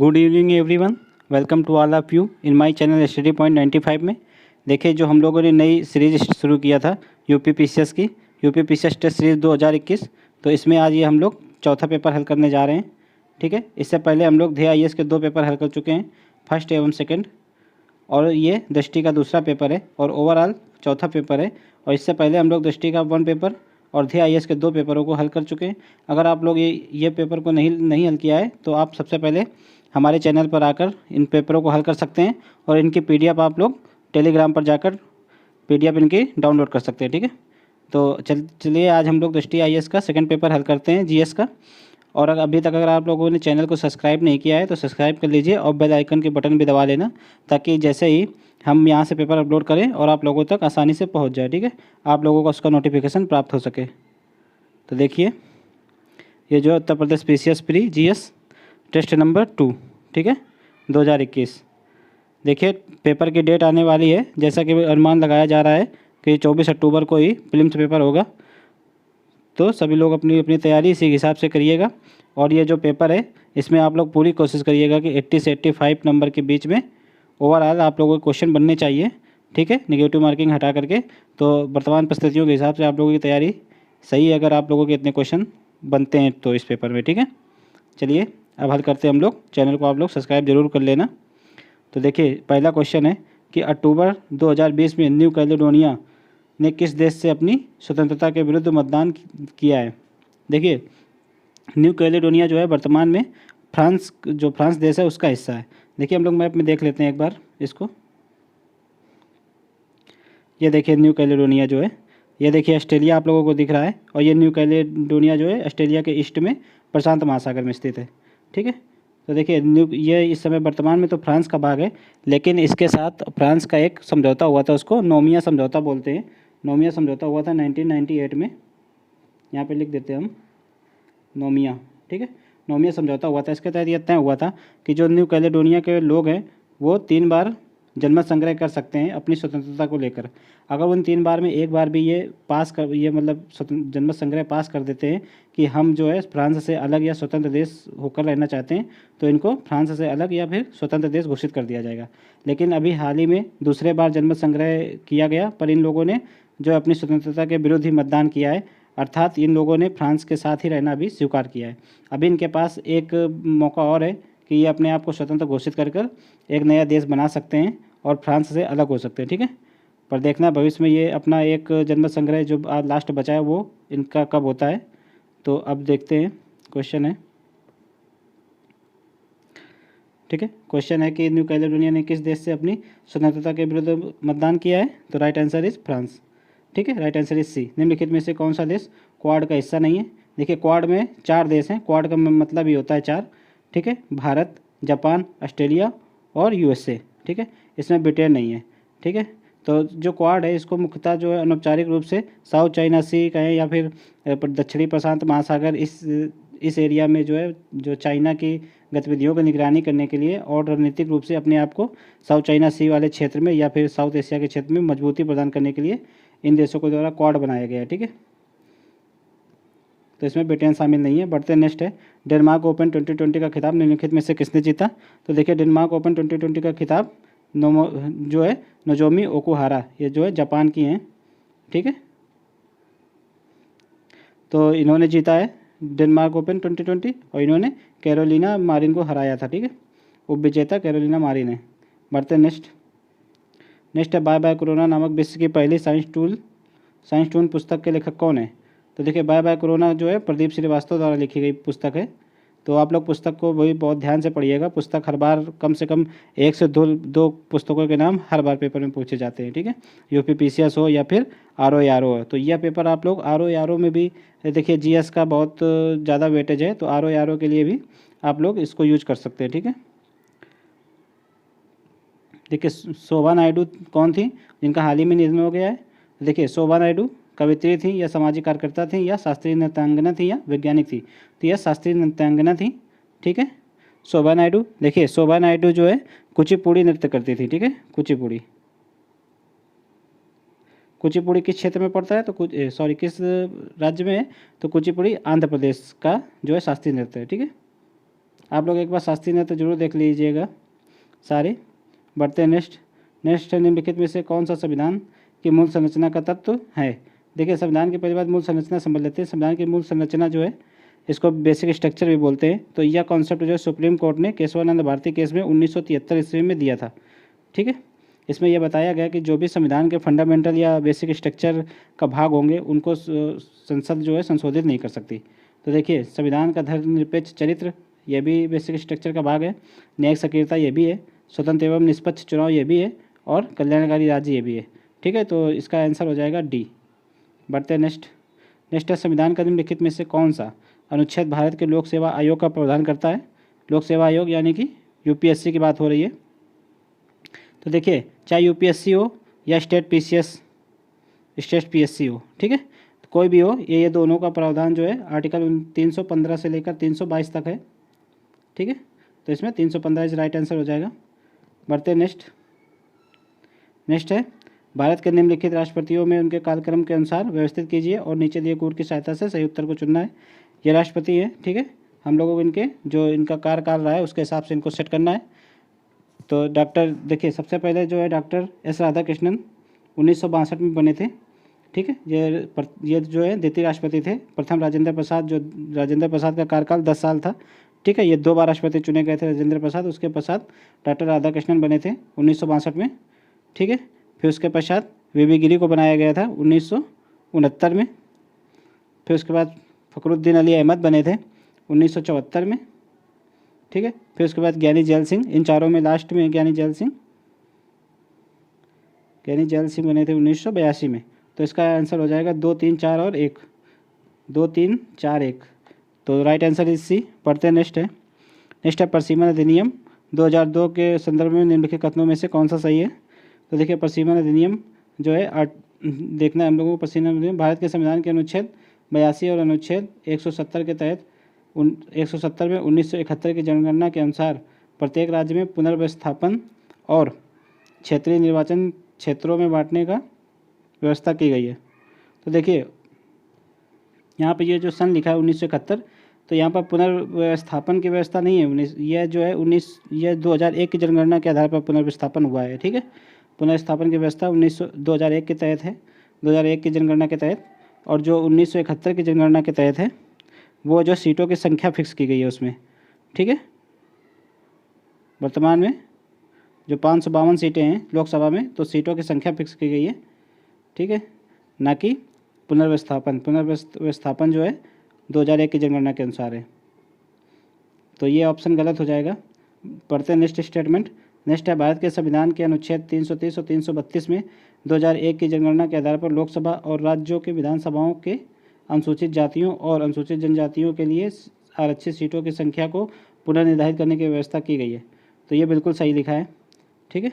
Good evening everyone, welcome to all of you in my channel study point 95 में। देखिए, जो हम लोगों ने नई सीरीज शुरू किया था यूपी पीसीएस की, यूपी पीसीएस टेस्ट सीरीज 2021, तो इसमें आज ये हम लोग चौथा पेपर हल करने जा रहे हैं। ठीक है, इससे पहले हम लोग आईएएस के 2 पेपर हल कर चुके हैं, फर्स्ट एवं सेकंड, और ये दृष्टि का दूसरा पेपर है और ओवरऑल चौथा पेपर है। और इससे पहले हम लोग दृष्टि का 1 पेपर और आईएएस के 2 पेपरों को हल कर चुके हैं। अगर आप लोग ये पेपर को नहीं हल किया है तो आप सबसे पहले हमारे चैनल पर आकर इन पेपरों को हल कर सकते हैं और इनकी पीडीएफ आप लोग टेलीग्राम पर जाकर पीडीएफ इनकी डाउनलोड कर सकते हैं। ठीक है, तो चलिए आज हम लोग दृष्टि आईएएस का सेकंड पेपर हल करते हैं, जीएस का। और अभी तक अगर आप लोगों ने चैनल को सब्सक्राइब नहीं किया है तो सब्सक्राइब कर लीजिए और बेल आइकन के बटन भी दबा लेना, ताकि जैसे ही हम यहाँ से पेपर अपलोड करें और आप लोगों तक आसानी से पहुँच जाए। ठीक है, आप लोगों को उसका नोटिफिकेशन प्राप्त हो सके। तो देखिए, ये जो Uttar Pradesh PCS pre GS test number 2, ठीक है, 2021। देखिए, पेपर की डेट आने वाली है, जैसा कि अनुमान लगाया जा रहा है कि 24 अक्टूबर को ही प्रीलिम्स पेपर होगा। तो सभी लोग अपनी अपनी तैयारी इसी हिसाब से करिएगा। और ये जो पेपर है इसमें आप लोग पूरी कोशिश करिएगा कि 80 से 85 नंबर के बीच में ओवरऑल आप लोगों के क्वेश्चन बनने चाहिए। ठीक है, नेगेटिव मार्किंग हटा करके। तो वर्तमान परिस्थितियों के हिसाब से आप लोगों की तैयारी सही है अगर आप लोगों के इतने क्वेश्चन बनते हैं तो इस पेपर में। ठीक है, चलिए अब हल करते हैं हम लोग। चैनल को आप लोग सब्सक्राइब जरूर कर लेना। तो देखिए, पहला क्वेश्चन है कि अक्टूबर 2020 में न्यू कैलेडोनिया ने किस देश से अपनी स्वतंत्रता के विरुद्ध मतदान किया है। देखिए, न्यू कैलेडोनिया जो है वर्तमान में फ्रांस देश है उसका हिस्सा है। देखिए, हम लोग मैप में देख लेते हैं एक बार इसको। ये देखिए, न्यू कैलेडोनिया जो है, ये देखिए ऑस्ट्रेलिया आप लोगों को दिख रहा है, और ये न्यू कैलेडोनिया जो है ऑस्ट्रेलिया के ईस्ट में प्रशांत महासागर में स्थित है। ठीक है, तो देखिए ये इस समय वर्तमान में तो फ्रांस का भाग है, लेकिन इसके साथ फ्रांस का एक समझौता हुआ था, उसको नोमिया समझौता बोलते हैं। नोमिया समझौता हुआ था 1998 में, यहाँ पे लिख देते हैं हम नोमिया। ठीक है, नोमिया समझौता हुआ था। इसके तहत यह तय हुआ था कि जो न्यू कैलेडोनिया के लोग हैं वो 3 बार जनमत संग्रह कर सकते हैं अपनी स्वतंत्रता को लेकर। अगर उन 3 बार में एक बार भी ये मतलब जनमत संग्रह पास कर देते हैं कि हम जो है फ्रांस से अलग या स्वतंत्र देश होकर रहना चाहते हैं, तो इनको फ्रांस से अलग या फिर स्वतंत्र देश घोषित कर दिया जाएगा। लेकिन अभी हाल ही में दूसरे बार जनमत संग्रह किया गया, पर इन लोगों ने जो अपनी स्वतंत्रता के विरुद्ध ही मतदान किया है, अर्थात इन लोगों ने फ्रांस के साथ ही रहना भी स्वीकार किया है। अभी इनके पास एक मौका और है कि ये अपने आप को स्वतंत्र घोषित कर एक नया देश बना सकते हैं और फ्रांस से अलग हो सकते हैं। ठीक है, पर देखना भविष्य में ये अपना एक जनमत संग्रह जो लास्ट बचा है वो इनका कब होता है। तो अब देखते हैं, क्वेश्चन है। ठीक है, क्वेश्चन है कि न्यू कैलेडोनिया ने किस देश से अपनी स्वतंत्रता के विरुद्ध मतदान किया है। तो राइट आंसर इज फ्रांस। ठीक है, राइट आंसर इज सी। निम्नलिखित में से कौन सा देश क्वाड का हिस्सा नहीं है। देखिए, क्वाड में 4 देश हैं, क्वाड का मतलब ही होता है 4। ठीक है, भारत, जापान, ऑस्ट्रेलिया और यूएसए। ठीक है, इसमें ब्रिटेन नहीं है। ठीक है, तो जो क्वाड है इसको मुख्यतः जो है अनौपचारिक रूप से साउथ चाइना सी कहें या फिर दक्षिणी प्रशांत महासागर, इस एरिया में जो है जो चाइना की गतिविधियों की निगरानी करने के लिए और रणनीतिक रूप से अपने आप को साउथ चाइना सी वाले क्षेत्र में या फिर साउथ एशिया के क्षेत्र में मजबूती प्रदान करने के लिए इन देशों के द्वारा क्वाड बनाया गया है। ठीक है, तो इसमें ब्रिटेन शामिल नहीं है। बढ़ते नेक्स्ट है, डेनमार्क ओपन 2020 का खिताब निम्नलिखित में से किसने जीता। तो देखिए, डेनमार्क ओपन 2020 का खिताब जो है नोजोमी ओकुहारा, ये जो है जापान की हैं। ठीक है, तो इन्होंने जीता है डेनमार्क ओपन 2020 और इन्होंने कैरोलिना मारिन को हराया था। ठीक है, उपविजेता कैरोलिना मारिन है। बढ़ते नेक्स्ट है, बाय बाय कोरोना नामक विश्व की पहली साइंस टून पुस्तक के लेखक कौन है। तो देखिए, बाय बाय कोरोना जो है प्रदीप श्रीवास्तव द्वारा लिखी गई पुस्तक है। तो आप लोग पुस्तक को भी बहुत ध्यान से पढ़िएगा। पुस्तक हर बार कम से कम 1 से 2 पुस्तकों के नाम हर बार पेपर में पूछे जाते हैं। ठीक है, यूपी पीसीएस हो या फिर आरओ हो। तो यह पेपर आप लोग आरओ में भी देखिए, जीएस का बहुत ज़्यादा वेटेज है, तो आरओ के लिए भी आप लोग इसको यूज कर सकते हैं। ठीक है, देखिए शोभा नायडू कौन थी जिनका हाल ही में निधन हो गया है। देखिए, शोभा नायडू कवित्री थी या सामाजिक कार्यकर्ता थी या शास्त्रीय नृत्यांगना थी या वैज्ञानिक थी। तो यह शास्त्रीय नृत्यांगना थी। ठीक है, शोभा नायडू। देखिए, शोभा नायडू जो है कुचिपुड़ी नृत्य करती थी। ठीक है, कुचिपुड़ी किस क्षेत्र में पड़ता है, तो किस राज्य में है। तो कुचिपुड़ी आंध्र प्रदेश का जो है शास्त्रीय नृत्य है। ठीक है, आप लोग एक बार शास्त्रीय नृत्य जरूर देख लीजिएगा सारे। बढ़ते हैं नेक्स्ट निम्नलिखित में से कौन सा संविधान की मूल संरचना का तत्व है। देखिए, संविधान के पहली बात मूल संरचना समझ लेते हैं। संविधान की मूल संरचना जो है इसको बेसिक स्ट्रक्चर भी बोलते हैं। तो यह कॉन्सेप्ट जो है सुप्रीम कोर्ट ने केशवानंद भारती केस में 1973 ईस्वी में दिया था। ठीक है, इसमें यह बताया गया कि जो भी संविधान के फंडामेंटल या बेसिक स्ट्रक्चर का भाग होंगे उनको संसद जो है संशोधित नहीं कर सकती। तो देखिए, संविधान का धर्मनिरपेक्ष चरित्र यह भी बेसिक स्ट्रक्चर का भाग है। न्यायिक सक्रियता ये भी है। स्वतंत्र एवं निष्पक्ष चुनाव ये भी है। और कल्याणकारी राज्य ये भी है। ठीक है, तो इसका आंसर हो जाएगा डी। बढ़ते हैं नेक्स्ट है संविधान का निम्नलिखित में से कौन सा अनुच्छेद भारत के लोक सेवा आयोग का प्रावधान करता है। लोक सेवा आयोग यानी कि यूपीएससी की बात हो रही है। तो देखिए, चाहे यूपीएससी हो या स्टेट पीएससी हो, ठीक है, तो कोई भी हो, ये दोनों का प्रावधान जो है आर्टिकल 315 से लेकर 322 तक है। ठीक है, तो इसमें 315 इज राइट आंसर हो जाएगा। बढ़ते नेक्स्ट है भारत के निम्नलिखित राष्ट्रपतियों में उनके कार्यक्रम के अनुसार व्यवस्थित कीजिए और नीचे दिए कोड की सहायता से सही उत्तर को चुनना है। ये राष्ट्रपति हैं। ठीक है, हम लोगों को इनके जो इनका कार्यकाल रहा है उसके हिसाब से इनको सेट करना है। तो डॉक्टर देखिए, सबसे पहले जो है डॉक्टर एस राधाकृष्णन 1962 में बने थे। ठीक है, ये जो है द्वितीय राष्ट्रपति थे। प्रथम राजेंद्र प्रसाद का कार्यकाल 10 साल था। ठीक है, ये 2 बार राष्ट्रपति चुने गए थे राजेंद्र प्रसाद। उसके पश्चात डॉक्टर राधाकृष्णन बने थे 1962 में। ठीक है, फिर उसके पश्चात वीवी गिरी को बनाया गया था 1969 में। फिर उसके बाद फखरुद्दीन अली अहमद बने थे 1974 में। ठीक है, फिर उसके बाद ज्ञानी जैल सिंह, इन चारों में लास्ट में ज्ञानी जैल सिंह बने थे 1982 में। तो इसका आंसर हो जाएगा 2, 3, 4 और 1। 2, 3, 4, 1। तो राइट आंसर इज सी। पढ़ते हैं नेक्स्ट है परिसीमन अधिनियम 2002 के संदर्भ में निम्नलिखित कथनों में से कौन सा सही है। तो देखिए, परिसीमन अधिनियम जो है देखना है हम लोगों को। परिसीमन अधिनियम भारत के संविधान के अनुच्छेद 82 और अनुच्छेद 170 के तहत 170 में 1971 की जनगणना के अनुसार प्रत्येक राज्य में पुनर्व्यवस्थापन और क्षेत्रीय निर्वाचन क्षेत्रों में बांटने का व्यवस्था की गई है। तो देखिए, यहाँ पे ये जो सन लिखा है 1971, तो यहाँ पर पुनर्व्यवस्थापन की व्यवस्था नहीं है। यह जो है 2001 की जनगणना के आधार पर पुनर्व्यवस्थापन हुआ है। ठीक है, पुनर्स्थापन की व्यवस्था 2001 के तहत है, 2001 की जनगणना के तहत। और जो 1971 की जनगणना के तहत है वो जो सीटों की संख्या फिक्स की गई है उसमें। ठीक है, वर्तमान में जो 552 सीटें हैं लोकसभा में, तो सीटों की संख्या फिक्स की गई है। ठीक है, ना कि पुनर्व्यवस्थापन जो है 2001 की जनगणना के अनुसार है। तो ये ऑप्शन गलत हो जाएगा। पढ़ते हैं नेक्स्ट है भारत के संविधान के अनुच्छेद 330 और 332 में 2001 की जनगणना के आधार पर लोकसभा और राज्यों के विधानसभाओं के अनुसूचित जातियों और अनुसूचित जनजातियों के लिए आरक्षित सीटों की संख्या को पुनर्निर्धारित करने की व्यवस्था की गई है। तो ये बिल्कुल सही लिखा है। ठीक है,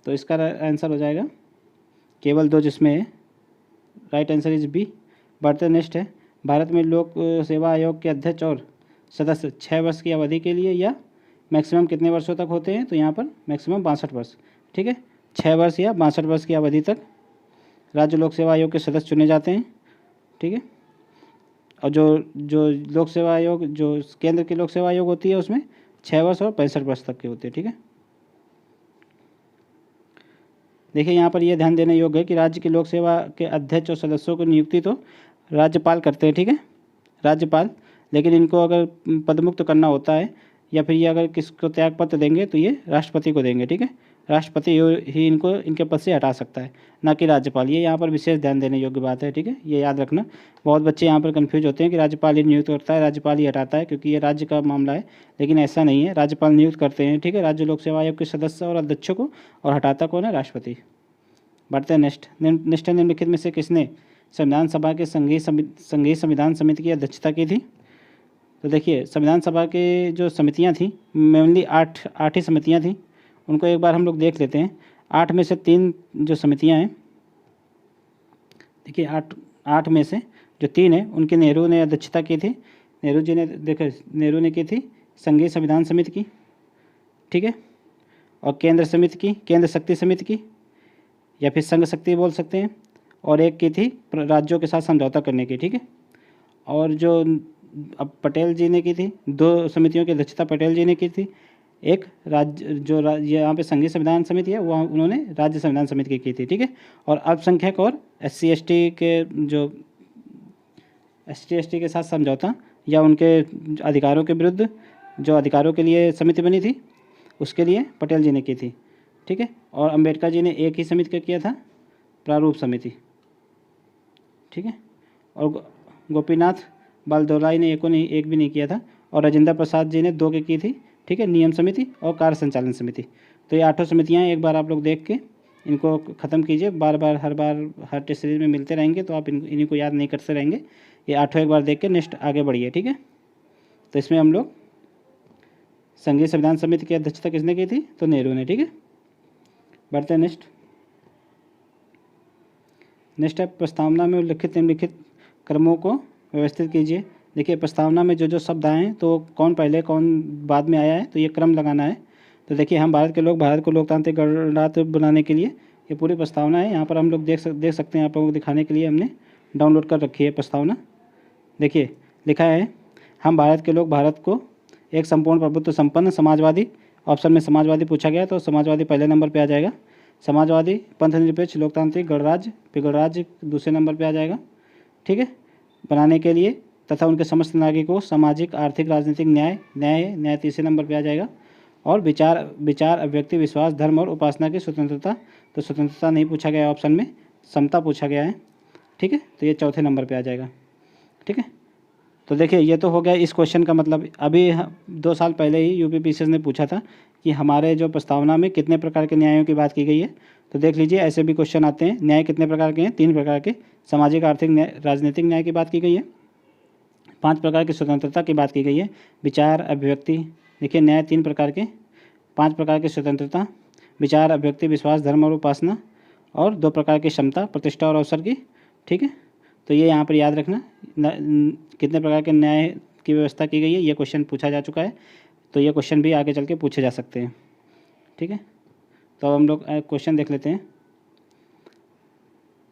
तो इसका आंसर हो जाएगा केवल 2 जिसमें है। Right answer is B. बढ़ते नेक्स्ट है भारत में लोक सेवा आयोग के अध्यक्ष और सदस्य 6 वर्ष की अवधि के लिए या मैक्सिमम कितने वर्षों तक होते हैं। तो यहाँ पर मैक्सिमम 62 वर्ष। ठीक है, 6 वर्ष या 62 वर्ष की अवधि तक राज्य लोक सेवा आयोग के सदस्य चुने जाते हैं। ठीक है, और जो लोक सेवा आयोग जो केंद्र की लोक सेवा आयोग होती है उसमें 6 वर्ष और 65 वर्ष तक के होते हैं। ठीक है, देखिए यहाँ पर यह ध्यान देने योग्य है कि राज्य की लोक सेवा के अध्यक्ष और सदस्यों की नियुक्ति तो राज्यपाल करते हैं। ठीक है, राज्यपाल, लेकिन इनको अगर पदमुक्त करना होता है या फिर ये अगर किसको त्यागपत्र देंगे तो ये राष्ट्रपति को देंगे। ठीक है, राष्ट्रपति ही इनको इनके पद से हटा सकता है, ना कि राज्यपाल। ये यहाँ पर विशेष ध्यान देने योग्य बात है। ठीक है, ये याद रखना। बहुत बच्चे यहाँ पर कन्फ्यूज होते हैं कि राज्यपाल ही नियुक्त करता है, राज्यपाल ही हटाता है, क्योंकि ये राज्य का मामला है। लेकिन ऐसा नहीं है, राज्यपाल नियुक्त करते हैं। ठीक है, राज्य लोक सेवा आयोग के सदस्य और अध्यक्षों को, और हटाता कौन है, राष्ट्रपति। बढ़ते हैं नेक्स्ट निम्नलिखित में से किसने संविधान सभा के संघीय संविधान समिति की अध्यक्षता की थी। तो देखिए, संविधान सभा के जो समितियां थी मेनली 8 ही समितियां थी। उनको एक बार हम लोग देख लेते हैं। 8 में से 3 जो समितियां हैं, देखिए 8 में से जो 3 हैं उनकी नेहरू ने अध्यक्षता की थी। नेहरू ने की थी संघीय संविधान समिति की। ठीक है, और केंद्र शक्ति समिति की, या फिर संघ शक्ति बोल सकते हैं। और एक की थी राज्यों के साथ समझौता करने की। ठीक है, और जो अब पटेल जी ने की थी, 2 समितियों की अध्यक्षता पटेल जी ने की थी। एक राज्य जो यहाँ पे संघीय संविधान समिति है वहाँ उन्होंने राज्य संविधान समिति की थी, ठीक है। और अल्पसंख्यक और SC/ST के जो ST/ST के साथ समझौता या उनके अधिकारों के विरुद्ध जो अधिकारों के लिए समिति बनी थी उसके लिए पटेल जी ने की थी, ठीक है। और अंबेडकर जी ने एक ही समिति का किया था, प्रारूप समिति, ठीक है। और गोपीनाथ बालदौलाई ने एक भी नहीं किया था। और राजेंद्र प्रसाद जी ने 2 की थी, ठीक है, नियम समिति और कार्य संचालन समिति। तो ये 8 समितियाँ एक बार आप लोग देख के इनको ख़त्म कीजिए। हर बार हर टेस्ट सीरीज में मिलते रहेंगे तो आप इन्हीं को याद नहीं करते रहेंगे। ये 8 एक बार देख के नेक्स्ट आगे बढ़िए, ठीक है। तो इसमें हम लोग संघीय संविधान समिति की अध्यक्षता किसने की थी, तो नेहरू ने, ठीक है। बढ़ते हैं नेक्स्ट है प्रस्तावना में उल्लिखित निम्नलिखित क्रमों को व्यवस्थित कीजिए। देखिए प्रस्तावना में जो शब्द आए हैं तो कौन पहले कौन बाद में आया है, तो ये क्रम लगाना है। तो देखिए हम भारत के लोग भारत को लोकतांत्रिक गणराज्य बनाने के लिए ये पूरी प्रस्तावना है। यहाँ पर हम लोग देख सकते हैं, आप लोगों को दिखाने के लिए हमने डाउनलोड कर रखी है प्रस्तावना। देखिए लिखा है, हम भारत के लोग भारत को एक संपूर्ण प्रभुत्व संपन्न समाजवादी, ऑप्शन में समाजवादी पूछा गया तो समाजवादी पहले नंबर पे आ जाएगा, समाजवादी पंथनिरपेक्ष लोकतांत्रिक गणराज्य गणराज्य दूसरे नंबर पे आ जाएगा, ठीक है, बनाने के लिए तथा उनके समस्त नागरिकों को सामाजिक आर्थिक राजनीतिक न्याय तीसरे नंबर पे आ जाएगा। और विचार अभिव्यक्ति विश्वास धर्म और उपासना की स्वतंत्रता, तो स्वतंत्रता नहीं पूछा गया ऑप्शन में, समता पूछा गया है, ठीक है। तो ये चौथे नंबर पे आ जाएगा, ठीक है। तो देखिए ये तो हो गया इस क्वेश्चन का मतलब। अभी 2 साल पहले ही UPPCS ने पूछा था कि हमारे जो प्रस्तावना में कितने प्रकार के न्यायों की बात की गई है। तो देख लीजिए ऐसे भी क्वेश्चन आते हैं। न्याय कितने प्रकार के हैं, 3 प्रकार के। सामाजिक आर्थिक न्याय राजनीतिक न्याय की बात की गई है। 5 प्रकार की स्वतंत्रता की बात की गई है। विचार अभिव्यक्ति, देखिए न्याय 3 प्रकार के, 5 प्रकार की स्वतंत्रता, विचार अभिव्यक्ति विश्वास धर्म और उपासना, और 2 प्रकार की क्षमता प्रतिष्ठा और अवसर की, ठीक है। तो ये यहाँ पर याद रखना कितने प्रकार के न्याय की व्यवस्था की गई है, ये क्वेश्चन पूछा जा चुका है। तो ये क्वेश्चन भी आगे चल के पूछे जा सकते हैं, ठीक है। तो अब हम लोग क्वेश्चन देख लेते हैं।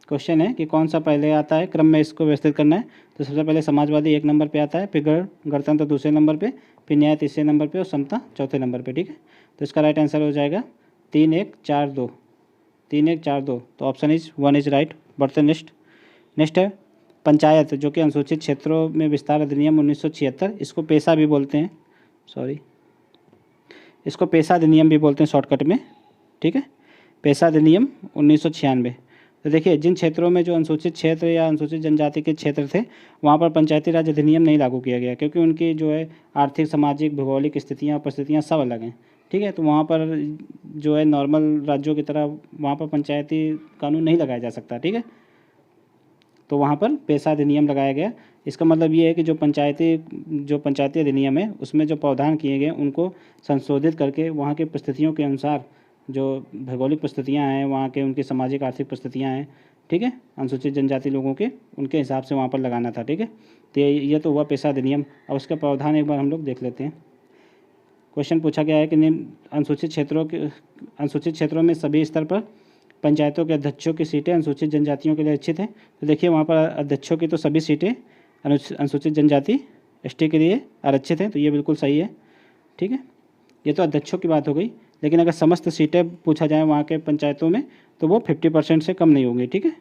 क्वेश्चन है कि कौन सा पहले आता है, क्रम में इसको व्यवस्थित करना है। तो सबसे पहले समाजवादी 1 नंबर पे आता है, फिर गणतंत्र दूसरे नंबर पे, फिर न्याय तीसरे नंबर पे और समता चौथे नंबर पे, ठीक है। तो इसका राइट आंसर हो जाएगा 3 1 4 2, 3 1 4 2। तो ऑप्शन 1 इज राइट। बढ़ते नेक्स्ट है पंचायत, जो कि अनुसूचित क्षेत्रों में विस्तार अधिनियम 1976, इसको पेशा भी बोलते हैं, इसको पेशा अधिनियम भी बोलते हैं शॉर्टकट में, ठीक है, पेशा अधिनियम 1996। तो देखिए जिन क्षेत्रों में जो अनुसूचित क्षेत्र या अनुसूचित जनजाति के क्षेत्र थे वहाँ पर पंचायती राज अधिनियम नहीं लागू किया गया, क्योंकि उनकी जो है आर्थिक सामाजिक भौगोलिक स्थितियाँ परिस्थितियाँ सब अलग हैं, ठीक है। तो वहाँ पर जो है नॉर्मल राज्यों की तरह वहाँ पर पंचायती कानून नहीं लगाया जा सकता, ठीक है। तो वहाँ पर पेशा अधिनियम लगाया गया। इसका मतलब ये है कि जो पंचायती अधिनियम है उसमें जो प्रावधान किए गए उनको संशोधित करके वहाँ की परिस्थितियों के अनुसार, जो भौगोलिक परिस्थितियाँ हैं वहाँ के, उनकी सामाजिक आर्थिक परिस्थितियाँ हैं, ठीक है, अनुसूचित जनजाति लोगों के उनके हिसाब से वहाँ पर लगाना था, ठीक है। तो ये तो हुआ पेशा अधिनियम। अब उसका प्रावधान एक बार हम लोग देख लेते हैं। क्वेश्चन पूछा गया है कि अनुसूचित क्षेत्रों में सभी स्तर पर पंचायतों के अध्यक्षों की सीटें अनुसूचित जनजातियों के लिए आरक्षित हैं। तो देखिए वहाँ पर अध्यक्षों की तो सभी सीटें अनुसूचित जनजाति ST के लिए आरक्षित हैं, तो ये बिल्कुल सही है, ठीक है। ये तो अध्यक्षों की बात हो गई, लेकिन अगर समस्त सीटें पूछा जाए वहाँ के पंचायतों में तो वो 50% से कम नहीं होंगी, ठीक है।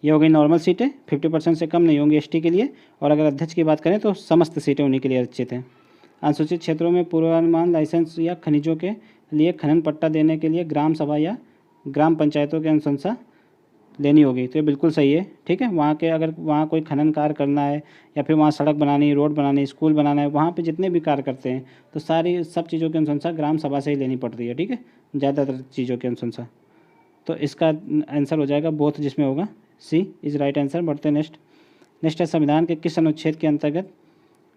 ये हो गई नॉर्मल सीटें, 50% से कम नहीं होंगी ST के लिए। और अगर अध्यक्ष की बात करें तो समस्त सीटें उन्हीं के लिए आरक्षित हैं। अनुसूचित क्षेत्रों में पूर्वानुमान लाइसेंस या खनिजों के लिए खनन पट्टा देने के लिए ग्राम सभा या ग्राम पंचायतों की अनुशंसा लेनी होगी, तो ये बिल्कुल सही है, ठीक है। वहाँ के अगर वहाँ कोई खनन कार्य करना है या फिर वहाँ सड़क बनानी, रोड बनानी, स्कूल बनाना है, वहाँ पे जितने भी कार्य करते हैं तो सब चीज़ों की अनुशंसा ग्राम सभा से ही लेनी पड़ती है, ठीक है, ज़्यादातर चीज़ों की अनुशंसा। तो इसका आंसर हो जाएगा बोथ, जिसमें होगा C इज राइट आंसर। बढ़ते नेक्स्ट है संविधान के किस अनुच्छेद के अंतर्गत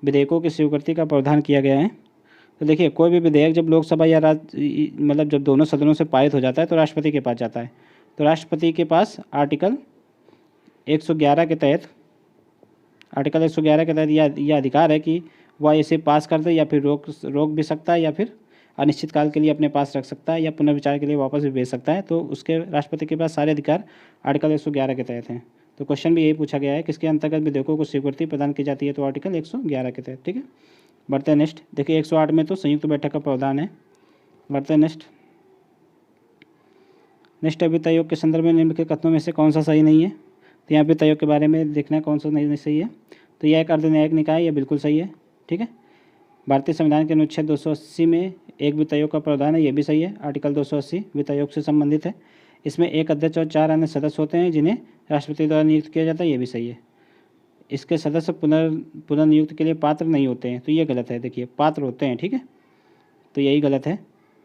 विधेयकों की स्वीकृति का प्रावधान किया गया है। तो देखिए कोई भी विधेयक जब लोकसभा या मतलब जब दोनों सदनों से पारित हो जाता है तो राष्ट्रपति के पास जाता है। तो राष्ट्रपति के पास आर्टिकल 111 के तहत यह अधिकार है कि वह इसे पास कर दे या फिर रोक भी सकता है, या फिर अनिश्चित काल के लिए अपने पास रख सकता है, या पुनर्विचार के लिए वापस भी भेज सकता है। तो उसके राष्ट्रपति के पास सारे अधिकार आर्टिकल 111 के तहत हैं। तो क्वेश्चन भी यही पूछा गया है, किसके अंतर्गत विधेयकों को स्वीकृति प्रदान की जाती है, तो आर्टिकल 111 के तहत। ठीक है, बढ़ते हैं नेक्स्ट। देखिए 108 में तो संयुक्त बैठक का प्रावधान है। बढ़ते हैं नेक्स्ट। नेक्स्ट है वित्त आयोग के संदर्भ में निम्नलिखित कथनों में से कौन सा सही नहीं है। तो यहाँ वित्त आयोग के बारे में देखना है कौन सा नहीं सही है। तो यह एक अर्धन्यायिक निकाय, यह बिल्कुल सही है। ठीक है, भारतीय संविधान के अनुच्छेद 280 में एक वित्त आयोग का प्रावधान है, यह भी सही है। आर्टिकल 280 वित्त आयोग से संबंधित है। इसमें एक अध्यक्ष और 4 अन्य सदस्य होते हैं जिन्हें राष्ट्रपति द्वारा नियुक्त किया जाता है, यह भी सही है। इसके सदस्य पुनर्नियुक्त के लिए पात्र नहीं होते हैं, तो ये गलत है। देखिए पात्र होते हैं, ठीक है, तो यही गलत है।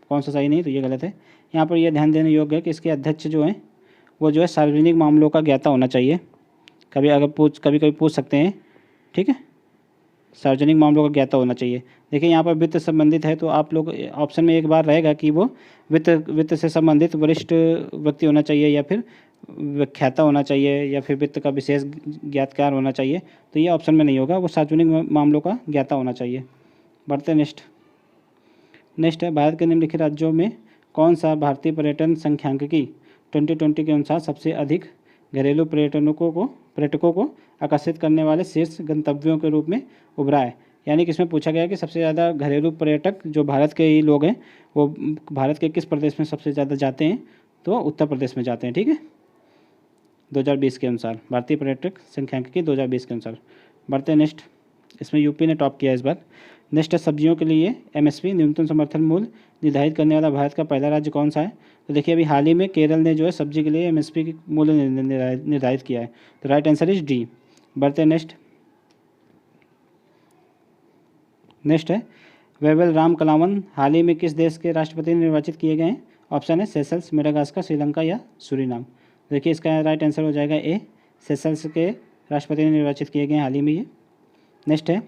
कौन सा सही नहीं, तो ये गलत है। यहाँ पर यह ध्यान देने योग्य है कि इसके अध्यक्ष जो हैं वो जो है सार्वजनिक मामलों का ज्ञाता होना चाहिए। कभी पूछ सकते हैं, ठीक है, सार्वजनिक मामलों का ज्ञाता होना चाहिए। देखिए यहाँ पर वित्त संबंधित है, तो आप लोग ऑप्शन में एक बार रहेगा कि वो वित्त से संबंधित वरिष्ठ व्यक्ति होना चाहिए, या फिर व्याख्याता होना चाहिए, या फिर वित्त का विशेष ज्ञातकार होना चाहिए। तो ये ऑप्शन में नहीं होगा, वो सार्वजनिक मामलों का ज्ञाता होना चाहिए। बढ़ते नेक्स्ट है भारत के निम्नलिखित राज्यों में कौन सा भारतीय पर्यटन सांख्यिकी 2020 के अनुसार सबसे अधिक घरेलू पर्यटकों को आकर्षित करने वाले शीर्ष गंतव्यों के रूप में उभरा है। यानी कि इसमें पूछा गया कि सबसे ज़्यादा घरेलू पर्यटक जो भारत के ही लोग हैं वो भारत के किस प्रदेश में सबसे ज़्यादा जाते हैं, तो उत्तर प्रदेश में जाते हैं। ठीक है, 2020 के अनुसार, भारतीय पर्यटक सांख्यिकी 2020 के अनुसार। बढ़ते नेक्स्ट। इसमें यूपी ने टॉप किया इस बार। नेक्स्ट है सब्जियों के लिए एमएसपी न्यूनतम समर्थन मूल्य निर्धारित करने वाला भारत का पहला राज्य कौन सा है। तो देखिए अभी हाल ही में केरल ने जो है सब्जी के लिए एमएसपी की मूल्य निर्धारित किया है, तो राइट आंसर इज डी। बढ़ते नेक्स्ट है वेवेल राम कलावन हाल ही में किस देश के राष्ट्रपति निर्वाचित किए गए हैं। ऑप्शन है सेशल्स, मेडागास्कर, श्रीलंका या सूरीनाम। देखिए इसका राइट आंसर हो जाएगा ए, सेशल्स के राष्ट्रपति निर्वाचित किए गए हाल ही में ये। नेक्स्ट है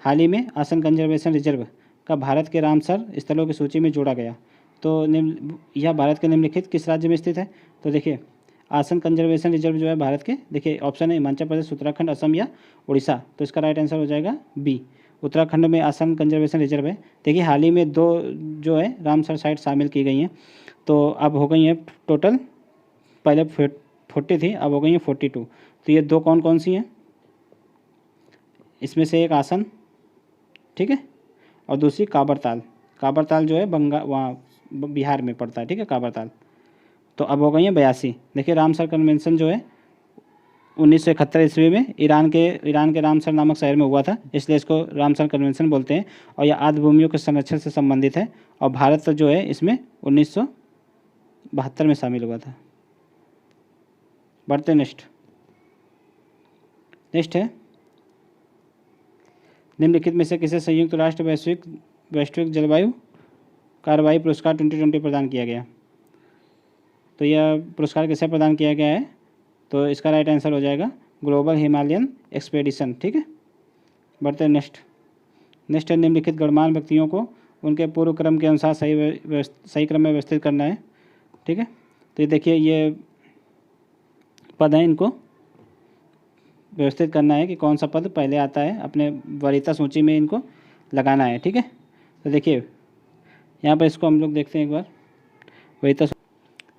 हाल ही में आसन कंजर्वेशन रिजर्व का भारत के रामसर स्थलों की सूची में जोड़ा गया, तो यह भारत के निम्नलिखित किस राज्य में स्थित है। तो देखिए आसन कंजर्वेशन रिजर्व जो है भारत के, देखिए ऑप्शन है हिमाचल प्रदेश, उत्तराखंड, असम या उड़ीसा। तो इसका राइट आंसर हो जाएगा बी, उत्तराखंड में आसन कंजर्वेशन रिजर्व है। देखिए हाल ही में 2 जो है रामसर साइट शामिल की गई हैं, तो अब हो गई हैं टोटल, पहले 40 थी, अब हो गई हैं 42। तो ये 2 कौन कौन सी हैं, इसमें से एक आसन, ठीक है, और दूसरी काबरताल। काबरताल जो है वहाँ बिहार में पड़ता है, ठीक है, काबरताल। तो अब हो गई है 82। देखिए रामसर कन्वेंशन जो है 1971 ईस्वी में ईरान के रामसर नामक शहर में हुआ था, इसलिए इसको रामसर कन्वेंशन बोलते हैं, और यह आदि भूमियों के संरक्षण से संबंधित है, और भारत जो है इसमें 1972 में शामिल हुआ था। बढ़ते नेक्स्ट है निम्नलिखित में से किसे संयुक्त राष्ट्र वैश्विक जलवायु कार्रवाई पुरस्कार 2020 प्रदान किया गया। तो यह पुरस्कार किसे प्रदान किया गया है, तो इसका राइट आंसर हो जाएगा ग्लोबल हिमालयन एक्सपेडिशन। ठीक है, बढ़ते नेक्स्ट है निम्नलिखित गणमान्य व्यक्तियों को उनके पूर्व क्रम के अनुसार सही क्रम में व्यवस्थित करना है। ठीक है, तो ये देखिए ये पद हैं, इनको व्यवस्थित करना है कि कौन सा पद पहले आता है, अपने वरीयता सूची में इनको लगाना है। ठीक है, तो देखिए यहाँ पर इसको हम लोग देखते हैं एक बार वरीयता।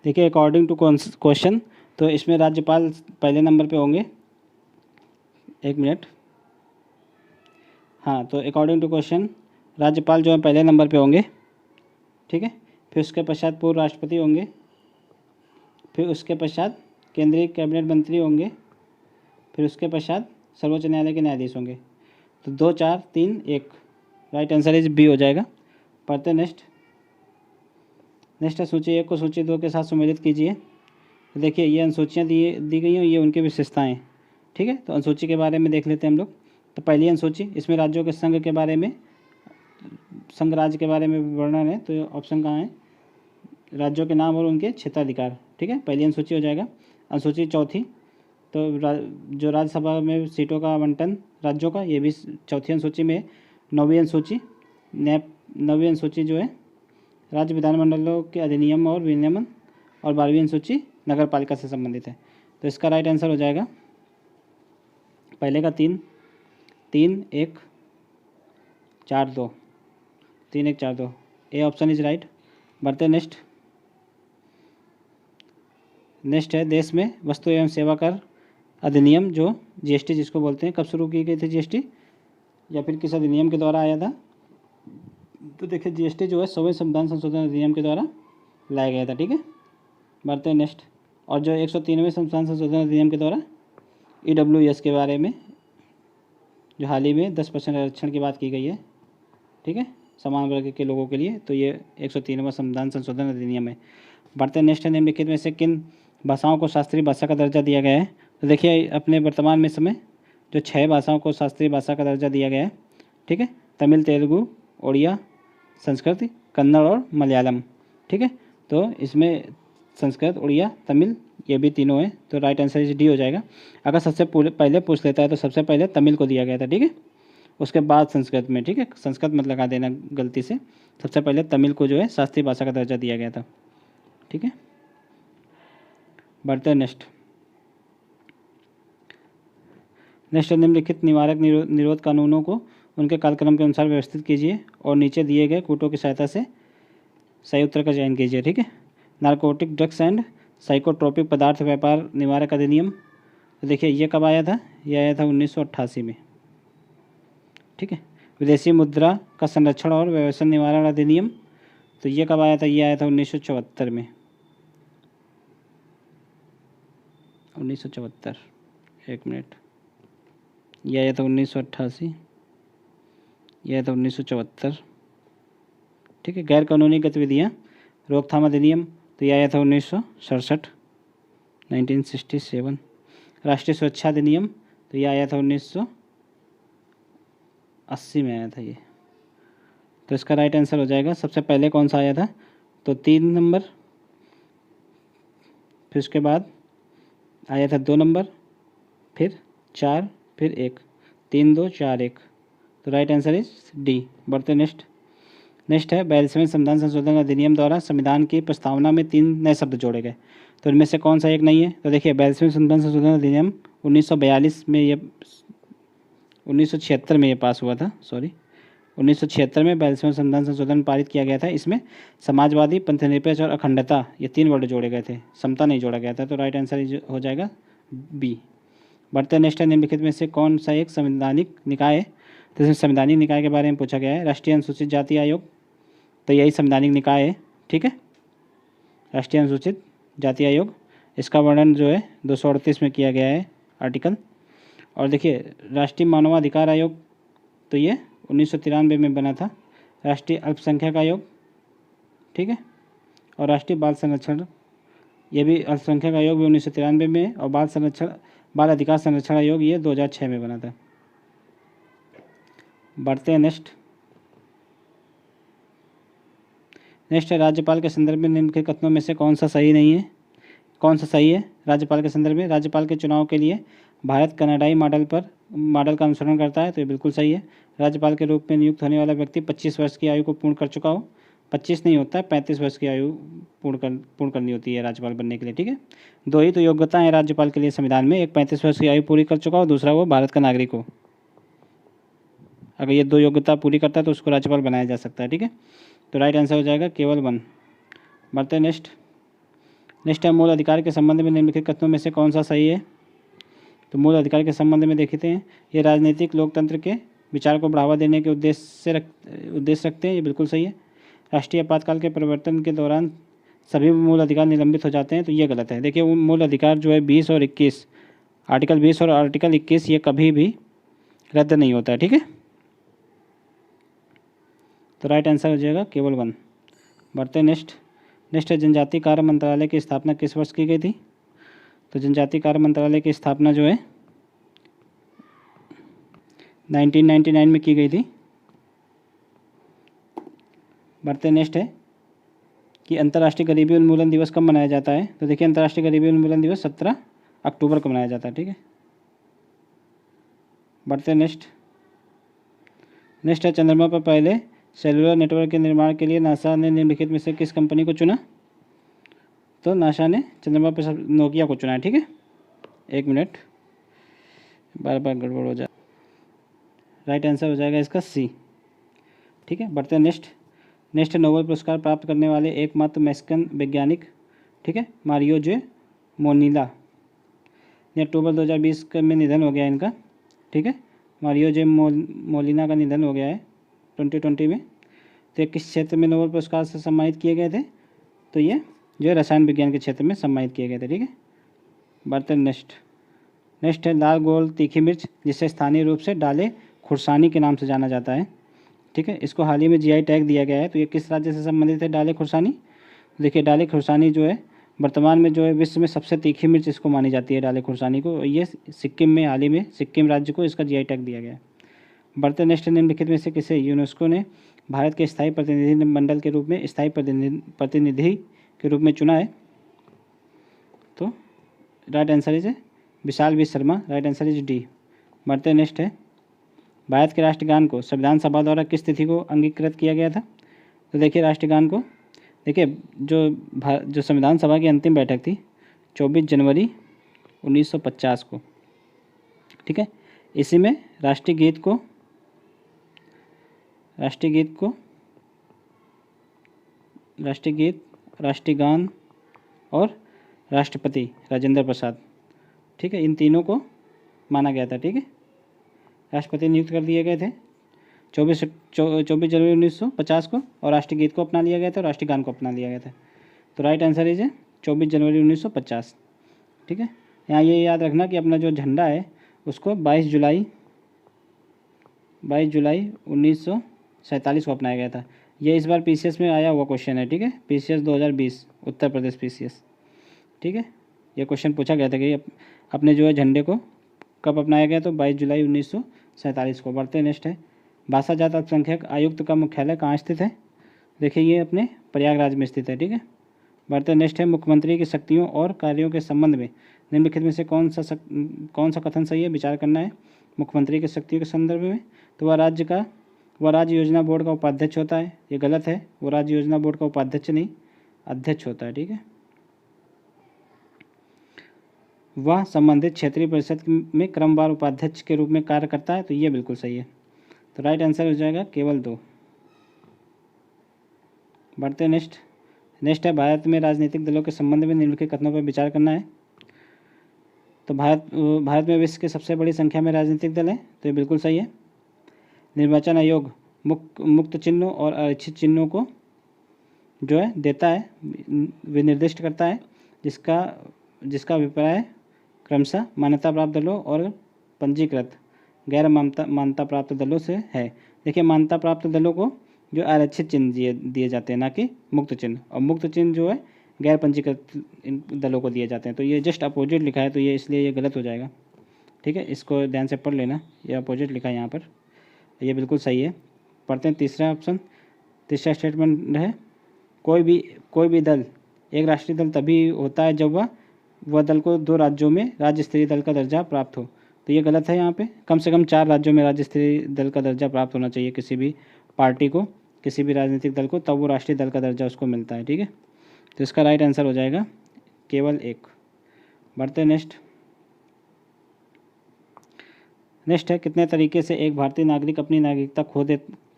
देखिए अकॉर्डिंग टू क्वेश्चन, तो इसमें राज्यपाल पहले नंबर पे होंगे। एक मिनट, हाँ, तो अकॉर्डिंग टू क्वेश्चन राज्यपाल जो है पहले नंबर पे होंगे। ठीक है, फिर उसके पश्चात पूर्व राष्ट्रपति होंगे, फिर उसके पश्चात केंद्रीय कैबिनेट मंत्री होंगे, फिर उसके पश्चात सर्वोच्च न्यायालय के न्यायाधीश होंगे। तो 2 4 3 1 राइट आंसर इज बी हो जाएगा। पढ़ते नेक्स्ट है सूची 1 को सूची 2 के साथ सुमेलित कीजिए। तो देखिए ये अनुसूचियाँ दी गई हैं, ये उनकी विशेषताएँ। ठीक है, तो अनुसूची के बारे में देख लेते हैं हम लोग। तो पहली अनुसूची, इसमें राज्यों के संघ के बारे में, संघ राज्य के बारे में वर्णन है। तो ऑप्शन कहाँ है, राज्यों के नाम और उनके क्षेत्राधिकार। ठीक है, पहली अनुसूची हो जाएगा। अनुसूची चौथी, तो जो राज्यसभा में सीटों का आवंटन राज्यों का, ये भी चौथी अनुसूची में। नौवीं अनुसूची जो है राज्य विधानमंडलों के अधिनियम और विनियमन, और 12वीं अनुसूची नगर पालिका से संबंधित है। तो इसका राइट आंसर हो जाएगा पहले का 3 1 4 2 3 1 4 2, ए ऑप्शन इज राइट। बढ़ते नेक्स्ट है देश में वस्तु एवं सेवा कर अधिनियम जो जीएसटी जिसको बोलते हैं, कब शुरू की गई थी जीएसटी, या फिर किस अधिनियम के द्वारा आया था? तो देखिए जीएसटी जो है 100वें संविधान संशोधन अधिनियम के द्वारा लाया गया था। ठीक है, बढ़ते हैं नेक्स्ट। और जो 103वें संविधान संशोधन अधिनियम के द्वारा EWS के बारे में जो हाल ही में 10% आरक्षण की बात की गई है, ठीक है, समान वर्ग के लोगों के लिए, तो ये 103वां संविधान संशोधन अधिनियम है। बढ़ते हैं नेक्स्ट। निम्नलिखित में से किन भाषाओं को शास्त्रीय भाषा का दर्जा दिया गया है? तो देखिए अपने वर्तमान में समय जो 6 भाषाओं को शास्त्रीय भाषा का दर्जा दिया गया है, ठीक है, तमिल, तेलुगु, उड़िया, संस्कृत, कन्नड़ और मलयालम। ठीक है, तो इसमें संस्कृत, उड़िया, तमिल ये भी तीनों हैं, तो राइट आंसर इज डी हो जाएगा। अगर सबसे पहले पूछ लेता है तो सबसे पहले तमिल को दिया गया था। ठीक है, उसके बाद संस्कृत में। ठीक है, संस्कृत मत लगा देना गलती से, सबसे पहले तमिल को जो है शास्त्रीय भाषा का दर्जा दिया गया था। ठीक है, बढ़ते हैं नेक्स्ट। निम्नलिखित निवारक निरोध कानूनों को उनके कालक्रम के अनुसार व्यवस्थित कीजिए और नीचे दिए गए कूटों की सहायता से सही उत्तर का चयन कीजिए। ठीक है, नारकोटिक ड्रग्स एंड साइकोट्रोपिक पदार्थ व्यापार निवारक अधिनियम, तो देखिए ये कब आया था? ये आया था 1988 में। ठीक है, विदेशी मुद्रा का संरक्षण और व्यसन निवारण अधिनियम, तो ये कब आया था? ये आया था 1974 में। 1974, एक मिनट, यह आया था 1988, यह आया था 1974। ठीक है, गैर कानूनी गतिविधियाँ रोकथाम अधिनियम, तो यह आया था 1967, 1967। राष्ट्रीय सुरक्षा अधिनियम, तो यह आया था 1980 में आया था ये। तो इसका राइट आंसर हो जाएगा, सबसे पहले कौन सा आया था? तो 3 नंबर, फिर उसके बाद आया था 2 नंबर, फिर 4, फिर 1, 3, 2, 4, 1, तो राइट आंसर इज डी। बढ़ते नेक्स्ट है 42वें संविधान संशोधन अधिनियम द्वारा संविधान की प्रस्तावना में 3 नए शब्द जोड़े गए, तो इनमें से कौन सा एक नहीं है? तो देखिए 42वें संविधान संशोधन अधिनियम 1942 में, ये 1976 में ये पास हुआ था, सॉरी 1976 में 42वें संविधान संशोधन पारित किया गया था। इसमें समाजवादी, पंथनिरपेक्ष और अखंडता ये 3 वर्ड जोड़े गए थे, समता नहीं जोड़ा गया था, तो राइट आंसर हो जाएगा बी। बढ़ते नेक्स्ट है, निम्नलिखित में से कौन सा एक संवैधानिक निकाय है? तो इसमें संवैधानिक निकाय के बारे में पूछा गया है। राष्ट्रीय अनुसूचित जाति आयोग, तो यही संवैधानिक निकाय है। ठीक है, राष्ट्रीय अनुसूचित जाति आयोग, इसका वर्णन जो है 238 में किया गया है आर्टिकल। और देखिए राष्ट्रीय मानवाधिकार आयोग, तो ये 1993 में बना था। राष्ट्रीय अल्पसंख्यक आयोग, ठीक है, और राष्ट्रीय बाल संरक्षण, ये भी अल्पसंख्यक आयोग भी 1993 में है, और बाल अधिकार संरक्षण आयोग ये 2006 में बना था। बढ़ते हैं नेक्स्ट है राज्यपाल के संदर्भ में निम्नलिखित कथनों में से कौन सा सही नहीं है? कौन सा सही है? राज्यपाल के संदर्भ में, राज्यपाल के चुनाव के लिए भारत कनाडाई मॉडल का अनुसरण करता है, तो ये बिल्कुल सही है। राज्यपाल के रूप में नियुक्त होने वाला व्यक्ति 25 वर्ष की आयु को पूर्ण कर चुका हो, 25 नहीं होता है, 35 वर्ष की आयु पूर्ण करनी होती है राज्यपाल बनने के लिए। ठीक है, 2 ही तो योग्यता है राज्यपाल के लिए संविधान में, एक 35 वर्ष की आयु पूरी कर चुका हो, दूसरा वो भारत का नागरिक हो। अगर ये 2 योग्यता पूरी करता है तो उसको राज्यपाल बनाया जा सकता है। ठीक है, तो राइट आंसर हो जाएगा केवल 1। बढ़ते नेक्स्ट है मूल अधिकार के संबंध में निम्नलिखित कथनों में से कौन सा सही है? तो मूल अधिकार के संबंध में देखते हैं, ये राजनीतिक लोकतंत्र के विचार को बढ़ावा देने के उद्देश्य रखते हैं, ये बिल्कुल सही है। राष्ट्रीय आपातकाल के परिवर्तन के दौरान सभी मूल अधिकार निलंबित हो जाते हैं, तो ये गलत है। देखिए वो मूल अधिकार जो है 20 और 21, आर्टिकल 20 और आर्टिकल 21 ये कभी भी रद्द नहीं होता है। ठीक है, तो राइट आंसर हो जाएगा केवल 1। बढ़ते नेक्स्ट है जनजातीय कार्य मंत्रालय की स्थापना किस वर्ष की गई थी? तो जनजातीय कार्य मंत्रालय की स्थापना जो है 1999 में की गई थी। बढ़ते नेक्स्ट है कि अंतर्राष्ट्रीय गरीबी उन्मूलन दिवस कब मनाया जाता है? तो देखिए अंतर्राष्ट्रीय गरीबी उन्मूलन दिवस 17 अक्टूबर को मनाया जाता है। ठीक है, बढ़ते नेक्स्ट है चंद्रमा पर पहले सेलुलर नेटवर्क के निर्माण के लिए नासा ने निम्नलिखित में से किस कंपनी को चुना? तो नासा ने चंद्रमा पर नोकिया को चुना है। ठीक है, एक मिनट, बार बार गड़बड़ हो जाए, राइट आंसर हो जाएगा इसका सी। ठीक है, बढ़ते नेक्स्ट है नोबेल पुरस्कार प्राप्त करने वाले एकमात्र मैक्सिकन वैज्ञानिक, ठीक है, मारियो जे मोनिला। अक्टूबर 2020 में निधन हो गया इनका, ठीक है। मारियो जे मोलिना का निधन हो गया है 2020 में। तो ये किस क्षेत्र में नोबेल पुरस्कार से सम्मानित किए गए थे? तो ये जो है रसायन विज्ञान के क्षेत्र में सम्मानित किए गए थे, ठीक है। बढ़ते नेक्स्ट है लाल गोल तीखी मिर्च, जिसे स्थानीय रूप से डाले खुरसानी के नाम से जाना जाता है, ठीक है। इसको हाल ही में जीआई टैग दिया गया है। तो ये किस राज्य से संबंधित है डाले खुरसानी? देखिए डाले खुरसानी जो है वर्तमान में जो है विश्व में सबसे तीखी मिर्च इसको मानी जाती है, डाले खुरसानी को। ये सिक्किम में हाल ही में सिक्किम राज्य को इसका जीआई टैग दिया गया है। बढ़ते नेक्स्ट निम्नलिखित में से किसे यूनेस्को ने भारत के स्थायी प्रतिनिधि मंडल के रूप में स्थायी प्रतिनिधि के रूप में चुना है? तो right answer is Vishal B Sharma, right answer is D. बढ़ते नेक्स्ट है भारत के राष्ट्रगान को संविधान सभा द्वारा किस तिथि को अंगीकृत किया गया था? तो देखिए राष्ट्रगान को, देखिए जो संविधान सभा की अंतिम बैठक थी 24 जनवरी 1950 को, ठीक है। इसी में राष्ट्रीय गीत, राष्ट्रगान और राष्ट्रपति राजेंद्र प्रसाद, ठीक है, इन तीनों को माना गया था, ठीक है। राष्ट्रपति नियुक्त कर दिए गए थे 24 जनवरी 1950 को, और राष्ट्रीय गीत को अपना लिया गया था और राष्ट्रगान को अपना लिया गया था। तो राइट आंसर इज 24 जनवरी 1950, ठीक है। यहाँ ये याद रखना कि अपना जो झंडा है उसको 22 जुलाई 1947 को अपनाया गया था। ये इस बार पीसीएस में आया हुआ क्वेश्चन है, ठीक है। पीसीएस 2020 उत्तर प्रदेश पीसीएस, ठीक है। ये क्वेश्चन पूछा गया था कि अपने जो है झंडे को कब अपनाया गया? तो 22 जुलाई 1947 को। बढ़ते नेक्स्ट है भाषा जात अल्पसंख्यक आयुक्त का मुख्यालय कहाँ स्थित है? देखिए ये अपने प्रयागराज में स्थित है, ठीक है। बढ़ते नेक्स्ट है मुख्यमंत्री की शक्तियों और कार्यों के संबंध में निम्नलिखित में से कौन सा कथन सही है? विचार करना है मुख्यमंत्री की शक्तियों के संदर्भ में। तो वह राज्य योजना बोर्ड का उपाध्यक्ष होता है, ये गलत है। वो राज्य योजना बोर्ड का उपाध्यक्ष नहीं, अध्यक्ष होता है, ठीक है। वह संबंधित क्षेत्रीय परिषद में क्रमवार उपाध्यक्ष के रूप में कार्य करता है, तो ये बिल्कुल सही है। तो राइट आंसर हो जाएगा केवल 2। बढ़ते नेक्स्ट है भारत में राजनीतिक दलों के संबंध में निम्नलिखित कथनों पर विचार करना है। तो भारत में विश्व की सबसे बड़ी संख्या में राजनीतिक दल हैं, तो ये बिल्कुल सही है। निर्वाचन आयोग मुक्त चिन्हों और आरक्षित चिन्हों को जो है देता है, विनिर्दिष्ट करता है, जिसका अभिप्राय क्रमशः मान्यता प्राप्त दलों और पंजीकृत गैर मान्यता प्राप्त दलों से है। देखिए मान्यता प्राप्त दलों को जो आरक्षित चिन्ह दिए जाते हैं, ना कि मुक्त चिन्ह, और मुक्त चिन्ह जो है गैर पंजीकृत दलों को दिए जाते हैं। तो ये जस्ट अपोजिट लिखा है, तो ये इसलिए ये गलत हो जाएगा, ठीक है। इसको ध्यान से पढ़ लेना, ये अपोजिट लिखा है यहाँ पर, ये बिल्कुल सही है। पढ़ते हैं तीसरा ऑप्शन। तीसरा स्टेटमेंट है कोई भी दल एक राष्ट्रीय दल तभी होता है जब वह दल को 2 राज्यों में राज्य स्तरीय दल का दर्जा प्राप्त हो। तो ये गलत है। यहाँ पे कम से कम 4 राज्यों में राज्य स्तरीय दल का दर्जा प्राप्त होना चाहिए किसी भी पार्टी को, किसी भी राजनीतिक दल को, तब वो राष्ट्रीय दल का दर्जा उसको मिलता है, ठीक है। तो इसका राइट आंसर हो जाएगा केवल 1। बढ़ते नेक्स्ट है कितने तरीके से एक भारतीय नागरिक अपनी नागरिकता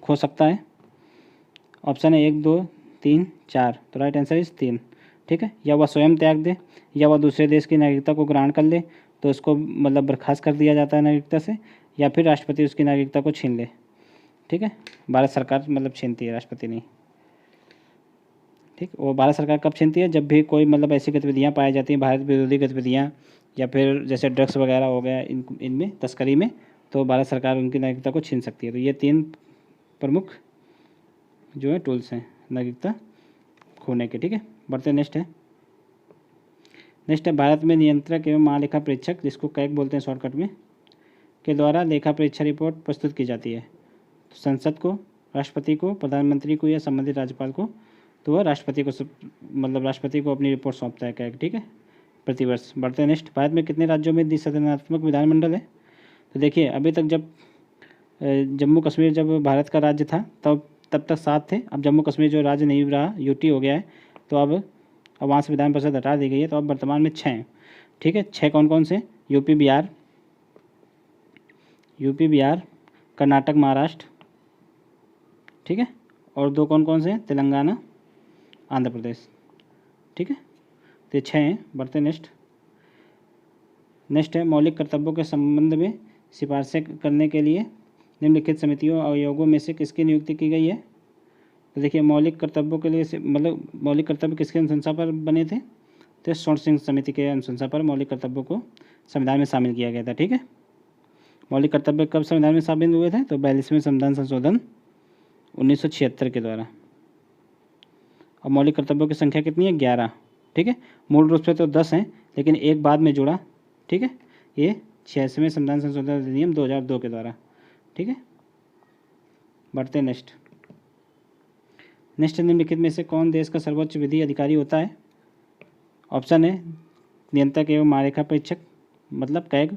खो सकता है? ऑप्शन है 1, 2, 3, 4। तो राइट आंसर इज 3, ठीक है। या वह स्वयं त्याग दे, या वह दूसरे देश की नागरिकता को ग्रहण कर ले, तो उसको मतलब बर्खास्त कर दिया जाता है नागरिकता से, या फिर राष्ट्रपति उसकी नागरिकता को छीन ले, ठीक है। भारत सरकार मतलब छीनती है, राष्ट्रपति नहीं, ठीक। वो भारत सरकार कब छीनती है? जब भी कोई मतलब ऐसी गतिविधियाँ पाई जाती हैं, भारत विरोधी गतिविधियाँ, या फिर जैसे ड्रग्स वगैरह हो गया इनमें तस्करी में, तो भारत सरकार उनकी नागरिकता को छीन सकती है। तो ये 3 प्रमुख जो है टूल्स हैं नागरिकता खोने के, ठीक है। बढ़ते नेक्स्ट है भारत में नियंत्रक एवं महालेखा परीक्षक, जिसको कैग बोलते हैं शॉर्टकट में, के द्वारा लेखा परीक्षा रिपोर्ट प्रस्तुत की जाती है। तो संसद को, राष्ट्रपति को, प्रधानमंत्री को या संबंधित राज्यपाल को? तो वह राष्ट्रपति को अपनी रिपोर्ट सौंपता है कैग, ठीक है, प्रतिवर्ष। बढ़ते नेक्स्ट भारत में कितने राज्यों में द्विसदनात्मक विधानमंडल है? तो देखिए अभी तक जब जम्मू कश्मीर जब भारत का राज्य था तब तक 7 थे। अब जम्मू कश्मीर जो राज्य नहीं रहा, यूटी हो गया है, तो अब वहाँ से विधान परिषद हटा दी गई है, तो अब वर्तमान में 6 हैं, ठीक है। 6 कौन कौन से? यूपी बिहार, कर्नाटक, महाराष्ट्र, ठीक है, और 2 कौन कौन से हैं? तेलंगाना, आंध्र प्रदेश, ठीक है। तो 6 हैं। बढ़ते नेक्स्ट नेक्स्ट है मौलिक कर्तव्यों के संबंध में सिफारिशें करने के लिए निम्नलिखित समितियों और आयोगों में से किसकी नियुक्ति की गई है। तो देखिए मौलिक कर्तव्यों के लिए मतलब मौलिक कर्तव्य किसके अनुशंसा पर बने थे, तो स्वर्ण सिंह समिति के अनुशंसा पर मौलिक कर्तव्यों को संविधान में शामिल किया गया था। ठीक है, मौलिक कर्तव्य कब संविधान में शामिल हुए थे, तो 42वें संविधान संशोधन 1976 के द्वारा। और मौलिक कर्तव्यों की संख्या कितनी है, 11। ठीक है, मूल रूप से तो 10 हैं, लेकिन एक बाद में जुड़ा। ठीक है, ये 86वें संविधान संशोधन अधिनियम 2002 के द्वारा। ठीक है, बढ़ते नेक्स्ट। निम्नलिखित में से कौन देश का सर्वोच्च विधि अधिकारी होता है। ऑप्शन है नियंत्रक एवं महालेखा परीक्षक मतलब कैग,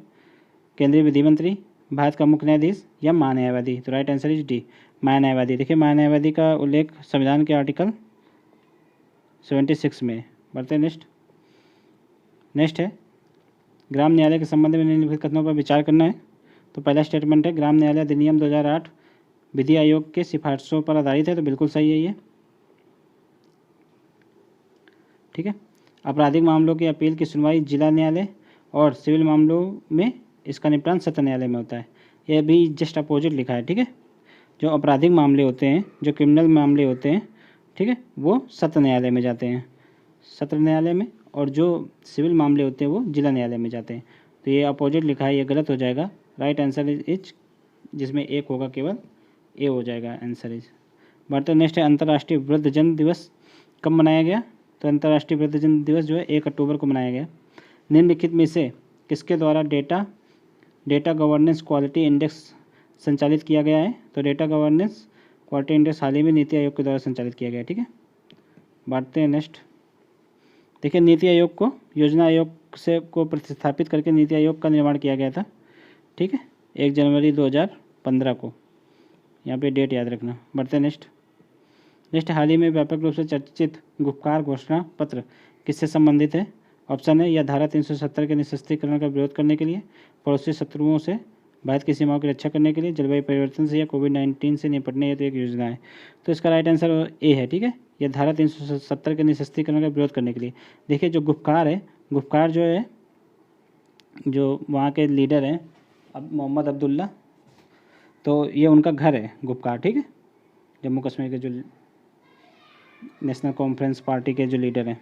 केंद्रीय विधि मंत्री, भारत का मुख्य न्यायाधीश या महान्यायवादी। तो राइट आंसर इज डी, महान्यायवादी। देखिए महान्यायवादी का उल्लेख संविधान के आर्टिकल 76 में। बढ़ते नेक्स्ट है ग्राम न्यायालय के संबंध में निम्नलिखित कथनों पर विचार करना है। तो पहला स्टेटमेंट है ग्राम न्यायालय अधिनियम 2008 विधि आयोग के सिफारिशों पर आधारित है, तो बिल्कुल सही है ये। ठीक है, आपराधिक मामलों की अपील की सुनवाई जिला न्यायालय और सिविल मामलों में इसका निपटान सत्र न्यायालय में होता है। यह भी जस्ट अपोजिट लिखा है। ठीक है, जो आपराधिक मामले होते हैं, जो क्रिमिनल मामले होते हैं, ठीक है, वो सत्र न्यायालय में जाते हैं, सत्र न्यायालय में, और जो सिविल मामले होते हैं वो जिला न्यायालय में जाते हैं। तो ये अपोजिट लिखा है, ये गलत हो जाएगा। राइट आंसर इज जिसमें एक होगा केवल ए हो जाएगा आंसर इज। बढ़ते नेक्स्ट है अंतर्राष्ट्रीय वृद्धजन दिवस कब मनाया गया। तो अंतर्राष्ट्रीय वृद्धजन दिवस जो है 1 अक्टूबर को मनाया गया। निम्नलिखित में से किसके द्वारा डेटा गवर्नेंस क्वालिटी इंडेक्स संचालित किया गया है। तो डेटा गवर्नेंस क्वालिटी इंडेक्स हाल ही में नीति आयोग के द्वारा संचालित किया गया। ठीक है, बढ़ते हैं नेक्स्ट। देखिए नीति आयोग को योजना आयोग से को प्रतिस्थापित करके नीति आयोग का निर्माण किया गया था। ठीक है, 1 जनवरी 2015 को, यहाँ पे डेट याद रखना। बढ़ते नेक्स्ट हाल ही में व्यापक रूप से चर्चित गुपकार घोषणा पत्र किससे संबंधित है। ऑप्शन है यह धारा 370 के निःशस्त्रीकरण का विरोध करने के लिए, पड़ोसी शत्रुओं से भारत की सीमाओं की रक्षा करने के लिए, जलवायु परिवर्तन से या कोविड-19 से निपटने हेतु एक योजना है। तो इसका राइट आंसर ए है। ठीक है, यह धारा 370 के निःशस्त्रीकरण का विरोध करने के लिए। देखिए जो गुपकार जो है, जो वहाँ के लीडर हैं अब मोहम्मद अब्दुल्ला, तो ये उनका घर है गुपकार। ठीक है, जम्मू कश्मीर के जो नेशनल कॉन्फ्रेंस पार्टी के जो लीडर हैं,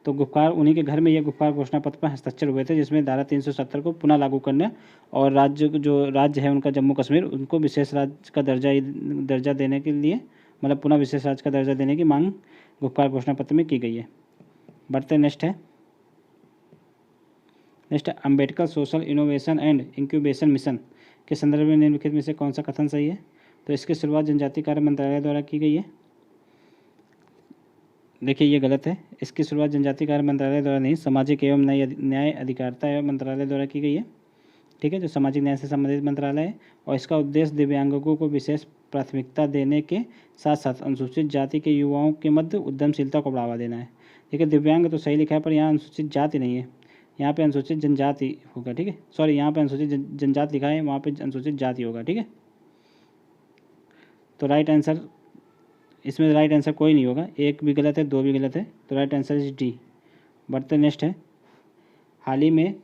तो गुपकार उन्हीं के घर में ये गुपकार घोषणा पत्र पर हस्ताक्षर हुए थे, जिसमें धारा 370 को पुनः लागू करने और राज्य है उनका जम्मू कश्मीर, उनको विशेष राज्य का दर्जा देने के लिए, मतलब पुनः विशेष राज्य का दर्जा देने की मांग गुपकार घोषणा पत्र में की गई है। बढ़ते next Ambedkar social innovation and incubation mission के संदर्भ में निम्नलिखित में से कौन सा कथन सही है। तो इसकी शुरुआत जनजातीय कार्य मंत्रालय द्वारा की गई है। देखिए ये गलत है, इसकी शुरुआत जनजातीय कार्य मंत्रालय द्वारा नहीं, सामाजिक एवं न्याय अधिकारिता एवं मंत्रालय द्वारा की गई है। ठीक है, जो सामाजिक न्याय से संबंधित मंत्रालय है, और इसका उद्देश्य दिव्यांगों को विशेष प्राथमिकता देने के साथ साथ अनुसूचित जाति के युवाओं के मध्य उद्यमशीलता को बढ़ावा देना है। देखिए दिव्यांग तो सही लिखा है, पर यहाँ अनुसूचित जाति नहीं है, यहाँ पे अनुसूचित जनजाति होगा। ठीक है, सॉरी, यहाँ पे अनुसूचित जनजाति लिखा है, वहाँ पे अनुसूचित जाति होगा। ठीक है, तो राइट आंसर इसमें राइट आंसर कोई नहीं होगा, एक भी गलत है, दो भी गलत है, तो राइट आंसर इज डी। बढ़ते नेक्स्ट है हाल ही में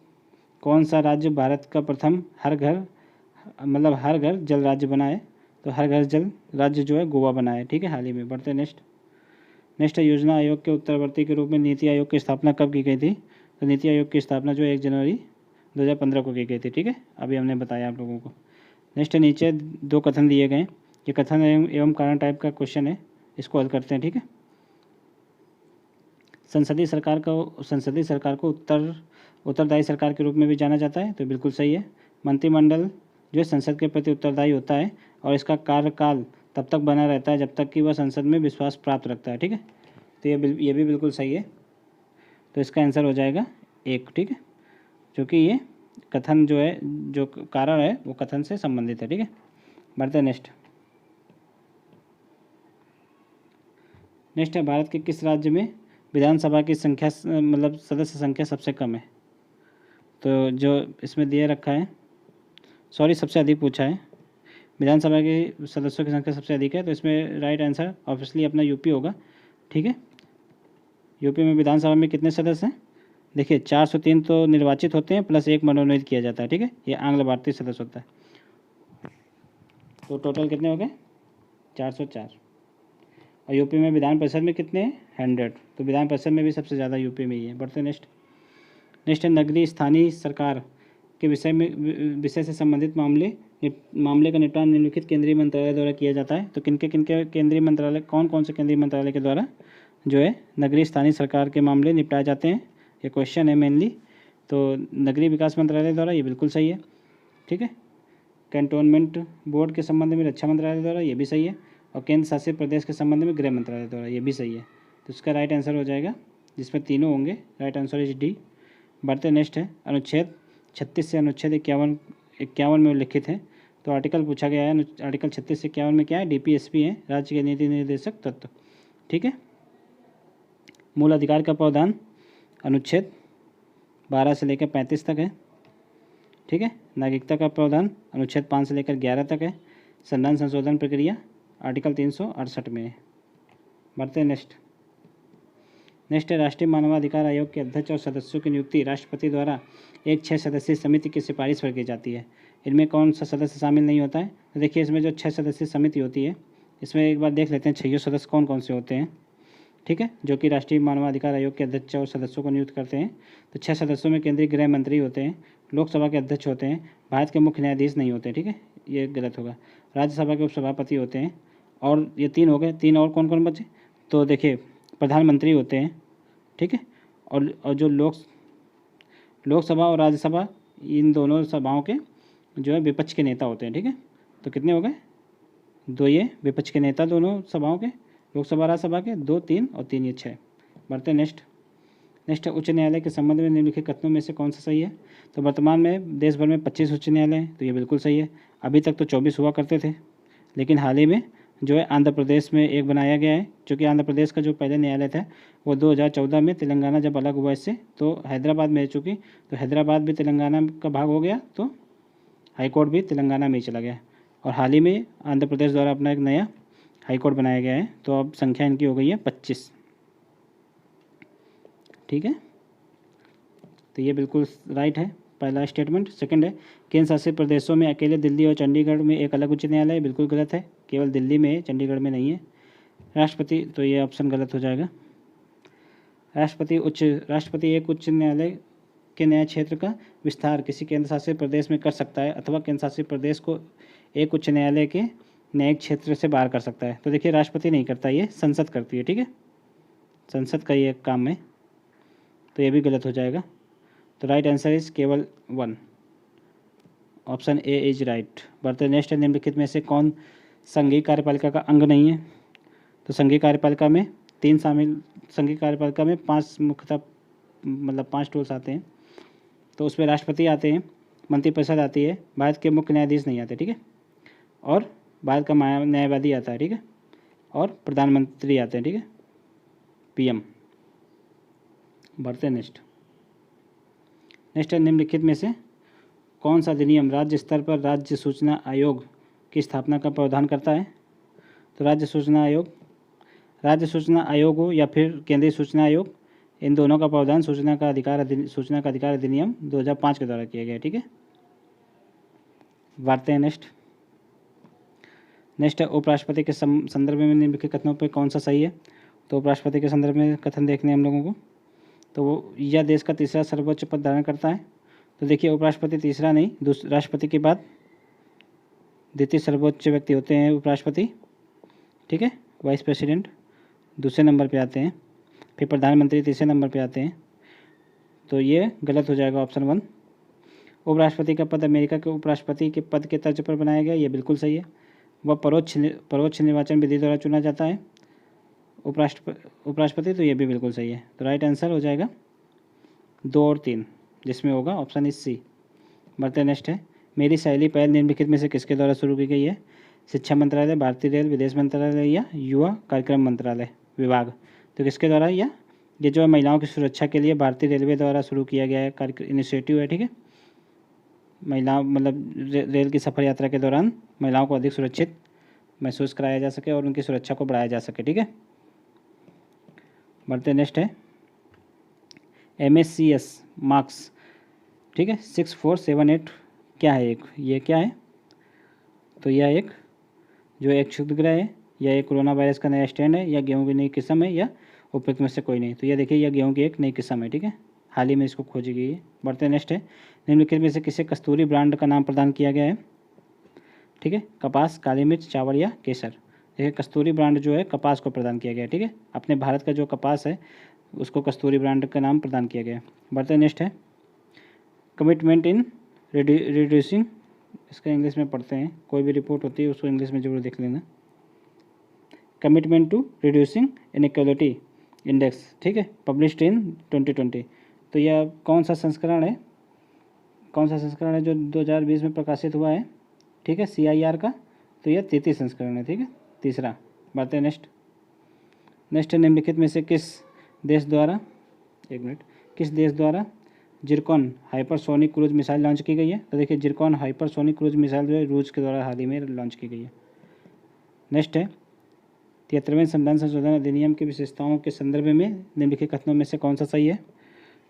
कौन सा राज्य भारत का प्रथम हर घर जल राज्य बना है। तो हर घर जल राज्य जो है गोवा बना है। ठीक है, हाल ही में। बढ़ते नेक्स्ट है योजना आयोग के उत्तरवर्ती के रूप में नीति आयोग की स्थापना कब की गई थी। तो नीति आयोग की स्थापना जो 1 जनवरी 2015 को की गई थी। ठीक है, अभी हमने बताया आप लोगों को। नेक्स्ट नीचे 2 कथन दिए गए, ये कथन एवं कारण टाइप का क्वेश्चन है, इसको हल करते हैं। ठीक है, संसदीय सरकार को उत्तरदायी सरकार के रूप में भी जाना जाता है, तो बिल्कुल सही है। मंत्रिमंडल जो संसद के प्रति उत्तरदायी होता है और इसका कार्यकाल तब तक बना रहता है जब तक कि वह संसद में विश्वास प्राप्त रखता है। ठीक है, तो ये भी बिल्कुल सही है, तो इसका आंसर हो जाएगा 1। ठीक है, क्योंकि ये कथन जो है, जो कारण है वो कथन से संबंधित है। ठीक है, बढ़ते नेक्स्ट है भारत के किस राज्य में विधानसभा की संख्या मतलब सदस्य संख्या सबसे कम है। तो जो इसमें दिए रखा है, सॉरी सबसे अधिक पूछा है, विधानसभा के सदस्यों की संख्या सबसे अधिक है, तो इसमें राइट आंसर ऑब्वियसली अपना यूपी होगा। ठीक है, यूपी में विधानसभा में कितने सदस्य हैं, देखिए 403 तो निर्वाचित होते हैं प्लस 1 मनोनीत किया जाता है, ठीक है, ये आंग्ल भारतीय सदस्य होता है। तो टोटल कितने हो गए 404। और यूपी में विधान परिषद में कितने हैं 100, तो विधान परिषद में भी सबसे ज़्यादा यूपी में ही है। बढ़ते नेक्स्ट है नगरीय स्थानीय सरकार के विषय से संबंधित मामले का निपटान निम्नलिखित केंद्रीय मंत्रालय द्वारा किया जाता है। तो किनके केंद्रीय मंत्रालय, कौन कौन से केंद्रीय मंत्रालय के द्वारा जो है नगरीय स्थानीय सरकार के मामले निपटाए जाते हैं, ये क्वेश्चन है मेनली। तो नगरीय विकास मंत्रालय द्वारा, ये बिल्कुल सही है, ठीक है। कैंटोनमेंट बोर्ड के संबंध में रक्षा मंत्रालय द्वारा, ये भी सही है। और केंद्र शासित प्रदेश के संबंध में गृह मंत्रालय द्वारा, ये भी सही है। तो इसका राइट आंसर हो जाएगा, जिसमें तीनों होंगे, राइट आंसर इज डी। बढ़ते नेक्स्ट है अनुच्छेद 36 से अनुच्छेद 51 में उल्लिखित है। तो आर्टिकल पूछा गया है, आर्टिकल 36 से 51 में क्या है, डीपीएसपी है, राज्य के नीति निर्देशक तत्व, ठीक है। मूल अधिकार का प्रावधान अनुच्छेद 12 से लेकर 35 तक है, ठीक है। नागरिकता का प्रावधान अनुच्छेद 5 से लेकर 11 तक है। संविधान संशोधन प्रक्रिया आर्टिकल 368 में है। बढ़ते नेक्स्ट है राष्ट्रीय मानवाधिकार आयोग के अध्यक्ष और सदस्यों की नियुक्ति राष्ट्रपति द्वारा एक 6 सदस्यीय समिति की सिफारिश पर की जाती है। इनमें कौन सा सदस्य शामिल नहीं होता है, तो देखिए इसमें जो 6 सदस्यीय समिति होती है, इसमें एक बार देख लेते हैं 6 सदस्य कौन कौन से होते हैं, ठीक है, जो कि राष्ट्रीय मानवाधिकार आयोग के अध्यक्ष और सदस्यों को नियुक्त करते हैं। तो 6 सदस्यों में केंद्रीय गृह मंत्री होते हैं, लोकसभा के अध्यक्ष होते हैं, भारत के मुख्य न्यायाधीश नहीं होते, ठीक है, ये गलत होगा, राज्यसभा के उपसभापति होते हैं, और ये 3 हो गए। 3 और कौन कौन बचे, तो देखिए प्रधानमंत्री होते हैं, ठीक है, और जो लोकसभा और राज्यसभा, इन दोनों सभाओं के जो है विपक्ष के नेता होते हैं, ठीक है। तो कितने हो गए 2, ये विपक्ष के नेता दोनों सभाओं के, लोकसभा राज्यसभा के 2, 3 और 3 ये 6। बढ़ते नेक्स्ट है उच्च न्यायालय के संबंध में निम्नलिखित कथनों में से कौन सा सही है। तो वर्तमान में देश भर में 25 उच्च न्यायालय हैं, तो ये बिल्कुल सही है। अभी तक तो 24 हुआ करते थे, लेकिन हाल ही में जो है आंध्र प्रदेश में एक बनाया गया है, जो कि आंध्र प्रदेश का जो पहले न्यायालय था वो 2014 में तेलंगाना जब अलग हुआ इससे, तो हैदराबाद में रह चुकी, तो हैदराबाद भी तेलंगाना का भाग हो गया, तो हाईकोर्ट भी तेलंगाना में ही चला गया। और हाल ही में आंध्र प्रदेश द्वारा अपना एक नया हाईकोर्ट बनाया गया है, तो अब संख्या इनकी हो गई है 25, ठीक है। तो ये बिल्कुल राइट है पहला स्टेटमेंट। सेकंड है केंद्र शासित प्रदेशों में अकेले दिल्ली और चंडीगढ़ में एक अलग उच्च न्यायालय है, बिल्कुल गलत है, केवल दिल्ली में है, चंडीगढ़ में नहीं है। राष्ट्रपति, तो ये ऑप्शन गलत हो जाएगा। राष्ट्रपति एक उच्च न्यायालय के न्याय क्षेत्र का विस्तार किसी केंद्र शासित प्रदेश में कर सकता है, अथवा केंद्र शासित प्रदेश को एक उच्च न्यायालय के न्यायिक क्षेत्र से बाहर कर सकता है। तो देखिए राष्ट्रपति नहीं करता, ये संसद करती है, ठीक है, संसद का ये काम है, तो ये भी गलत हो जाएगा। तो राइट आंसर इज केवल 1, ऑप्शन ए इज राइट। बढ़ते नेक्स्ट है निम्नलिखित में से कौन संघीय कार्यपालिका का अंग नहीं है। तो संघीय कार्यपालिका में 3 शामिल, संघीय कार्यपालिका में 5 मुख्यतः मतलब 5 टूल्स आते हैं। तो उसमें राष्ट्रपति आते हैं, मंत्रिपरिषद आती है, भारत के मुख्य न्यायाधीश नहीं आते, ठीक है, और भारत का न्यायवादी आता है, ठीक है, और प्रधानमंत्री आते हैं, ठीक है, पीएम। बढ़ते नेक्स्ट है निम्नलिखित में से कौन सा अधिनियम राज्य स्तर पर राज्य सूचना आयोग की स्थापना का प्रावधान करता है। तो राज्य सूचना आयोग हो या फिर केंद्रीय सूचना आयोग, इन दोनों का प्रावधान सूचना का अधिकार अधिनियम 2005 के द्वारा किया गया है, ठीक है। बढ़ते हैं नेक्स्ट है उपराष्ट्रपति के संदर्भ में निम्नलिखित कथनों पर कौन सा सही है। तो उपराष्ट्रपति के संदर्भ में कथन देखने हम लोगों को, तो वो यह देश का तीसरा सर्वोच्च पद धारण करता है। तो देखिए उपराष्ट्रपति तीसरा नहीं, राष्ट्रपति के बाद द्वितीय सर्वोच्च व्यक्ति होते हैं उपराष्ट्रपति, ठीक है, वाइस प्रेसिडेंट दूसरे नंबर पे आते हैं, फिर प्रधानमंत्री तीसरे नंबर पे आते हैं। तो ये गलत हो जाएगा ऑप्शन 1। उपराष्ट्रपति का पद अमेरिका के उपराष्ट्रपति के पद के तर्ज पर बनाया गया, ये बिल्कुल सही है। वह परोक्ष निर्वाचन विधि द्वारा चुना जाता है उपराष्ट्रपति, तो ये भी बिल्कुल सही है। तो राइट आंसर हो जाएगा 2 और 3, जिसमें होगा ऑप्शन इज सी। बढ़ते नेक्स्ट है मेरी सहेली पहल निम्नलिखित में से किसके द्वारा शुरू की गई है। शिक्षा मंत्रालय, भारतीय रेल, विदेश मंत्रालय या युवा कार्यक्रम मंत्रालय विभाग। तो किसके द्वारा, ये जो है महिलाओं की सुरक्षा के लिए भारतीय रेलवे द्वारा शुरू किया गया है इनिशिएटिव है, ठीक है। महिलाओं मतलब रेल की सफ़र यात्रा के दौरान महिलाओं को अधिक सुरक्षित महसूस कराया जा सके और उनकी सुरक्षा को बढ़ाया जा सके, ठीक है। बढ़ते नेक्स्ट है MSCS मार्क्स, ठीक है। 6478 क्या है ये क्या है? तो यह एक जो एक क्षुद्रग्रह है, या एक कोरोना वायरस का नया स्ट्रेन है, या गेहूं की नई किस्म है, या उपयुक्त में से कोई नहीं। तो यह देखिए, यह गेहूं की एक नई किस्म है, ठीक है, हाल ही में इसको खोजी गई है। बढ़ते नेक्स्ट है, निम्नलिखित में से किसे कस्तूरी ब्रांड का नाम प्रदान किया गया है? ठीक है, कपास, काली मिर्च, चावल या केसर। देखिए कस्तूरी ब्रांड जो है कपास को प्रदान किया गया है, ठीक है, अपने भारत का जो कपास है उसको कस्तूरी ब्रांड का नाम प्रदान किया गया है। बढ़ते नेक्स्ट है, कमिटमेंट इन रिड्यूसिंग, इसका इंग्लिश में पढ़ते हैं, कोई भी रिपोर्ट होती है उसको इंग्लिश में जरूर देख लेना। Commitment to reducing inequality index, ठीक है, पब्लिश्ड इन 2020। तो यह कौन सा संस्करण है जो 2020 में प्रकाशित हुआ है? ठीक है, CIR का। तो यह 33 संस्करण है, ठीक है, तीसरा। बढ़ते हैं नेक्स्ट है, निम्नलिखित में से किस देश द्वारा Zircon hypersonic cruise missile launch की गई है? तो देखिए जिरकॉन हाइपरसोनिक क्रूज मिसाइल जो है रूस के द्वारा हाल ही में लॉन्च की गई है। नेक्स्ट है, 73वें संविधान संशोधन अधिनियम की विशेषताओं के संदर्भ में निम्नलिखित कथनों में से कौन सा सही है?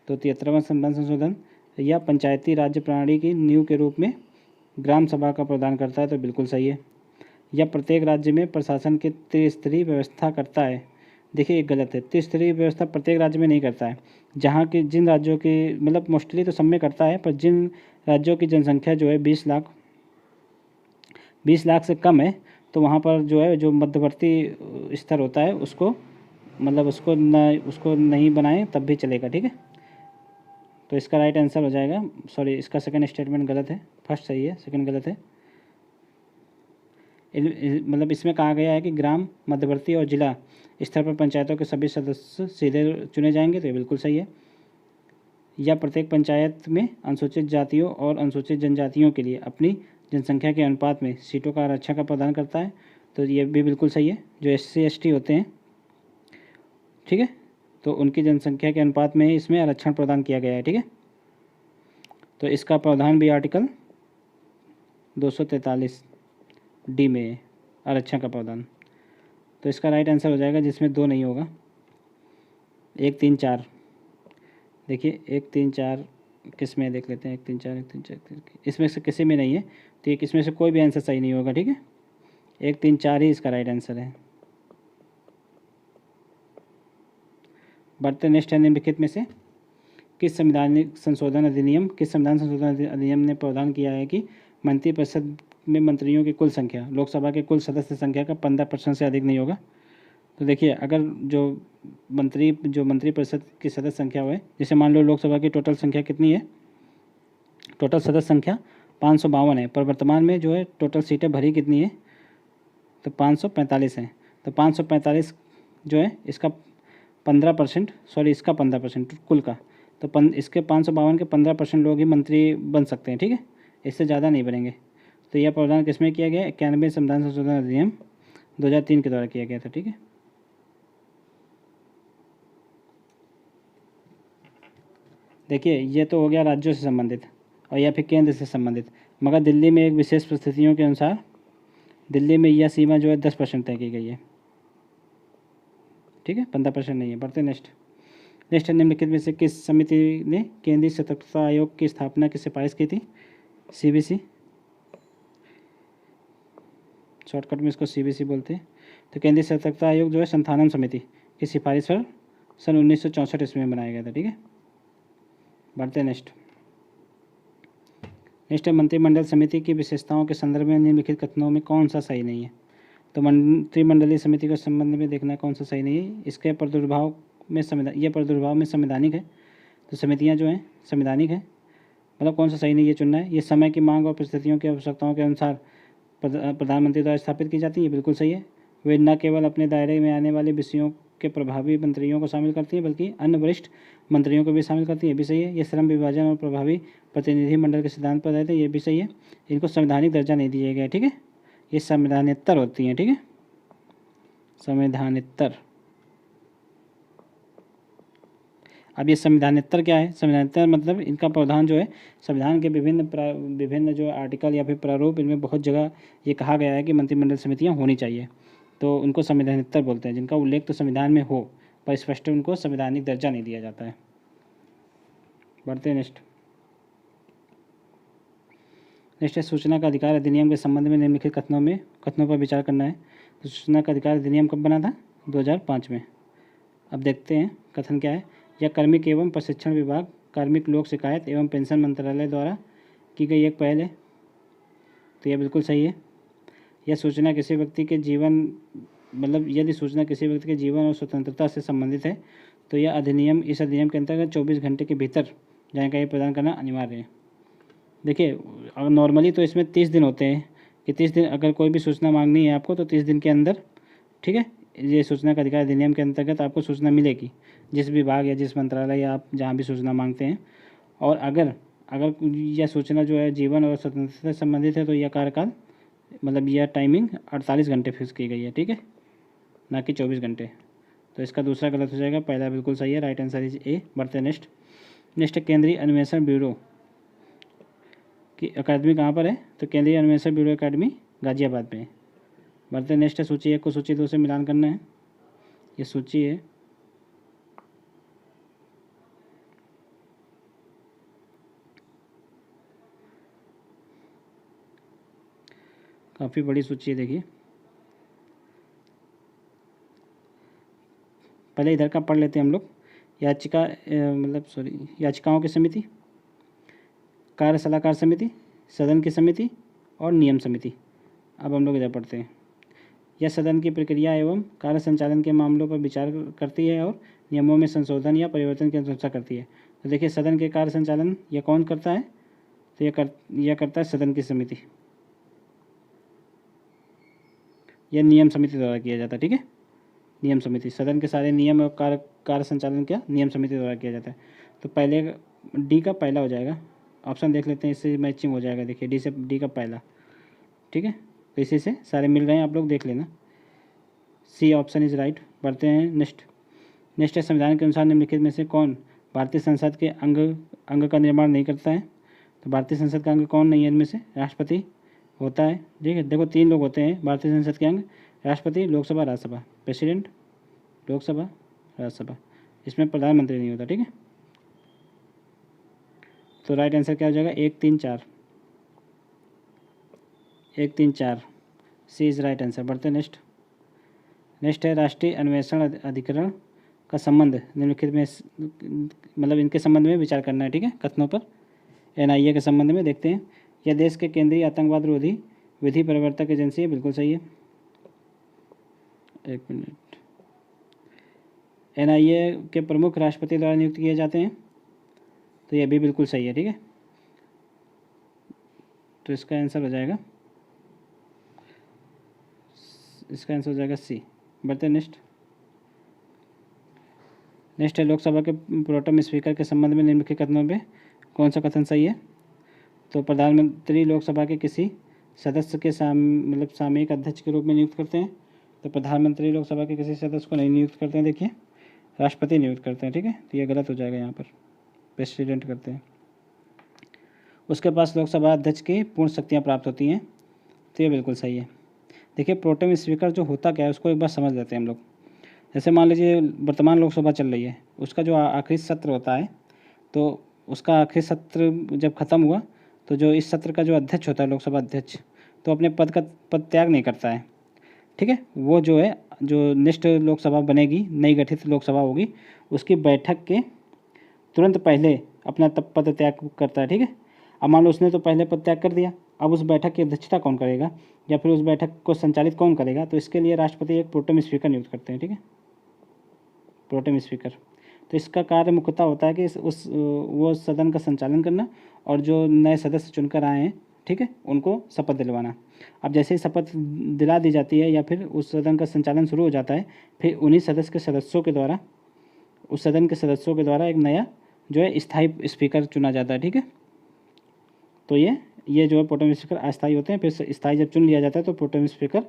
तो 73वां संविधान संशोधन या पंचायती राज्य प्रणाली की नींव के रूप में ग्राम सभा का प्रदान करता है, तो बिल्कुल सही है। या प्रत्येक राज्य में प्रशासन की त्रिस्तरीय व्यवस्था करता है, देखिए ये गलत है। त्रिस्तरीय व्यवस्था प्रत्येक राज्य में नहीं करता है, जहाँ के जिन राज्यों की मतलब मोस्टली तो सब में करता है, पर जिन राज्यों की जनसंख्या जो है 20 लाख से कम है, तो वहाँ पर जो है जो मध्यवर्ती स्तर होता है उसको मतलब उसको नहीं बनाएं तब भी चलेगा, ठीक है। तो इसका राइट आंसर हो जाएगा, सॉरी इसका सेकंड स्टेटमेंट गलत है, फर्स्ट सही है, सेकंड गलत है। मतलब इसमें कहा गया है कि ग्राम, मध्यवर्ती और जिला स्तर पर पंचायतों के सभी सदस्य सीधे चुने जाएंगे, तो ये बिल्कुल सही है। या प्रत्येक पंचायत में अनुसूचित जातियों और अनुसूचित जनजातियों के लिए अपनी जनसंख्या के अनुपात में सीटों का आरक्षण का प्रदान करता है, तो ये भी बिल्कुल सही है। जो SC ST होते हैं, ठीक है, तो उनकी जनसंख्या के अनुपात में ही इसमें आरक्षण प्रदान किया गया है, ठीक है। तो इसका प्रावधान भी आर्टिकल 243D में है, आरक्षण का प्रावधान। तो इसका राइट आंसर हो जाएगा जिसमें 2 नहीं होगा, 1 3 4। देखिए 1 3 4 किस में देख लेते हैं, 1 3 4 इसमें से किसी में नहीं है, तो एक इसमें से कोई भी आंसर सही नहीं होगा, ठीक है। 1 3 4 ही इसका राइट आंसर है। बढ़ते नेक्स्ट है, निम्नलिखित में से किस संविधान संशोधन अधिनियम ने प्रावधान किया है कि मंत्रिपरिषद में मंत्रियों की कुल संख्या लोकसभा के कुल सदस्य संख्या का 15% से अधिक नहीं होगा। तो देखिए अगर जो मंत्रिपरिषद की सदस्य संख्या है, जैसे मान लो लोकसभा की टोटल संख्या कितनी है, टोटल सदस्य संख्या 552 है, पर वर्तमान में जो है टोटल सीटें भरी कितनी है, तो 545 हैं। तो 545 जो है इसका 15%, सॉरी इसका 15% कुल का, तो इसके 552 के 15% लोग ही मंत्री बन सकते हैं, ठीक है, इससे ज़्यादा नहीं बनेंगे। तो यह प्रावधान किसमें किया गया? 91वें संविधान संशोधन अधिनियम 2003 के द्वारा किया गया था, ठीक है। देखिए ये तो हो गया राज्यों से संबंधित और या फिर केंद्र से संबंधित, मगर दिल्ली में एक विशेष परिस्थितियों के अनुसार दिल्ली में यह सीमा जो है 10% तय की गई है, ठीक है, 15% नहीं है। बढ़ते नेक्स्ट है, निम्नलिखित में से किस समिति ने केंद्रीय सतर्कता आयोग की स्थापना की सिफारिश की थी? CBC, शॉर्टकट में इसको CBC बोलते हैं। तो केंद्रीय सतर्कता आयोग जो है संथानम समिति की सिफारिश पर सन 1964 ईस्वी में बनाया गया था, ठीक है। बढ़ते नेक्स्ट है, मंत्रिमंडल समिति की विशेषताओं के संदर्भ में निम्नलिखित कथनों में कौन सा सही नहीं है? तो मंत्रिमंडलीय समिति के संबंध में देखना कौन सा सही नहीं है। इसके प्रादुर्भाव में संवैधानिक है, तो समितियां जो हैं संवैधानिक है, मतलब कौन सा सही नहीं ये चुनना है। ये समय की मांग और परिस्थितियों की आवश्यकताओं के अनुसार प्रधानमंत्री द्वारा स्थापित की जाती है, ये बिल्कुल सही है। वे न केवल अपने दायरे में आने वाले विषयों के प्रभावी मंत्रियों को शामिल करती है, बल्कि अन्य वरिष्ठ मंत्रियों को भी शामिल करती है, ये भी सही है। ये श्रम विभाजन और प्रभावी प्रतिनिधि मंडल के सिद्धांत पर आधारित है, ये भी सही है। इनको संवैधानिक दर्जा नहीं दिया गया, ठीक है, ये संवैधानितर होती हैं, ठीक है, संवैधानितर। अब ये संविधानितर क्या है? संविधानितर मतलब इनका प्रावधान जो है संविधान के विभिन्न जो आर्टिकल या फिर प्रारूप, इनमें बहुत जगह ये कहा गया है कि मंत्रिमंडल समितियां होनी चाहिए, तो उनको संविधानितर बोलते हैं, जिनका उल्लेख तो संविधान में हो पर स्पष्ट उनको संवैधानिक दर्जा नहीं दिया जाता है। बढ़ते हैं नेक्स्ट है सूचना का अधिकार अधिनियम के संबंध में निम्नलिखित कथनों पर विचार करना है। तो सूचना का अधिकार अधिनियम कब बना था? 2005 में। अब देखते हैं कथन क्या है। यह कार्मिक एवं प्रशिक्षण विभाग, कार्मिक लोक शिकायत एवं पेंशन मंत्रालय द्वारा की गई एक पहल है। तो यह बिल्कुल सही है। यह सूचना किसी व्यक्ति के जीवन यदि सूचना किसी व्यक्ति के जीवन और स्वतंत्रता से संबंधित है तो यह अधिनियम इस अधिनियम के अंतर्गत 24 घंटे के भीतर जानकारी प्रदान करना अनिवार्य है। देखिए नॉर्मली तो इसमें 30 दिन होते हैं कि 30 दिन अगर कोई भी सूचना मांगनी है आपको तो 30 दिन के अंदर, ठीक है, ये सूचना का अधिकार अधिनियम के अंतर्गत आपको सूचना मिलेगी जिस विभाग या जिस मंत्रालय या आप जहाँ भी सूचना मांगते हैं। और अगर यह सूचना जो है जीवन और स्वतंत्रता से संबंधित है तो यह कार्यकाल यह टाइमिंग 48 घंटे फिक्स की गई है, ठीक है, ना कि 24 घंटे। तो इसका दूसरा गलत हो जाएगा, पहला बिल्कुल सही है। Right answer is a. बढ़ते नेक्स्ट केंद्रीय अन्वेषण ब्यूरो की अकादमी कहाँ पर है? तो केंद्रीय अन्वेषण ब्यूरो अकादमी गाजियाबाद में है। बढ़ते नेक्स्ट है सूची 1 को सूची 2 से मिलान करना है। ये सूची है काफ़ी बड़ी सूची है। देखिए पहले इधर का पढ़ लेते हैं हम लोग। याचिकाओं की समिति, कार्य सलाहकार समिति, सदन की समिति और नियम समिति। अब हम लोग इधर पढ़ते हैं। यह सदन की प्रक्रिया एवं कार्य संचालन के मामलों पर विचार करती है और नियमों में संशोधन या परिवर्तन की अनुशंसा करती है। तो देखिए सदन के कार्य संचालन यह कौन करता है? तो यह करता है सदन की समिति, यह नियम समिति द्वारा किया जाता है, ठीक है। नियम समिति, सदन के सारे नियम और कार्य संचालन क्या नियम समिति द्वारा किया जाता है। तो पहले डी का पहला हो जाएगा। ऑप्शन देख लेते हैं, इससे मैचिंग हो जाएगा। देखिए डी का पहला, ठीक है। तो इसी से सारे मिल रहे हैं, आप लोग देख लेना। C option is right. बढ़ते हैं नेक्स्ट है संविधान के अनुसार निम्नलिखित में से कौन भारतीय संसद के अंग का निर्माण नहीं करता है? तो भारतीय संसद का अंग कौन नहीं है इनमें से? राष्ट्रपति होता है, ठीक है। देखो 3 लोग होते हैं भारतीय संसद के अंग, राष्ट्रपति, लोकसभा, राज्यसभा। प्रेसिडेंट, लोकसभा, राज्यसभा। इसमें प्रधानमंत्री नहीं होता, ठीक है। तो राइट आंसर क्या हो जाएगा? 1 3 4, 1 3 4 सी इज राइट आंसर। बढ़ते नेक्स्ट है राष्ट्रीय अन्वेषण अधिकरण का संबंध निम्नलिखित में इनके संबंध में विचार करना है, ठीक है। कथनों पर NIA के संबंध में देखते हैं। यह देश के केंद्रीय आतंकवाद रोधी विधि प्रवर्तक एजेंसी है, बिल्कुल सही है। एक मिनट। NIA के प्रमुख राष्ट्रपति द्वारा नियुक्त किए जाते हैं, तो यह भी बिल्कुल सही है, ठीक है। तो इसका आंसर हो जाएगा सी। बढ़ते नेक्स्ट है लोकसभा के प्रोटेम स्पीकर के संबंध में निम्नलिखित कथनों पे कौन सा कथन सही है? तो प्रधानमंत्री लोकसभा के किसी सदस्य के सामयिक अध्यक्ष के रूप में नियुक्त करते हैं। तो प्रधानमंत्री लोकसभा के किसी सदस्य को नहीं नियुक्त करते हैं, देखिए राष्ट्रपति नियुक्त करते हैं, ठीक है। तो ये गलत हो जाएगा, यहाँ पर प्रेसिडेंट करते हैं। उसके पास लोकसभा अध्यक्ष की पूर्ण शक्तियाँ प्राप्त होती हैं, तो ये बिल्कुल सही है। देखिए प्रोटेम स्पीकर जो होता क्या है उसको एक बार समझ लेते हैं हम लोग। जैसे मान लीजिए वर्तमान लोकसभा चल रही है, उसका जो आखिरी सत्र होता है, तो उसका आखिरी सत्र जब ख़त्म हुआ तो जो इस सत्र का जो अध्यक्ष होता है, लोकसभा अध्यक्ष, तो अपने पद त्याग नहीं करता है, ठीक है। वो जो है जो नेक्स्ट लोकसभा बनेगी, नई गठित लोकसभा होगी, उसकी बैठक के तुरंत पहले अपना तब पद त्याग करता है, ठीक है। अब मान लो उसने तो पहले पद त्याग कर दिया, अब उस बैठक की अध्यक्षता कौन करेगा या फिर उस बैठक को संचालित कौन करेगा? तो इसके लिए राष्ट्रपति एक प्रोटेम स्पीकर नियुक्त करते हैं, ठीक है, प्रोटेम स्पीकर। तो इसका कार्य मुख्यतः होता है कि वो सदन का संचालन करना और जो नए सदस्य चुनकर आए हैं, ठीक है, उनको शपथ दिलवाना। अब जैसे ही शपथ दिला दी जाती है या फिर उस सदन का संचालन शुरू हो जाता है, फिर उन्हीं सदस्यों के द्वारा उस सदन के सदस्यों के द्वारा एक नया जो है स्थायी स्पीकर चुना जाता है, ठीक है। तो ये जो है प्रोटेम स्पीकर अस्थायी होते हैं, फिर स्थायी जब चुन लिया जाता है तो प्रोटेम स्पीकर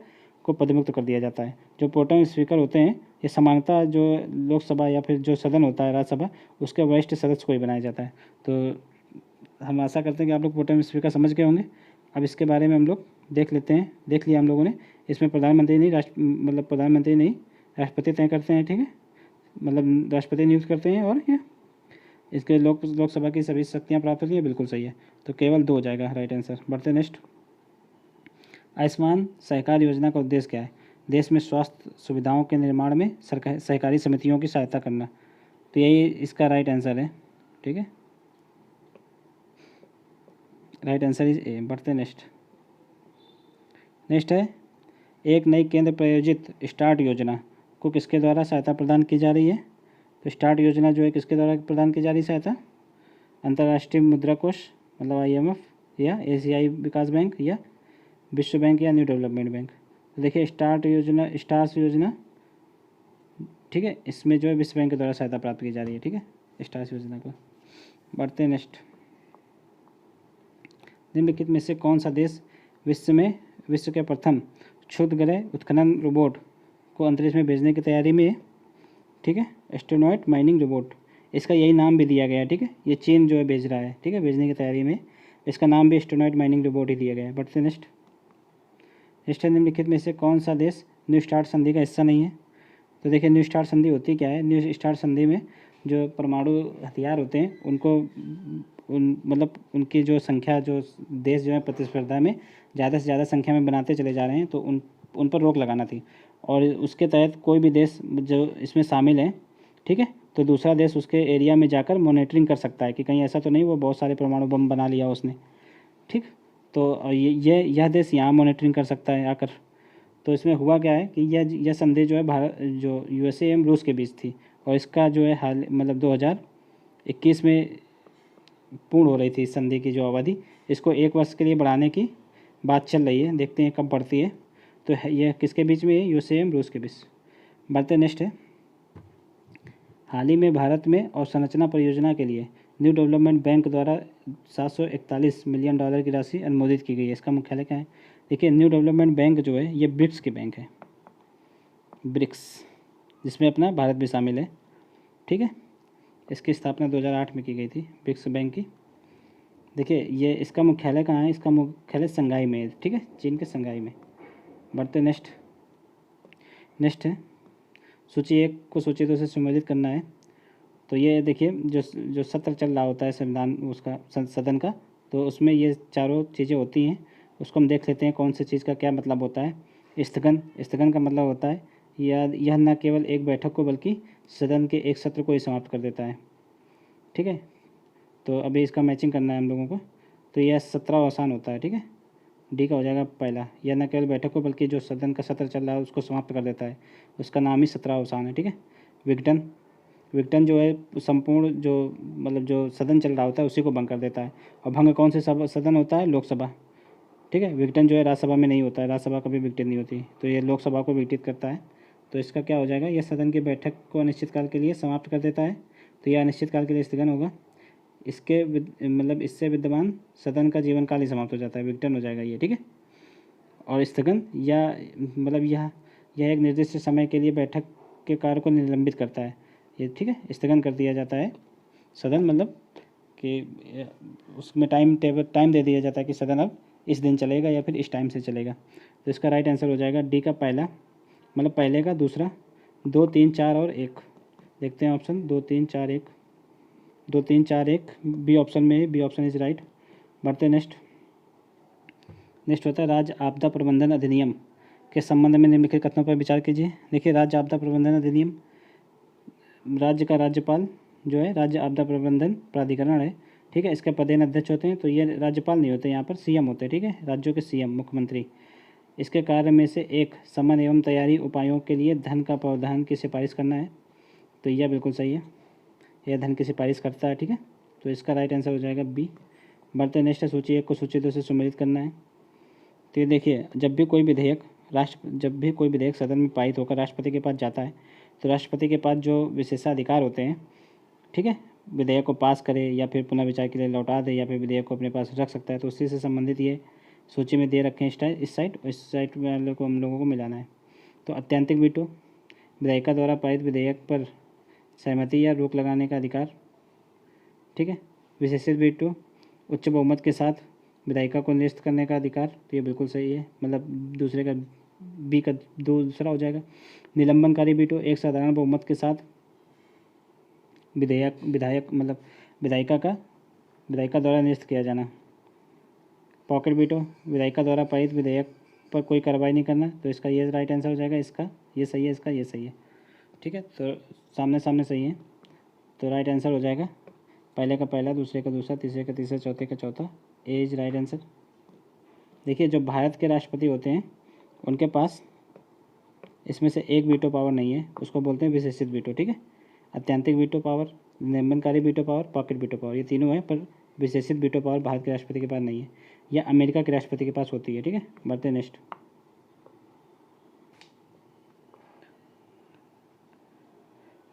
को पदमुक्त कर दिया जाता है। जो प्रोटेम स्पीकर होते हैं ये सामान्यतः जो लोकसभा या फिर जो सदन होता है राज्यसभा, उसके वरिष्ठ सदस्य को ही बनाया जाता है। तो हम आशा करते हैं कि आप लोग प्रोटेम स्पीकर समझ गए होंगे। अब इसके बारे में हम लोग देख लिया हम लोगों ने। इसमें प्रधानमंत्री नहीं राष्ट्रपति तय करते हैं, ठीक है, राष्ट्रपति नियुक्त करते हैं और इसके लोकसभा की सभी शक्तियाँ प्राप्त होती हैं, बिल्कुल सही है। तो केवल 2 हो जाएगा राइट आंसर। बढ़ते नेक्स्ट। आयुष्मान सहकार योजना का उद्देश्य क्या है? देश में स्वास्थ्य सुविधाओं के निर्माण में सरकार सहकारी समितियों की सहायता करना। तो यही इसका राइट आंसर है। ठीक है, राइट आंसर इज ए। बढ़ते नेक्स्ट। नेक्स्ट है, एक नई केंद्र प्रायोजित स्टार्ट योजना को किसके द्वारा सहायता प्रदान की जा रही है? तो स्टार्ट योजना जो है किसके द्वारा प्रदान की जा रही है सहायता? अंतर्राष्ट्रीय मुद्रा कोष मतलब IMF, या एशियाई विकास बैंक, या विश्व बैंक, या न्यू डेवलपमेंट बैंक। तो देखिए स्टार्स योजना, ठीक है, इसमें जो है विश्व बैंक के द्वारा सहायता प्राप्त की जा रही है। ठीक है, स्टार्स योजना को। बढ़ते नेक्स्ट। निम्नलिखित में से कौन सा देश विश्व के प्रथम क्षुद्रग्रह उत्खनन रोबोट को अंतरिक्ष में भेजने की तैयारी में है? ठीक है, एस्ट्रोनॉट माइनिंग रोबोट, इसका यही नाम भी दिया गया है। ठीक है, ये चीन जो है भेज रहा है, ठीक है, भेजने की तैयारी में, इसका नाम भी एस्ट्रोनॉट माइनिंग रोबोट ही दिया गया है। बढ़ते नेक्स्ट। निम्नलिखित में से कौन सा देश न्यू स्टार्ट संधि का हिस्सा नहीं है? तो देखिए न्यू स्टार्ट संधि होती क्या है? न्यू स्टार्ट संधि में जो परमाणु हथियार होते हैं उनको मतलब उनकी जो संख्या, जो देश जो है प्रतिस्पर्धा में ज़्यादा से ज़्यादा संख्या में बनाते चले जा रहे हैं, तो उन पर रोक लगाना थी। और उसके तहत कोई भी देश जो इसमें शामिल है, ठीक है, तो दूसरा देश उसके एरिया में जाकर मॉनिटरिंग कर सकता है कि कहीं ऐसा तो नहीं वो बहुत सारे परमाणु बम बना लिया उसने। ठीक, तो यह देश यहाँ मॉनिटरिंग कर सकता है आकर। तो इसमें हुआ क्या है कि यह संधि जो है भारत जो USA एवं रूस के बीच थी, और इसका जो है हाल मतलब 2021 में पूर्ण हो रही थी इस संधि की जो अवधि। इसको 1 वर्ष के लिए बढ़ाने की बात चल रही है, देखते हैं कब बढ़ती है। तो यह किसके बीच में है? USA एवं रूस के बीच। बढ़ते नेक्स्ट है। हाल ही में भारत में अवसंरचना परियोजना के लिए न्यू डेवलपमेंट बैंक द्वारा $741 मिलियन की राशि अनुमोदित की गई है। इसका मुख्यालय क्या है? देखिए न्यू डेवलपमेंट बैंक जो है ये ब्रिक्स के बैंक है, ब्रिक्स, जिसमें अपना भारत भी शामिल है। ठीक है, इसकी स्थापना 2008 में की गई थी ब्रिक्स बैंक की। देखिए ये इसका मुख्यालय कहाँ है? इसका मुख्यालय संघाई में है। ठीक है, चीन के संघाई में। बढ़ते नेक्स्ट है, सूची 1 को सूची 2 से संबंधित करना है। तो ये देखिए जो सत्र चल रहा होता है संविधान उसका सदन का, तो उसमें ये चारों चीज़ें होती हैं। उसको हम देख लेते हैं कौन सी चीज़ का क्या मतलब होता है। स्थगन का मतलब होता है यह न केवल एक बैठक को बल्कि सदन के एक सत्र को ही समाप्त कर देता है। ठीक है, तो अभी इसका मैचिंग करना है हम लोगों को। तो यह सत्रावसान होता है। ठीक है, डी का हो जाएगा पहला। यह न केवल बैठक को बल्कि जो सदन का सत्र चल रहा है उसको समाप्त कर देता है, उसका नाम ही सत्रावसान है। ठीक है, विघटन जो है संपूर्ण जो मतलब जो सदन चल रहा होता है उसी को भंग कर देता है। और भंग कौन से सदन होता है? लोकसभा। ठीक है, विघटन जो है राज्यसभा में नहीं होता है, राज्यसभा कभी विघटित नहीं होती, तो ये लोकसभा को विघटित करता है। तो इसका क्या हो जाएगा? यह सदन की बैठक को अनिश्चितकाल के लिए समाप्त कर देता है, तो यह अनिश्चितकाल के लिए स्थगन होगा। इसके मतलब इससे विद्यमान सदन का जीवन काल ही समाप्त हो जाता है, विघटन हो जाएगा ये। ठीक है, और स्थगन या मतलब यह एक निर्दिष्ट समय के लिए बैठक के कार्य को निलंबित करता है ये। ठीक है, स्थगन कर दिया जाता है सदन, मतलब कि उसमें टाइम दे दिया जाता है कि सदन अब इस दिन चलेगा या फिर इस टाइम से चलेगा। तो इसका राइट आंसर हो जाएगा डी का पहला, मतलब पहले का, दूसरा 2, 3, 4 और 1। देखते हैं ऑप्शन 2, 3, 4, 1, 2, 3, 4, 1 बी ऑप्शन में है, बी ऑप्शन इज राइट। बढ़ते नेक्स्ट होता है राज्य आपदा प्रबंधन अधिनियम के संबंध में निम्नलिखित कथनों पर विचार कीजिए। देखिए राज्य आपदा प्रबंधन अधिनियम, राज्य का राज्यपाल जो है राज्य आपदा प्रबंधन प्राधिकरण है। ठीक है, इसके पदेन अध्यक्ष होते हैं, तो ये राज्यपाल नहीं होते, यहाँ पर CM होते हैं। ठीक है, राज्यों के CM मुख्यमंत्री। इसके कार्य में से एक समन एवं तैयारी उपायों के लिए धन का प्रावधान की सिफारिश करना है, तो यह बिल्कुल सही है, यह धन की सिफारिश करता है। ठीक है, तो इसका राइट आंसर हो जाएगा बी। बढ़ते नेक्स्ट सूची 1 को सूची 2 से सम्मिलित करना है। तो ये देखिए जब भी कोई विधेयक सदन में पारित होकर राष्ट्रपति के पास जाता है, तो राष्ट्रपति के पास जो विशेषाधिकार होते हैं, ठीक है, विधेयक को पास करे या फिर पुनर्विचार के लिए लौटा दे या फिर विधेयक को अपने पास रख सकता है। तो उसी से संबंधित ये सूची में दे रखे हैं इस साइड वाले को हम लोगों को मिलाना है। तो अत्यंतिक वीटो, विधायिका द्वारा पारित विधेयक पर सहमति या रोक लगाने का अधिकार। ठीक है, विशेषित वीटो, उच्च बहुमत के साथ विधायिका को निरस्त करने का अधिकार। तो ये बिल्कुल सही है, मतलब दूसरे का बी का दूसरा हो जाएगा। निलंबनकारी वीटो, एक साधारण बहुमत के साथ विधायक मतलब विधायिका द्वारा निरस्त किया जाना। पॉकेट वीटो, विधायिका द्वारा पारित विधेयक पर कोई कार्रवाई नहीं करना। तो इसका ये राइट आंसर हो जाएगा। इसका ये सही है, इसका ये सही है। ठीक है, तो सामने सामने सही है, तो राइट आंसर हो जाएगा पहले का पहला, दूसरे का दूसरा, तीसरे का तीसरा, चौथे का चौथा। ए इज राइट आंसर। देखिए, जो भारत के राष्ट्रपति होते हैं उनके पास इसमें से एक वीटो पावर नहीं है, उसको बोलते हैं विशेषित वीटो। ठीक है, अत्यंतिक वीटो पावर, निलंबनकारी veto power, pocket veto power, ये तीनों हैं, पर विशेषित वीटो पावर भारत के राष्ट्रपति के पास नहीं है, या अमेरिका के राष्ट्रपति के पास होती है। ठीक है, बढ़ते हैं नेक्स्ट।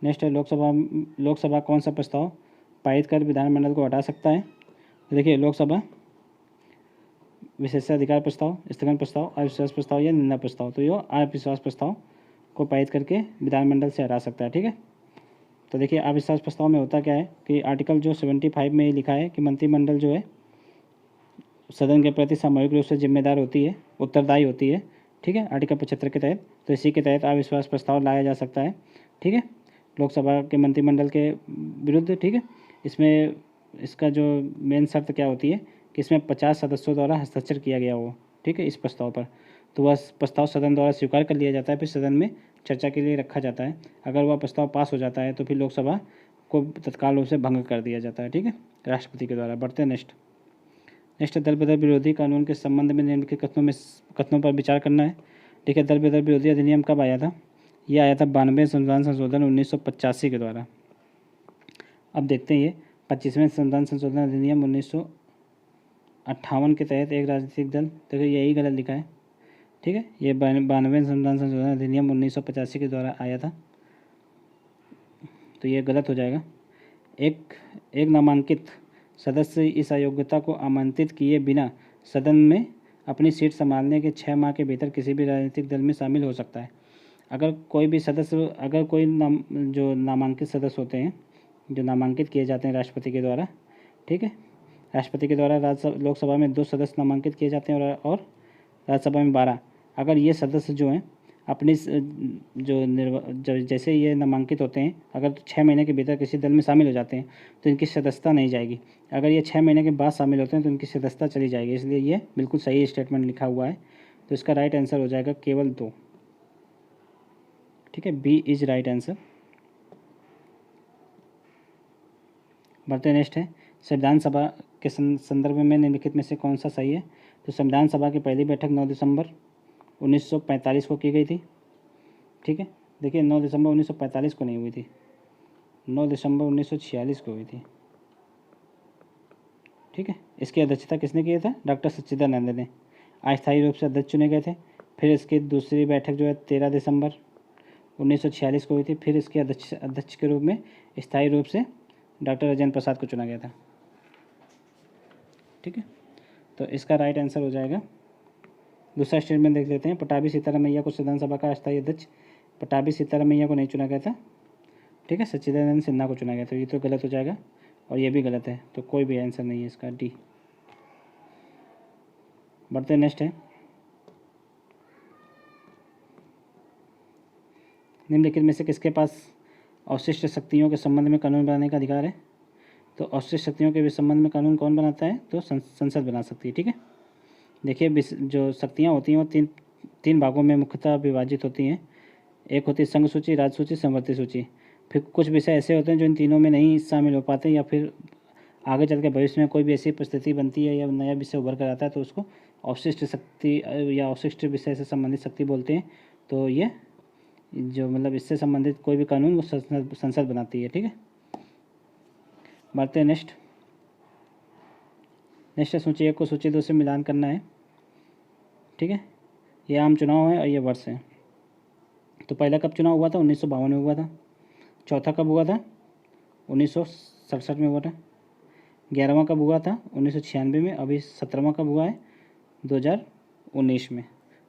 नेक्स्ट है लोकसभा कौन सा प्रस्ताव पारित कर विधानमंडल को हटा सकता है। तो देखिए, लोकसभा विशेषाधिकार प्रस्ताव, स्थगन प्रस्ताव, अविश्वास प्रस्ताव या निंदा प्रस्ताव। तो ये अविश्वास प्रस्ताव को पारित करके विधानमंडल से हटा सकता है। ठीक है, तो देखिए, अविश्वास प्रस्ताव में होता क्या है कि आर्टिकल जो 75 में लिखा है कि मंत्रिमंडल जो है सदन के प्रति सामूहिक रूप से जिम्मेदार होती है, उत्तरदायी होती है। ठीक है, आर्टिकल 75 के तहत, तो इसी के तहत अविश्वास प्रस्ताव लाया जा सकता है। ठीक है, लोकसभा के मंत्रिमंडल के विरुद्ध। ठीक है, इसमें इसका जो मेन शर्त क्या होती है कि इसमें 50 सदस्यों द्वारा हस्ताक्षर किया गया हो। ठीक है, इस प्रस्ताव पर, तो वह प्रस्ताव सदन द्वारा स्वीकार कर लिया जाता है, फिर सदन में चर्चा के लिए रखा जाता है। अगर वह प्रस्ताव पास हो जाता है तो फिर लोकसभा को तत्काल रूप से भंग कर दिया जाता है। ठीक है, राष्ट्रपति के द्वारा। बढ़ते हैं नेक्स्ट दल बदल विरोधी कानून के संबंध में निम्नलिखित कथनों पर विचार करना है। ठीक है, दल बदल विरोधी अधिनियम कब आया था? यह आया था 92वें संविधान संशोधन 1985 के द्वारा। अब देखते हैं, ये 25वें संविधान संशोधन अधिनियम 1958 के तहत एक राजनीतिक दल, देखिए यही गलत लिखा है। ठीक है, ये 92वें संविधान संशोधन अधिनियम 1985 के द्वारा आया था, तो ये गलत हो जाएगा। एक नामांकित सदस्य इस अयोग्यता को आमंत्रित किए बिना सदन में अपनी सीट संभालने के 6 माह के भीतर किसी भी राजनीतिक दल में शामिल हो सकता है। अगर कोई भी सदस्य, अगर कोई जो नामांकित सदस्य होते हैं, जो नामांकित किए जाते हैं राष्ट्रपति के द्वारा। ठीक है, राष्ट्रपति के द्वारा लोकसभा में 2 सदस्य नामांकित किए जाते हैं और राज्यसभा में 12। अगर ये सदस्य जो हैं अपनी जैसे ये नामांकित होते हैं, अगर 6 महीने के भीतर किसी दल में शामिल हो जाते हैं तो इनकी सदस्यता नहीं जाएगी। अगर ये 6 महीने के बाद शामिल होते हैं तो इनकी सदस्यता चली जाएगी। इसलिए ये बिल्कुल सही स्टेटमेंट लिखा हुआ है, तो इसका राइट आंसर हो जाएगा केवल 2। ठीक है, बी इज राइट आंसर। बढ़ते नेक्स्ट है, संविधान सभा के संदर्भ में निम्नलिखित में से कौन सा सही है? तो संविधान सभा की पहली बैठक 9 दिसंबर 1945 को की गई थी। ठीक है, देखिए 9 दिसंबर 1945 को नहीं हुई थी, 9 दिसंबर 1946 को हुई थी। ठीक है, इसकी अध्यक्षता किसने की था? डॉक्टर सच्चिदानंद ने अस्थायी रूप से अध्यक्ष चुने गए थे। फिर इसकी दूसरी बैठक जो है 13 दिसंबर 1946 को हुई थी। फिर इसके अध्यक्ष के रूप में स्थायी रूप से डॉक्टर राजेंद्र प्रसाद को चुना गया था। ठीक है, तो इसका राइट आंसर हो जाएगा। दूसरा स्टेटमेंट देख लेते हैं, पटाभी सीताराम मैया को सदन सभा का अस्थायी अध्यक्ष, पटाभी सीताराम मैया को नहीं चुना गया था। ठीक है, सच्चिदानंद सिन्हा को चुना गया था। ये तो गलत हो जाएगा और ये भी गलत है, तो कोई भी आंसर नहीं है इसका, डी। बढ़ते नेक्स्ट है, निम्नलिखित में से किसके पास अवशिष्ट शक्तियों के संबंध में कानून बनाने का अधिकार है? तो अवशिष्ट शक्तियों के संबंध में कानून कौन बनाता है? तो संसद बना सकती है। ठीक है, देखिए जो शक्तियाँ होती हैं वो तीन भागों में मुख्यतः विभाजित होती हैं। एक होती है संघ सूची, राज्य सूची, समवर्ती सूची। फिर कुछ विषय ऐसे होते हैं जो इन तीनों में नहीं शामिल हो पाते, या फिर आगे चल के भविष्य में कोई भी ऐसी परिस्थिति बनती है या नया विषय उभर कर आता है तो उसको अवशिष्ट शक्ति या अवशिष्ट विषय से संबंधित शक्ति बोलते हैं। तो ये जो मतलब इससे संबंधित कोई भी कानून वो संसद बनाती है। ठीक है, बढ़ते हैं नेक्स्ट है सूची 1 को सूची 2 से मिलान करना है। ठीक है, ये आम चुनाव है और ये वर्ष है। तो पहला कब चुनाव हुआ था? 1952 में हुआ था। चौथा कब हुआ था? 1967 में हुआ था। 11वां कब हुआ था? 1996 में। अभी 17वां कब हुआ है? 2019 में।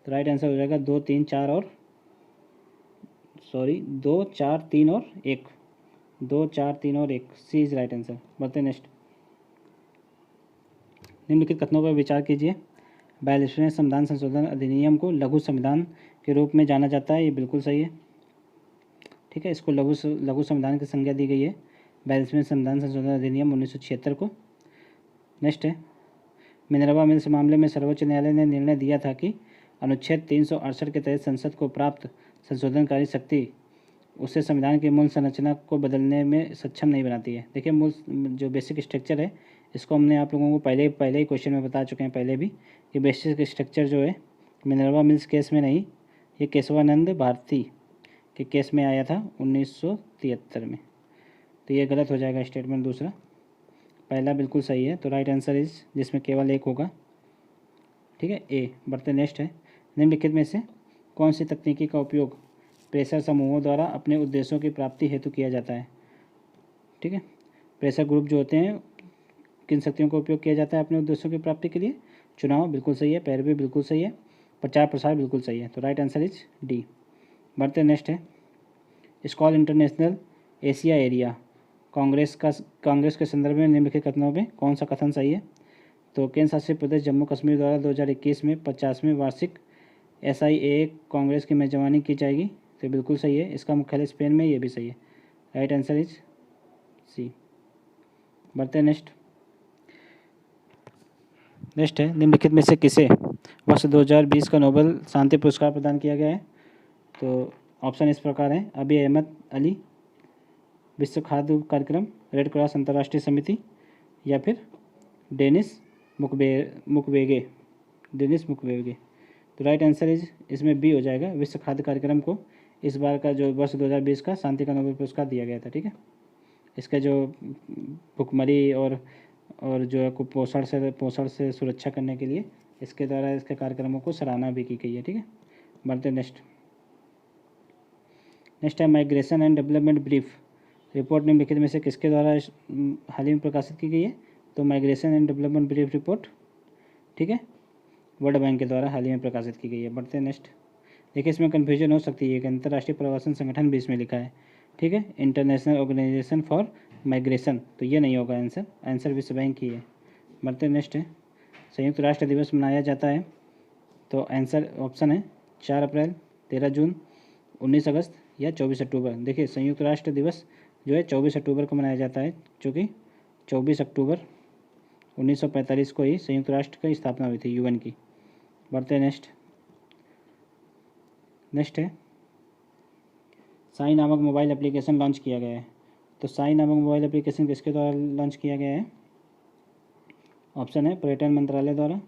तो राइट आंसर हो जाएगा 2, 3, 4 और 2, 4, 3 और 1। 2, 4, 3 और 1, सी इज राइट आंसर। बढ़ते नेक्स्ट, निम्नलिखित कथनों पर विचार कीजिए। 42वें संविधान संशोधन अधिनियम को लघु संविधान के रूप में जाना जाता है, ये बिल्कुल सही है। ठीक है, इसको लघु संविधान की संज्ञा दी गई है। 42वें संविधान संशोधन अधिनियम 1976 को। नेक्स्ट है, मिनर्वा मिल्स मामले में सर्वोच्च न्यायालय ने निर्णय दिया था कि अनुच्छेद 368 के तहत संसद को प्राप्त संशोधनकारी शक्ति उससे संविधान की मूल संरचना को बदलने में सक्षम नहीं बनाती है। देखिए, मूल जो बेसिक स्ट्रक्चर है इसको हमने आप लोगों को पहले ही क्वेश्चन में बता चुके हैं पहले भी, कि बेसिक स्ट्रक्चर जो है मिनर्वा मिल्स केस में नहीं, ये केशवानंद भारती के केस में आया था 1973 में। तो ये गलत हो जाएगा स्टेटमेंट दूसरा, पहला बिल्कुल सही है। तो राइट आंसर इज, जिसमें केवल एक होगा, ठीक है, ए। बढ़ते नेक्स्ट है, निम्नलिखित में से कौन सी तकनीकी का उपयोग प्रेशर समूहों द्वारा अपने उद्देश्यों की प्राप्ति हेतु किया जाता है। ठीक है, प्रेशर ग्रुप जो होते हैं किन शक्तियों का उपयोग किया जाता है अपने उद्देश्यों की प्राप्ति के लिए। चुनाव बिल्कुल सही है, पैरवी बिल्कुल सही है, प्रचार प्रसार बिल्कुल सही है। तो राइट आंसर इज डी। बढ़ते नेक्स्ट है, स्कॉल इंटरनेशनल एशिया एरिया कांग्रेस के संदर्भ में निम्नलिखित कथनों में कौन सा कथन सही है। तो केंद्र शासित प्रदेश जम्मू कश्मीर द्वारा 2021 में 50वें वार्षिक SIAA कांग्रेस की मेजबानी की जाएगी। तो बिल्कुल सही है, इसका मुख्यालय स्पेन में, ये भी सही है। Right answer is C. बढ़ते नेक्स्ट है, निम्नलिखित में से किसे वर्ष 2020 का नोबेल शांति पुरस्कार प्रदान किया गया है। तो ऑप्शन इस प्रकार है, अबी अहमद अली, विश्व खाद्य कार्यक्रम, रेड क्रॉस अंतर्राष्ट्रीय समिति, या फिर डेनिस मुक्वेगे। तो राइट आंसर इज, इसमें बी हो जाएगा, विश्व खाद्य कार्यक्रम को इस बार का जो वर्ष 2020 का शांति का नोबेल पुरस्कार दिया गया था। ठीक है, इसका जो भुखमरी और जो है पोषण से सुरक्षा करने के लिए इसके द्वारा इसके कार्यक्रमों को सराहना भी की गई है। ठीक है, बढ़ते नेक्स्ट है, migration and development brief report निम्नलिखित में से किसके द्वारा हाल ही में प्रकाशित की गई है। तो migration and development brief report, ठीक है, वर्ल्ड बैंक के द्वारा हाल ही में प्रकाशित की गई है। बढ़ते नेक्स्ट, देखिए इसमें कन्फ्यूजन हो सकती है कि अंतर्राष्ट्रीय प्रवासन संगठन भी इसमें लिखा है। ठीक है, इंटरनेशनल ऑर्गेनाइजेशन फॉर माइग्रेशन, तो ये नहीं होगा आंसर विश्व बैंक ही है। बढ़ते नेक्स्ट है, संयुक्त राष्ट्र दिवस मनाया जाता है। तो आंसर ऑप्शन है 4 अप्रैल, 13 जून, 19 अगस्त या 24 अक्टूबर। देखिए, संयुक्त राष्ट्र दिवस जो है 24 अक्टूबर को मनाया जाता है, चूँकि 24 अक्टूबर 1945 को ही संयुक्त राष्ट्र की स्थापना हुई थी, UN की। बढ़ते नेक्स्ट है, साई नामक मोबाइल एप्लीकेशन लॉन्च किया गया है। तो साई नामक मोबाइल एप्लीकेशन किसके द्वारा लॉन्च किया गया है। ऑप्शन है पर्यटन मंत्रालय द्वारा,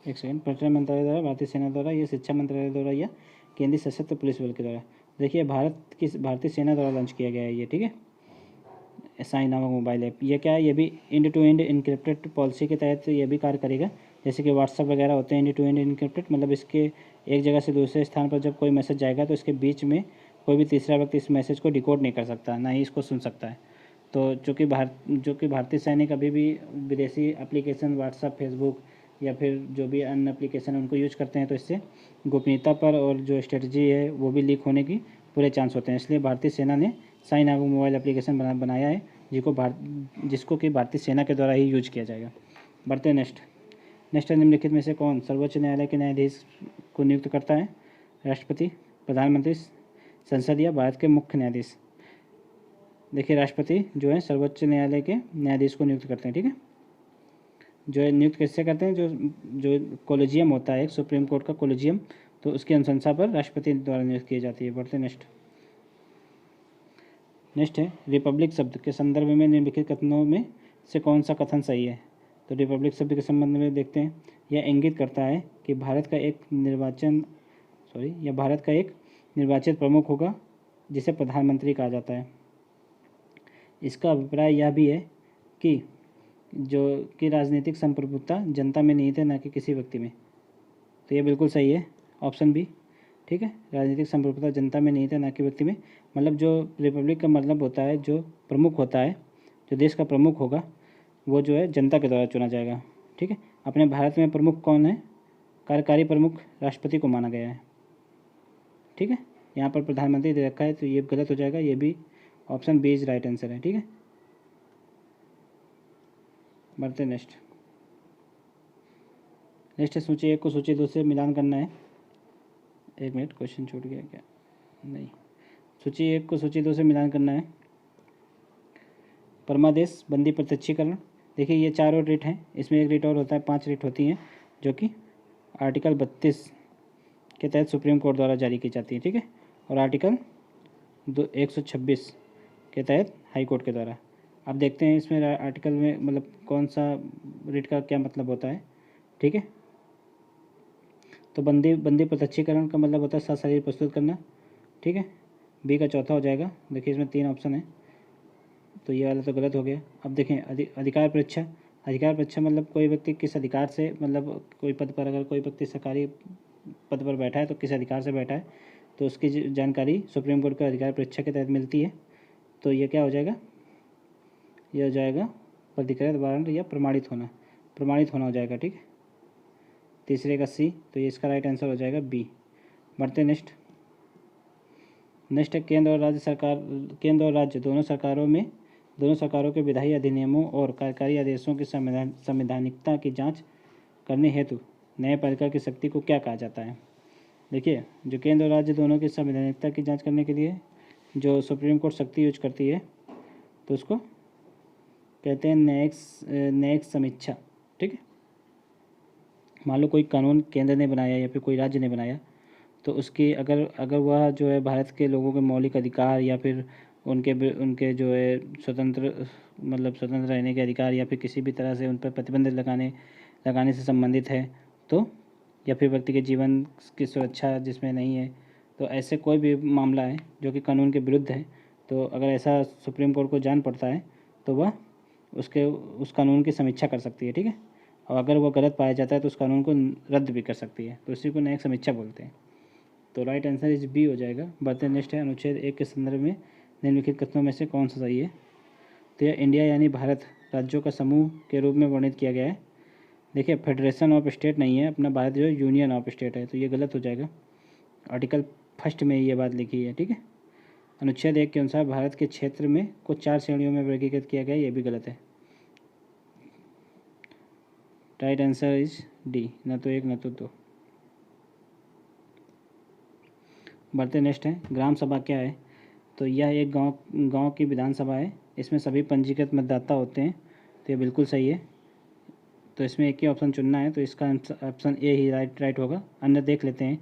एक सेकंड, पर्यटन मंत्रालय द्वारा, भारतीय सेना द्वारा, या शिक्षा मंत्रालय द्वारा, या केंद्रीय सशस्त्र पुलिस बल के द्वारा। देखिए, भारतीय सेना द्वारा लॉन्च किया गया है ये। ठीक है, साई नामक मोबाइल ऐप, ये क्या है, ये भी end to end encrypted policy के तहत ये भी कार्य करेगा। जैसे कि व्हाट्सअप वगैरह होते हैं एंड टू एंड इनक्रिप्टेड, मतलब इसके एक जगह से दूसरे स्थान पर जब कोई मैसेज जाएगा तो इसके बीच में कोई भी तीसरा व्यक्ति इस मैसेज को डिकोड नहीं कर सकता, ना ही इसको सुन सकता है। तो जो कि भारतीय सैनिक अभी भी विदेशी एप्लीकेशन व्हाट्सअप, फेसबुक या फिर जो भी अन्य एप्लीकेशन उनको यूज करते हैं, तो इससे गोपनीयता पर और जो स्ट्रेटजी है वो भी लीक होने की पूरे चांस होते हैं। इसलिए भारतीय सेना ने साई नामक मोबाइल एप्लीकेशन बनाया है, जिसको कि भारतीय सेना के द्वारा ही यूज किया जाएगा। बढ़ते नेक्स्ट है, निम्नलिखित में से कौन सर्वोच्च न्यायालय के न्यायाधीश को नियुक्त करता है। राष्ट्रपति, प्रधानमंत्री, संसद या भारत के मुख्य न्यायाधीश। देखिए, राष्ट्रपति जो है सर्वोच्च न्यायालय के न्यायाधीश को नियुक्त करते हैं। ठीक है, जो है नियुक्त कैसे करते हैं, जो कॉलेजियम होता है, एक सुप्रीम कोर्ट का कॉलेजियम, तो उसकी अनुशंसा पर राष्ट्रपति द्वारा नियुक्त की जाती है। बढ़ते नेक्स्ट है, रिपब्लिक शब्द के संदर्भ में निम्नलिखित कथनों में से कौन सा कथन सही है। तो रिपब्लिक शब्द के संबंध में देखते हैं, यह इंगित करता है कि भारत का एक निर्वाचित प्रमुख होगा जिसे प्रधानमंत्री कहा जाता है। इसका अभिप्राय यह भी है कि राजनीतिक संप्रभुता जनता में निहित है, न कि किसी व्यक्ति में। तो ये बिल्कुल सही है, ऑप्शन बी। ठीक है, राजनीतिक संप्रभुता जनता में निहित है, न कि व्यक्ति में। मतलब जो रिपब्लिक का मतलब होता है, जो प्रमुख होता है, जो देश का प्रमुख होगा, वो जो है जनता के द्वारा चुना जाएगा। ठीक है, अपने भारत में प्रमुख कौन है, कार्यकारी प्रमुख राष्ट्रपति को माना गया है। ठीक है, यहाँ पर प्रधानमंत्री दे रखा है, तो ये गलत हो जाएगा, ये भी option B is right answer है। ठीक है, बढ़ते नेक्स्ट है, सूची 1 को सूची 2 से मिलान करना है। एक मिनट, क्वेश्चन छूट गया क्या, नहीं, सूची 1 को सूची 2 से मिलान करना है। परमादेश, बंदी प्रत्यक्षीकरण। देखिए ये 4 और रिट हैं, इसमें एक रिट और होता है, 5 रिट होती हैं जो कि आर्टिकल 32 के तहत सुप्रीम कोर्ट द्वारा जारी की जाती है, ठीक है, और आर्टिकल 126 के तहत हाई कोर्ट के द्वारा। अब देखते हैं इसमें आर्टिकल में मतलब कौन सा रिट का क्या मतलब होता है, ठीक है। तो बंदी प्रत्यक्षीकरण का मतलब होता है सशरीर प्रस्तुत करना, ठीक है। बी का चौथा हो जाएगा। देखिए इसमें 3 ऑप्शन है, तो ये वाला तो गलत हो गया। अब देखें अधिकार परीक्षा। अधिकार परीक्षा मतलब कोई व्यक्ति किस अधिकार से, मतलब कोई पद पर अगर कोई व्यक्ति सरकारी पद पर बैठा है तो किस अधिकार से बैठा है, तो उसकी जानकारी सुप्रीम कोर्ट के अधिकार परीक्षा के तहत मिलती है। तो ये क्या हो जाएगा, ये हो जाएगा प्राधिकृत वारंट या प्रमाणित होना हो जाएगा, ठीक है। तीसरे का सी, तो ये इसका राइट आंसर हो जाएगा बी। बढ़ते नेक्स्ट है केंद्र और राज्य दोनों सरकारों के विधायी अधिनियमों और कार्यकारी आदेशों की संवैधानिकता की जांच करने हेतु न्यायपालिका की शक्ति को क्या कहा जाता है। देखिए जो केंद्र और राज्य दोनों की संवैधानिकता की जांच करने के लिए जो सुप्रीम कोर्ट शक्ति यूज करती है, तो उसको कहते हैं न्यायिक समीक्षा, ठीक है। मान लो कोई कानून केंद्र ने बनाया या फिर कोई राज्य ने बनाया, तो उसकी अगर वह जो है भारत के लोगों के मौलिक अधिकार या फिर उनके जो है स्वतंत्र रहने के अधिकार या फिर किसी भी तरह से उन पर प्रतिबंध लगाने से संबंधित है, तो या फिर व्यक्ति के जीवन की सुरक्षा जिसमें नहीं है, तो ऐसे कोई भी मामला है जो कि कानून के विरुद्ध है, तो अगर ऐसा सुप्रीम कोर्ट को जान पड़ता है तो वह उस कानून की समीक्षा कर सकती है, ठीक है। और अगर वह गलत पाया जाता है तो उस कानून को रद्द भी कर सकती है, तो इसी को न्यायिक समीक्षा बोलते हैं। तो राइट आंसर इज बी हो जाएगा। बढ़ते नेक्स्ट है अनुच्छेद 1 के संदर्भ में निम्नलिखित कथनों में से कौन सा सही है। तो यह इंडिया यानी भारत राज्यों का समूह के रूप में वर्णित किया गया है। देखिए फेडरेशन ऑफ स्टेट नहीं है, अपना भारत जो है यूनियन ऑफ स्टेट है, तो ये गलत हो जाएगा। आर्टिकल 1 में ये बात लिखी है, ठीक है। अनुच्छेद 1 के अनुसार भारत के क्षेत्र में को 4 श्रेणियों में वर्गीकृत किया गया है, ये भी गलत है। राइट आंसर इज डी, न तो 1 न तो 2। बढ़ते नेक्स्ट है ग्राम सभा क्या है। तो यह एक गांव की विधानसभा है, इसमें सभी पंजीकृत मतदाता होते हैं, तो ये बिल्कुल सही है। तो इसमें एक ही ऑप्शन चुनना है, तो इसका ऑप्शन ए ही राइट होगा। अन्य देख लेते हैं।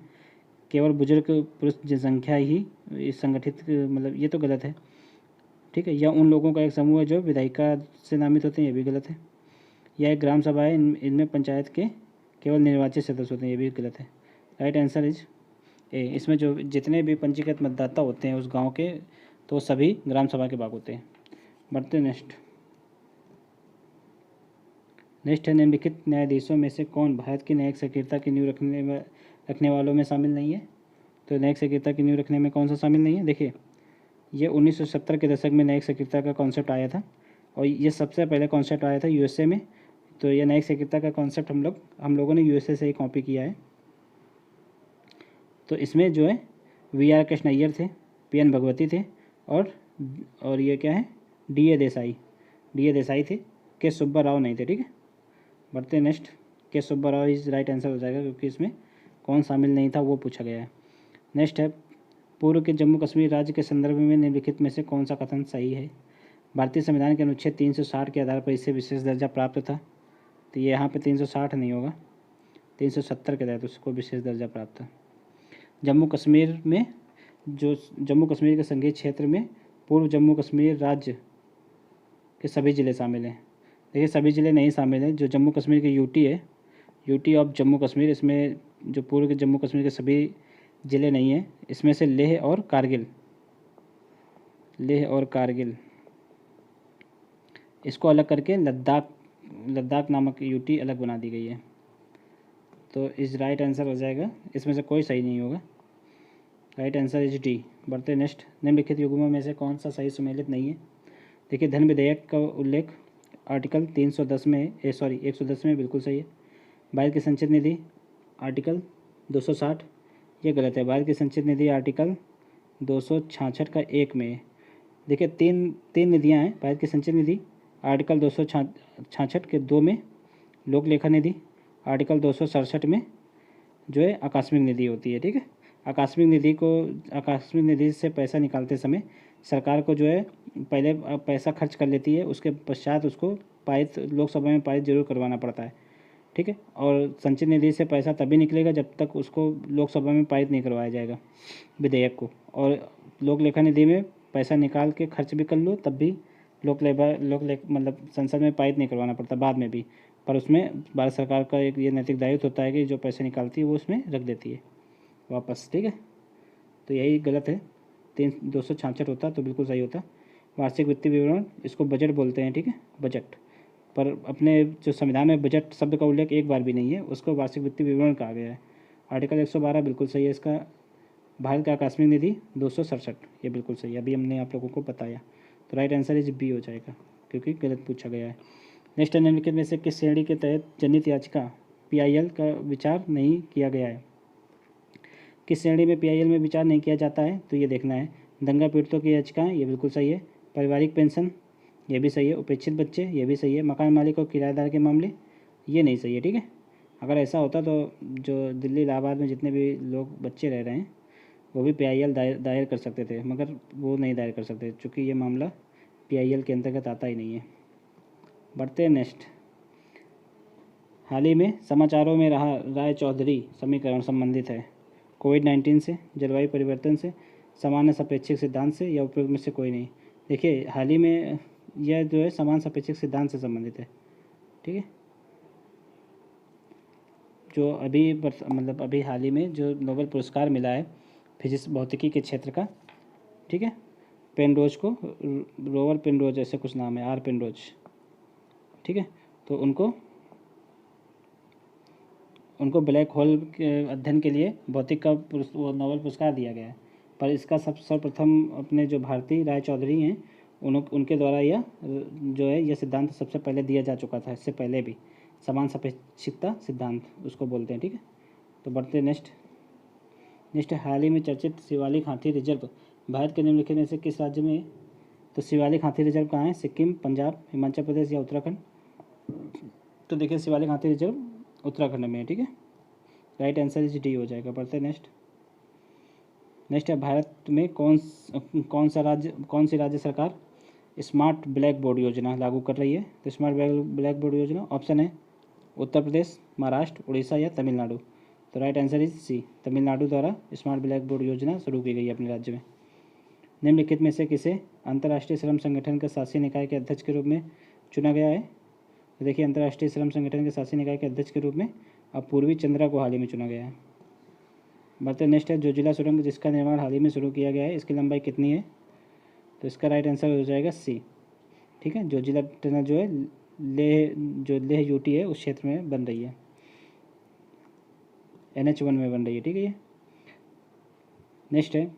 केवल बुजुर्ग पुरुष जनसंख्या ही इस संगठित, मतलब ये तो गलत है, ठीक है। या उन लोगों का एक समूह है जो विधायिका से नामित होते हैं, ये भी गलत है। यह एक ग्राम सभा है, इनमें पंचायत के केवल निर्वाचित सदस्य होते हैं, ये भी गलत है। Right answer is a. इसमें जो जितने भी पंजीकृत मतदाता होते हैं उस गांव के, तो सभी ग्राम सभा के भाग होते हैं। बढ़ते नेक्स्ट है निम्नलिखित न्यायाधीशों में से कौन भारत की न्यायिक सक्रियता की नींव रखने वालों में शामिल नहीं है। तो न्यायिक सक्रियता की नींव रखने में कौन सा शामिल नहीं है। देखिए ये 1970 के दशक में न्यायिक सक्रियता का कॉन्सेप्ट आया था, और ये सबसे पहले कॉन्सेप्ट आया था यूएसए में। तो ये न्यायिक सक्रियता का कॉन्सेप्ट हम लोगों ने यूएसए से ही कॉपी किया है। तो इसमें जो है वी.आर. कृष्ण अय्यर थे, पी.एन. भगवती थे, और ये क्या है डी.ए. देसाई थे, के सुब्बा राव नहीं थे, ठीक है। बढ़ते नेक्स्ट, के Subba Rao is right answer हो जाएगा, क्योंकि इसमें कौन शामिल नहीं था वो पूछा गया है। नेक्स्ट है पूर्व के जम्मू कश्मीर राज्य के संदर्भ में निम्नलिखित में से कौन सा कथन सही है। भारतीय संविधान के अनुच्छेद 360 के आधार पर इसे विशेष दर्जा प्राप्त था। तो ये यहाँ पे 360 नहीं होगा, 370 के तहत उसको विशेष दर्जा प्राप्त था। जम्मू कश्मीर के संघीय क्षेत्र में पूर्व जम्मू कश्मीर राज्य के सभी ज़िले शामिल हैं। देखिए सभी ज़िले नहीं शामिल हैं। जो जम्मू कश्मीर के यूटी है, यूटी ऑफ जम्मू कश्मीर, इसमें जो पूर्व के जम्मू कश्मीर के सभी ज़िले नहीं हैं, इसमें से लेह और कारगिल इसको अलग करके लद्दाख नामक यूटी अलग बना दी गई है। तो इस राइट आंसर हो जाएगा, इसमें से कोई सही नहीं होगा। Right answer is D. बढ़ते नेक्स्ट, निम्नलिखित युग्मों में से कौन सा सही सुमेलित नहीं है। देखिए धन विधेयक का उल्लेख आर्टिकल 110 में बिल्कुल सही है। भारत की संचित निधि आर्टिकल 260, ये गलत है। भारत की संचित निधि आर्टिकल 266 का 1 में है। देखिए तीन निधियां हैं भारत की संचित निधि, आर्टिकल 266 के 2 में लोक लेखा निधि, आर्टिकल 267 में जो है आकस्मिक निधि होती है, ठीक है। आकस्मिक निधि से पैसा निकालते समय सरकार को जो है पहले पैसा खर्च कर लेती है, उसके पश्चात उसको पारित लोकसभा में पारित जरूर करवाना पड़ता है। ठीक है। और संचित निधि से पैसा तभी निकलेगा जब तक उसको लोकसभा में पारित नहीं करवाया जाएगा विधेयक को। और लोक लेखा निधि में पैसा निकाल के खर्च भी कर लो तब भी मतलब संसद में पारित नहीं करवाना पड़ता बाद में भी। पर उसमें भारत सरकार का एक ये नैतिक दायित्व होता है कि जो पैसे निकालती है वो उसमें रख देती है वापस। ठीक है। तो यही गलत है। 266 होता तो बिल्कुल सही होता। वार्षिक वित्तीय विवरण, इसको बजट बोलते हैं। ठीक है, बजट। पर अपने जो संविधान में बजट शब्द का उल्लेख एक बार भी नहीं है, उसको वार्षिक वित्तीय विवरण कहा गया है। आर्टिकल 112 बिल्कुल सही है इसका। भारत का आकस्मिक निधि 267, ये बिल्कुल सही है, अभी हमने आप लोगों को बताया। तो राइट आंसर इज बी हो जाएगा क्योंकि गलत पूछा गया है। नेक्स्ट, निम्नलिखित में से किस श्रेणी के तहत जनहित याचिका PIL का विचार नहीं किया गया है? किस श्रेणी में PIL में विचार नहीं किया जाता है, तो ये देखना है। दंगा पीड़ितों की याचिकाएँ, ये बिल्कुल सही है। पारिवारिक पेंशन, ये भी सही है। उपेक्षित बच्चे, ये भी सही है। मकान मालिक और किराएदार के मामले, ये नहीं सही है। ठीक है। अगर ऐसा होता तो जो दिल्ली इलाहाबाद में जितने भी लोग बच्चे रह रहे हैं वो भी PIL दायर कर सकते थे, मगर वो नहीं दायर कर सकते क्योंकि ये मामला PIL के अंतर्गत आता ही नहीं है। बढ़ते हैं नेक्स्ट। हाल ही में समाचारों में रहा राय चौधरी समीकरण संबंधित है कोविड-19 से, जलवायु परिवर्तन से, सामान्य सापेक्षिक सिद्धांत से, या उपयुक्त में से कोई नहीं। देखिए, हाल ही में यह जो है समान सापेक्षिक सिद्धांत से संबंधित है। ठीक है। जो अभी मतलब अभी हाल ही में जो नोबेल पुरस्कार मिला है फिजिक्स भौतिकी के क्षेत्र का, ठीक है, पेनरोज को, रोवर पेनरोज ऐसे कुछ नाम है, पेनरोज। ठीक है। तो उनको ब्लैक होल के अध्ययन के लिए भौतिक का वो नोबेल पुरस्कार दिया गया है। पर इसका सर्वप्रथम अपने जो भारती राय चौधरी हैं उनके द्वारा यह जो है यह सिद्धांत सबसे पहले दिया जा चुका था, इससे पहले भी। समान सापेक्षिकता सिद्धांत उसको बोलते हैं। ठीक है। तो बढ़ते नेक्स्ट हाल ही में चर्चित शिवालिक हाथी रिजर्व भारत के निम्नलिखित में से किस राज्य में है? तो शिवालिक हाथी रिजर्व कहाँ है? सिक्किम, पंजाब, हिमाचल प्रदेश या उत्तराखंड? तो देखिए, शिवालिक हाथी रिजर्व उत्तराखंड में है। ठीक है। राइट आंसर इज डी हो जाएगा। बढ़ते नेक्स्ट है, भारत में कौन सी राज्य सरकार स्मार्ट ब्लैक बोर्ड योजना लागू कर रही है? तो स्मार्ट ब्लैक बोर्ड योजना ऑप्शन है उत्तर प्रदेश, महाराष्ट्र, उड़ीसा या तमिलनाडु। तो right answer is C, Tamil Nadu द्वारा स्मार्ट ब्लैक बोर्ड योजना शुरू की गई है अपने राज्य में। निम्नलिखित में से किसे अंतर्राष्ट्रीय श्रम संगठन के शासी निकाय के अध्यक्ष के रूप में चुना गया है? तो देखिए, अंतर्राष्ट्रीय श्रम संगठन के शासी निकाय के अध्यक्ष के रूप में अब पूर्वी चंद्रा को हाल ही में चुना गया है। बढ़ते नेक्स्ट है, जोजिला सुरंग जिसका निर्माण हाल ही में शुरू किया गया है, इसकी लंबाई कितनी है? तो इसका राइट आंसर हो जाएगा सी। ठीक है। जोजिला टनल जो है लेह यूटी है उस क्षेत्र में बन रही है, NH1 में बन रही है। ठीक है। ये नेक्स्ट है,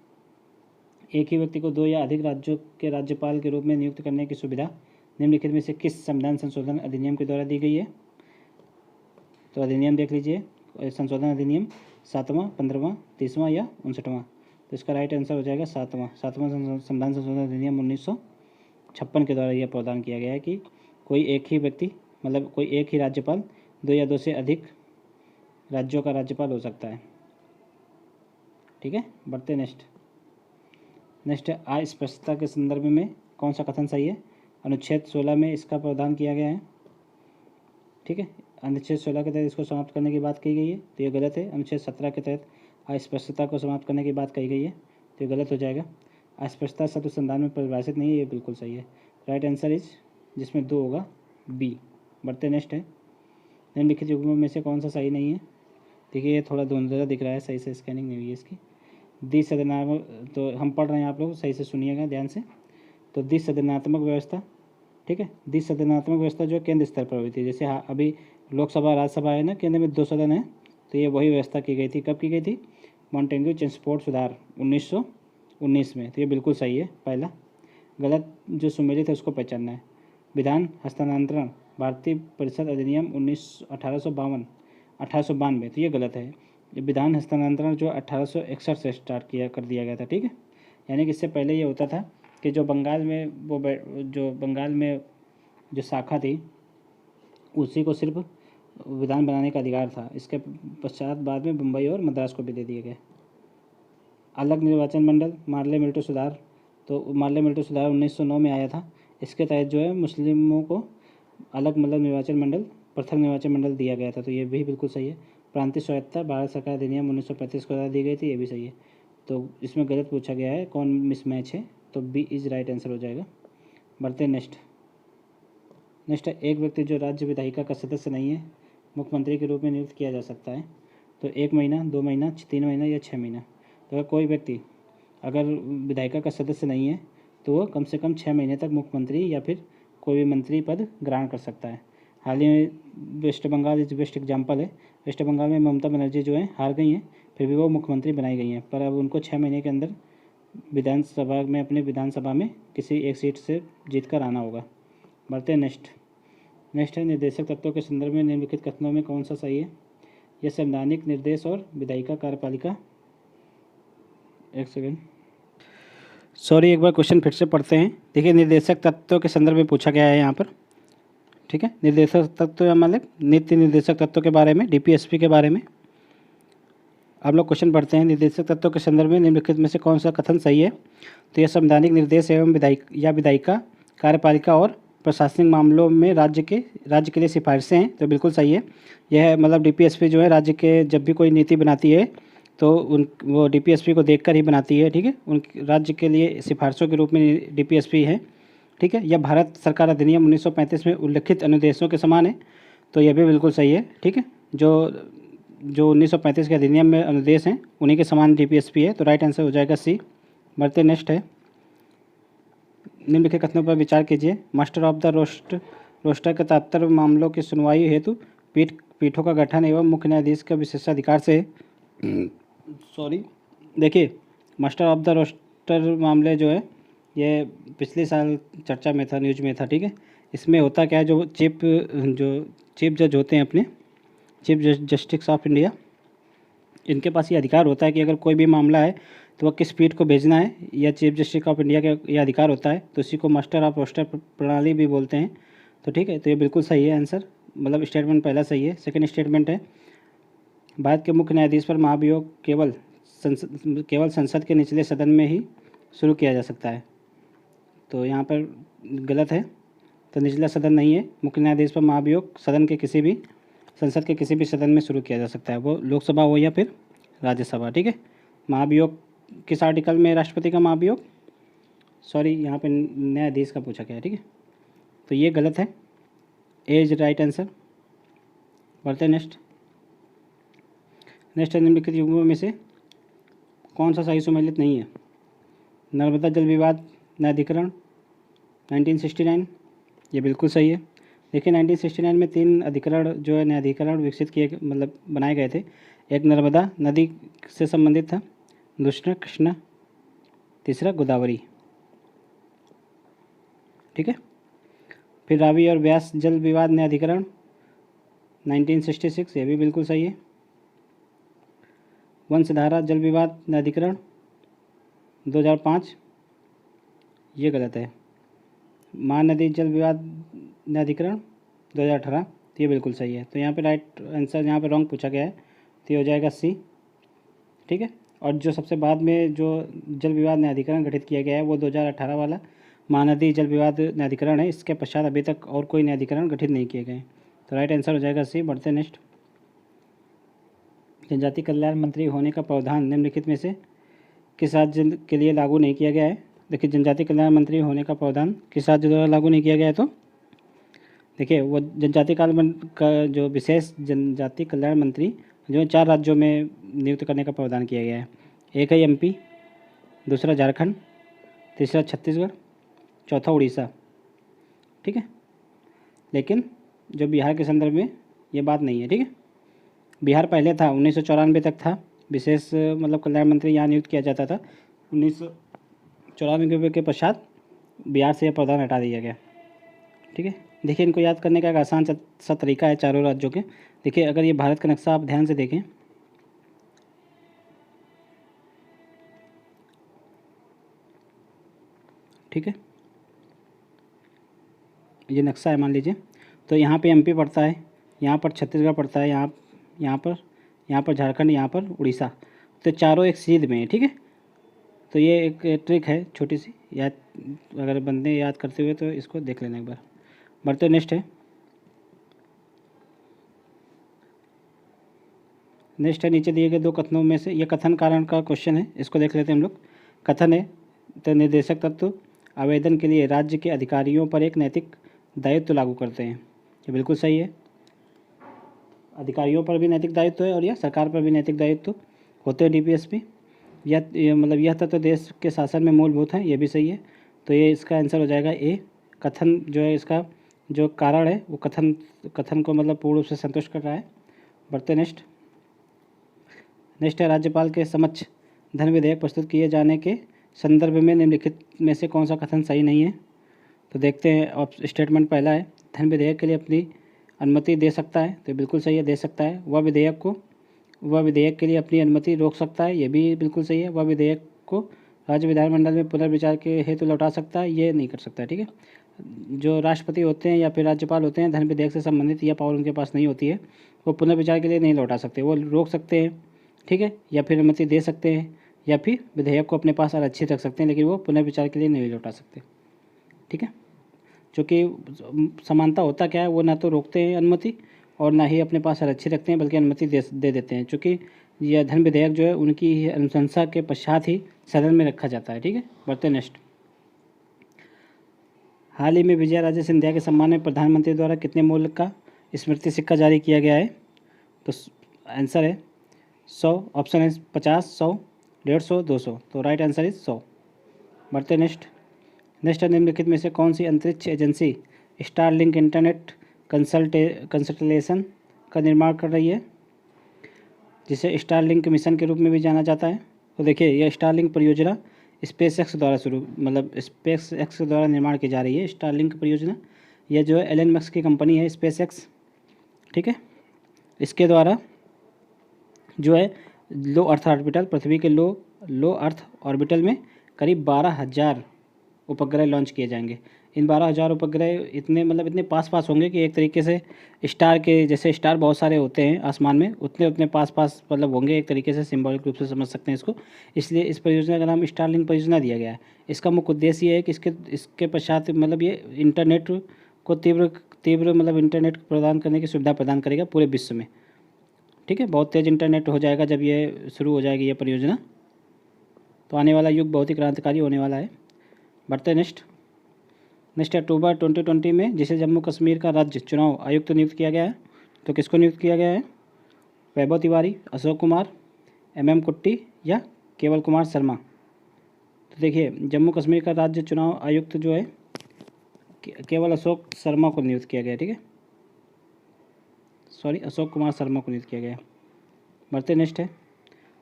एक ही व्यक्ति को 2 या अधिक राज्यों के राज्यपाल के रूप में नियुक्त करने की सुविधा निम्नलिखित में से किस संविधान संशोधन अधिनियम के द्वारा दी गई है? तो अधिनियम देख लीजिए, संशोधन अधिनियम 7वां, 15वां, 30वां या 59वां। तो इसका राइट आंसर हो जाएगा 7वां संविधान संशोधन अधिनियम 1956 के द्वारा यह प्रदान किया गया है कि कोई एक ही व्यक्ति मतलब कोई एक ही राज्यपाल 2 या 2 से अधिक राज्यों का राज्यपाल हो सकता है। ठीक है। बढ़ते नेक्स्ट है, अस्पष्टता के संदर्भ में कौन सा कथन सही है? अनुच्छेद 16 में इसका प्रावधान किया गया है। ठीक है। अनुच्छेद 16 के तहत इसको समाप्त करने की बात कही गई है, तो ये गलत है। अनुच्छेद 17 के तहत अस्पष्टता को समाप्त करने की बात कही गई है, तो ये गलत हो जाएगा। अस्पष्टता शब्द संविधान में परिभाषित नहीं है, ये बिल्कुल सही है। राइट आंसर इज जिसमें 2 होगा बी। बढ़ते नेक्स्ट है, निम्नलिखित युग्मों में से कौन सा सही नहीं है? देखिए, ये थोड़ा धुंधला दिख रहा है, सही से स्कैनिंग नहीं हुई है इसकी। द्विसदनात्मक, तो हम पढ़ रहे हैं, आप लोग सही से सुनिएगा ध्यान से। तो द्विसदनात्मक व्यवस्था, ठीक है, द्विसदनात्मक व्यवस्था जो है केंद्र स्तर पर हुई थी। जैसे अभी लोकसभा राज्यसभा है ना, केंद्र में 2 सदन है, तो ये वही व्यवस्था की गई थी। कब की गई थी? मॉन्टेग्यू चेम्स्फोर्ड सुधार 1919 में। तो ये बिल्कुल सही है। पहला गलत जो सुमेलित है उसको पहचानना है। विधान हस्तांतरण भारतीय परिषद अधिनियम 1892, तो ये गलत है। ये विधान हस्तांतरण जो 1861 से स्टार्ट कर दिया गया था। ठीक है। यानी कि इससे पहले ये होता था कि जो बंगाल में जो शाखा थी उसी को सिर्फ विधान बनाने का अधिकार था। इसके पश्चात बाद में मुंबई और मद्रास को भी दे दिया गया। अलग निर्वाचन मंडल, मार्ले मिल्टो सुधार। तो मार्ले मिल्टो सुधार 1909 में आया था। इसके तहत जो है मुस्लिमों को अलग मतलब निर्वाचन मंडल, पृथक निर्वाचन मंडल दिया गया था। तो ये भी बिल्कुल सही है। प्रांतीय स्वायत्तता भारत सरकार अधिनियम 1935 को दी गई थी, ये भी सही है। तो इसमें गलत पूछा गया है, कौन मिसमैच है, तो बी इज राइट आंसर हो जाएगा। बढ़ते नेक्स्ट है, एक व्यक्ति जो राज्य विधायिका का सदस्य नहीं है मुख्यमंत्री के रूप में नियुक्त किया जा सकता है। तो 1 महीना, 2 महीना, 3 महीना या 6 महीना। तो अगर कोई व्यक्ति अगर विधायिका का सदस्य नहीं है तो वो कम से कम 6 महीने तक मुख्यमंत्री या फिर कोई भी मंत्री पद ग्रहण कर सकता है। हाल ही में West Bengal is best example है। वेस्ट बंगाल में ममता बनर्जी जो है हार गई हैं, फिर भी वो मुख्यमंत्री बनाई गई हैं, पर अब उनको 6 महीने के अंदर विधानसभा में, अपने विधानसभा में किसी एक सीट से जीत कर आना होगा। बढ़ते हैं नेक्स्ट है, निर्देशक तत्वों के संदर्भ में निम्नलिखित कथनों में कौन सा सही है। यह संवैधानिक निर्देश और विधायिका कार्यपालिका, एक सेकेंड, सॉरी, एक बार क्वेश्चन फिर से पढ़ते हैं। देखिए, निर्देशक तत्वों के संदर्भ में पूछा गया है यहाँ पर, ठीक है। निर्देशक तत्व मतलब नीति निर्देशक तत्वों के बारे में, डीपीएसपी के बारे में आप लोग क्वेश्चन पढ़ते हैं। निर्देशक तत्वों के संदर्भ में निम्नलिखित में से कौन सा कथन सही है। तो यह संवैधानिक निर्देश एवं विधायिका कार्यपालिका और प्रशासनिक मामलों में राज्य के लिए सिफारिशें हैं, तो बिल्कुल सही है। यह मतलब डीपीएसपी जो है राज्य के जब भी कोई नीति बनाती है तो वो डीपीएसपी को देखकर ही बनाती है, ठीक है। उन राज्य के लिए सिफारिशों के रूप में डीपीएसपी है, ठीक है। यह भारत सरकार अधिनियम 1935 में उल्लिखित अनुदेशों के समान है, तो यह भी बिल्कुल सही है, ठीक है। जो 1935 के अधिनियम में अनुदेश हैं उन्हीं के समान डीपीएसपी है, तो राइट आंसर हो जाएगा सी। बढ़ते नेक्स्ट है, निम्नलिखित कथनों पर विचार कीजिए। मास्टर ऑफ द रोस्टर के तात्पर्य मामलों की सुनवाई हेतु पीठों का गठन एवं मुख्य न्यायाधीश का विशेषाधिकार से, सॉरी, देखिए, मास्टर ऑफ द रोस्टर मामले जो है ये पिछले साल चर्चा में था, न्यूज में था, ठीक है। इसमें होता क्या है, जो चीफ जज होते हैं अपने, चीफ जस्टिस ऑफ इंडिया, इनके पास ये अधिकार होता है कि अगर कोई भी मामला है तो वह किस पीठ को भेजना है, या चीफ जस्टिस ऑफ इंडिया का यह अधिकार होता है, तो इसी को मास्टर ऑफ रोस्टर प्रणाली भी बोलते हैं। तो ठीक है, तो ये बिल्कुल सही है आंसर, मतलब स्टेटमेंट पहला सही है। सेकंड स्टेटमेंट है, भारत के मुख्य न्यायाधीश पर महाभियोग केवल संसद के निचले सदन में ही शुरू किया जा सकता है, तो यहाँ पर गलत है। तो निचला सदन नहीं है, मुख्य न्यायाधीश पर महाभियोग संसद के किसी भी सदन में शुरू किया जा सकता है, वो लोकसभा हो या फिर राज्यसभा, ठीक है। महाभियोग किस आर्टिकल में राष्ट्रपति का महाभियोग, सॉरी, यहाँ पे न्यायाधीश का पूछा गया है, ठीक है। तो ये गलत है, ए इज राइट आंसर। बढ़ते नेक्स्ट है, निम्नलिखित युगों में से कौन सा सही सुमेलित नहीं है। नर्मदा जल विवाद न्यायाधिकरण 1969, ये बिल्कुल सही है। देखिए, 1969 में 3 अधिकरण जो है न्यायाधिकरण विकसित किए, मतलब बनाए गए थे। एक नर्मदा नदी से संबंधित था, दूसरा कृष्णा, तीसरा गोदावरी, ठीक है। फिर रावी और व्यास जल विवाद न्यायाधिकरण 1966, ये भी बिल्कुल सही है। वंशधारा जल विवाद न्यायाधिकरण 2005, ये गलत है। महानदी जल विवाद न्यायाधिकरण 2018, तो ये बिल्कुल सही है। तो यहाँ पे राइट आंसर, यहाँ पे रॉन्ग पूछा गया है, तो ये हो जाएगा सी, ठीक है। और जो सबसे बाद में जो जल विवाद न्यायाधिकरण गठित किया गया है वो 2018 वाला महानदी जल विवाद न्यायाधिकरण है। इसके पश्चात अभी तक और कोई न्यायाधिकरण गठित नहीं किए गए, तो राइट आंसर हो जाएगा सी। बढ़ते नेक्स्ट, जनजाति कल्याण मंत्री होने का प्रावधान निम्नलिखित में से किस राज्य के लिए लागू नहीं किया गया है। देखिए, जनजाति कल्याण मंत्री होने का प्रावधान किस राज्य द्वारा लागू नहीं किया गया है, तो देखिए, वो जनजाति का जो विशेष जनजाति कल्याण मंत्री जो है 4 राज्यों में नियुक्त करने का प्रावधान किया गया है। एक है एमपी, दूसरा झारखंड, तीसरा छत्तीसगढ़, चौथा उड़ीसा, ठीक है। लेकिन जो बिहार के संदर्भ में ये बात नहीं है, ठीक है। बिहार पहले था, 1994 तक था, विशेष मतलब कल्याण मंत्री यहाँ नियुक्त किया जाता था। 1994 के पश्चात बिहार से यह प्रावधान हटा दिया गया, ठीक है। देखिए, इनको याद करने का एक आसान सा तरीका है चारों राज्यों के। देखिए, अगर ये भारत का नक्शा आप ध्यान से देखें, ठीक है, ये नक्शा है मान लीजिए, तो यहाँ पे एमपी पड़ता है, यहाँ पर छत्तीसगढ़ पड़ता है, यहाँ पर झारखंड, यहाँ पर उड़ीसा, तो चारों एक सीध में है, ठीक है। तो ये एक ट्रिक है छोटी सी, याद अगर बंदे याद करते हुए तो इसको देख लेना एक बार। बढ़ते नेक्स्ट है। नेक्स्ट है नीचे दिए गए दो कथनों में से, ये कथन कारण का क्वेश्चन है, इसको देख लेते हैं हम लोग। कथन है तो निर्देशक तत्व आवेदन के लिए राज्य के अधिकारियों पर एक नैतिक दायित्व लागू करते हैं। ये बिल्कुल सही है, अधिकारियों पर भी नैतिक दायित्व है और यह सरकार पर भी नैतिक दायित्व होते हैं डीपीएसपी। मतलब यह तत्व देश के शासन में मूलभूत है, ये भी सही है। तो ये इसका आंसर हो जाएगा ए। कथन जो है इसका जो कारण है वो कथन को मतलब पूर्ण रूप से संतुष्ट कर रहा है। बढ़ते नेक्स्ट है राज्यपाल के समक्ष धन विधेयक प्रस्तुत किए जाने के संदर्भ में निम्नलिखित में से कौन सा कथन सही नहीं है। तो देखते हैं, स्टेटमेंट पहला है धन विधेयक के लिए अपनी अनुमति दे सकता है, तो बिल्कुल सही है, दे सकता है। वह विधेयक के लिए अपनी अनुमति रोक सकता है, ये भी बिल्कुल सही है। वह विधेयक को राज्य विधानमंडल में पुनर्विचार के हेतु लौटा सकता है, ये नहीं कर सकता। ठीक है, जो राष्ट्रपति होते हैं या फिर राज्यपाल होते हैं, धन विधेयक से संबंधित यह पावर उनके पास नहीं होती है, वो पुनर्विचार के लिए नहीं लौटा सकते, वो रोक सकते हैं। ठीक है, या फिर अनुमति दे सकते हैं या फिर विधेयक को अपने पास आरक्षित रख सकते हैं, लेकिन वो पुनर्विचार के लिए नहीं लौटा सकते। ठीक है, जो कि समानता होता क्या है, वो ना तो रोकते हैं अनुमति और ना ही अपने पास आरक्षित रखते हैं, बल्कि अनुमति दे देते हैं, चूँकि यह धन विधेयक जो है उनकी अनुशंसा के पश्चात ही सदन में रखा जाता है। ठीक है, बढ़ते नेक्स्ट। हाल ही में विजया राजे सिंधिया के सम्मान में प्रधानमंत्री द्वारा कितने मूल्य का स्मृति सिक्का जारी किया गया है। तो आंसर है 100, ऑप्शन है 50, 100, 150, 200। तो राइट आंसर इज 100। बढ़ते नेक्स्ट है निम्नलिखित में से कौन सी अंतरिक्ष एजेंसी स्टारलिंक इंटरनेट कंसल्टेशन का निर्माण कर रही है, जिसे स्टारलिंक मिशन के रूप में भी जाना जाता है। तो देखिए, यह स्टारलिंक परियोजना स्पेसएक्स द्वारा निर्माण की जा रही है। स्टारलिंक परियोजना यह जो है एलन मस्क की कंपनी है, स्पेसएक्स। ठीक है, इसके द्वारा जो है लो अर्थ ऑर्बिटल, पृथ्वी के लो अर्थ ऑर्बिटल में करीब 12,000 उपग्रह लॉन्च किए जाएंगे। इन 12,000 उपग्रह इतने पास होंगे कि एक तरीके से स्टार के जैसे स्टार बहुत सारे होते हैं आसमान में, उतने पास मतलब होंगे, एक तरीके से सिंबॉलिक रूप से समझ सकते हैं इसको। इसलिए इस परियोजना का नाम स्टारलिंक परियोजना दिया गया है। इसका मुख्य उद्देश्य ये है कि इसके पश्चात मतलब ये इंटरनेट को तीव्र मतलब इंटरनेट प्रदान करने की सुविधा प्रदान करेगा पूरे विश्व में। ठीक है, बहुत तेज़ इंटरनेट हो जाएगा जब ये शुरू हो जाएगी ये परियोजना, तो आने वाला युग बहुत ही क्रांतिकारी होने वाला है। बढ़ते नेक्स्ट अक्टूबर 2020 में जिसे जम्मू कश्मीर का राज्य चुनाव आयुक्त नियुक्त किया गया है, तो किसको नियुक्त किया गया है। वैभव तिवारी, अशोक कुमार, MM कुट्टी या केवल कुमार शर्मा। तो देखिए, जम्मू कश्मीर का राज्य चुनाव आयुक्त जो है केवल अशोक शर्मा को नियुक्त किया गया। ठीक है, सॉरी, अशोक कुमार शर्मा को नियुक्त किया गया। बढ़ते नेक्स्ट है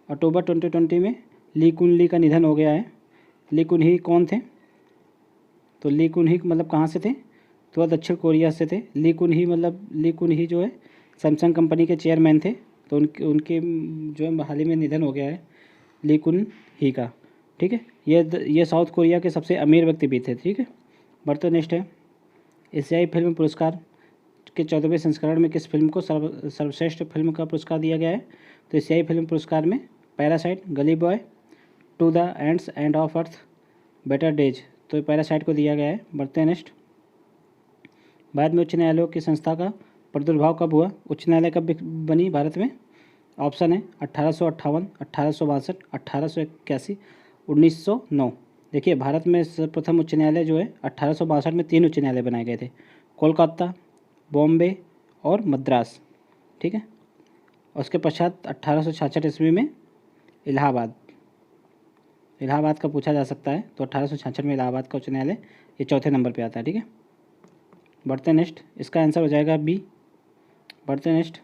अक्टूबर 2020 में ली कुन ली का निधन हो गया है। ली कुन ही कौन थे। तो ली कुन ही मतलब कहाँ से थे, तो वह दक्षिण कोरिया से थे। ली कुन ही जो है सैमसंग कंपनी के चेयरमैन थे। तो उनके जो है हाल ही में निधन हो गया है ली कुन ही का। ठीक है, ये साउथ कोरिया के सबसे अमीर व्यक्ति भी थे। ठीक है, बढ़ते नेक्स्ट है एशियाई फिल्म पुरस्कार के 14वें संस्करण में किस फिल्म को सर्वश्रेष्ठ फिल्म का पुरस्कार दिया गया है। तो एशियाई फिल्म पुरस्कार में Parasite, Gully boy, to the end of earth, better days, तो पैरासाइट को दिया गया है। बढ़ते हैं नेक्स्ट। भारत में उच्च न्यायालयों की संस्था का प्रादुर्भाव कब हुआ। उच्च न्यायालय कब बनी भारत में। ऑप्शन है 1858, 1862, 1881, 1909। देखिए, भारत में सर्वप्रथम उच्च न्यायालय जो है 1862 में 3 उच्च न्यायालय बनाए गए थे, कोलकाता, बॉम्बे और मद्रास। ठीक है, और उसके पश्चात 1866 ईस्वी में इलाहाबाद का पूछा जा सकता है। तो 1866 में इलाहाबाद का उच्च न्यायालय ये चौथे नंबर पे आता है। ठीक है, बढ़ते नेक्स्ट, इसका आंसर हो जाएगा बी। बढ़ते नेक्स्ट,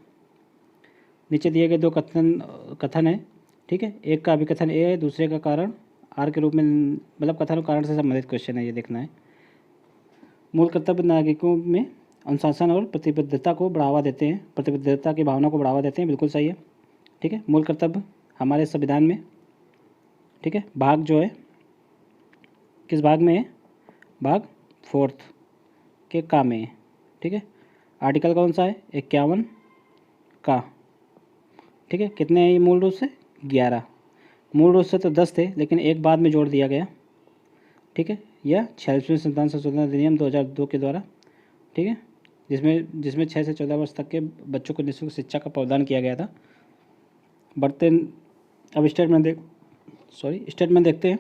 नीचे दिए गए दो कथन है। ठीक है, एक का अभिकथन ए है, दूसरे का कारण आर के रूप में, मतलब कथन और कारण से संबंधित क्वेश्चन है, ये देखना है। मूल कर्तव्य नागरिकों में अनुशासन और प्रतिबद्धता को बढ़ावा देते हैं, प्रतिबद्धता की भावना को बढ़ावा देते हैं, बिल्कुल सही है। ठीक है, मूल कर्तव्य हमारे संविधान में, ठीक है, भाग जो है किस भाग में है, भाग 4 के का में है। ठीक है, आर्टिकल कौन सा है, 51 का। ठीक है, कितने हैं ये मूल रूप से 11। मूल रूप से तो 10 थे, लेकिन एक बाद में जोड़ दिया गया, ठीक है। यह 46वें संविधान संशोधन अधिनियम 2002 के द्वारा, ठीक है, जिसमें 6 से 14 वर्ष तक के बच्चों को निःशुल्क शिक्षा का प्रावधान किया गया था। बढ़ते अब स्टेटमेंट देखते हैं।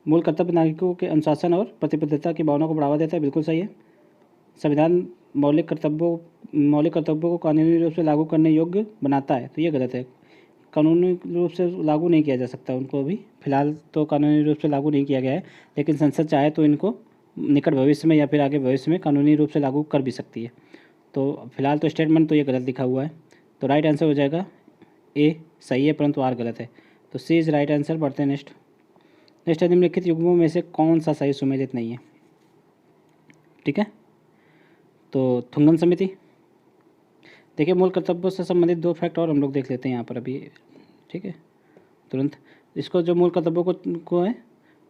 मूल कर्तव्य नागरिकों के अनुशासन और प्रतिबद्धता की भावना को बढ़ावा देता है, बिल्कुल सही है। संविधान मौलिक कर्तव्यों को कानूनी रूप से लागू करने योग्य बनाता है, तो ये गलत है। कानूनी रूप से लागू नहीं किया जा सकता उनको, अभी फ़िलहाल तो कानूनी रूप से लागू नहीं किया गया है, लेकिन संसद चाहे तो इनको निकट भविष्य में या फिर आगे भविष्य में कानूनी रूप से लागू कर भी सकती है। तो फिलहाल तो स्टेटमेंट तो ये गलत लिखा हुआ है, तो राइट आंसर हो जाएगा ए सही है, परंतु आर गलत है, तो सी इज़ राइट आंसर। बढ़ते हैं नेक्स्ट है, निम्नलिखित युग्मों में से कौन सा सही सुमेलित नहीं है, ठीक है। तो थुंगन समिति, देखिए मूल कर्तव्यों से संबंधित 2 फैक्ट और हम लोग देख लेते हैं यहाँ पर अभी, ठीक है, तुरंत। इसको जो मूल कर्तव्यों को है,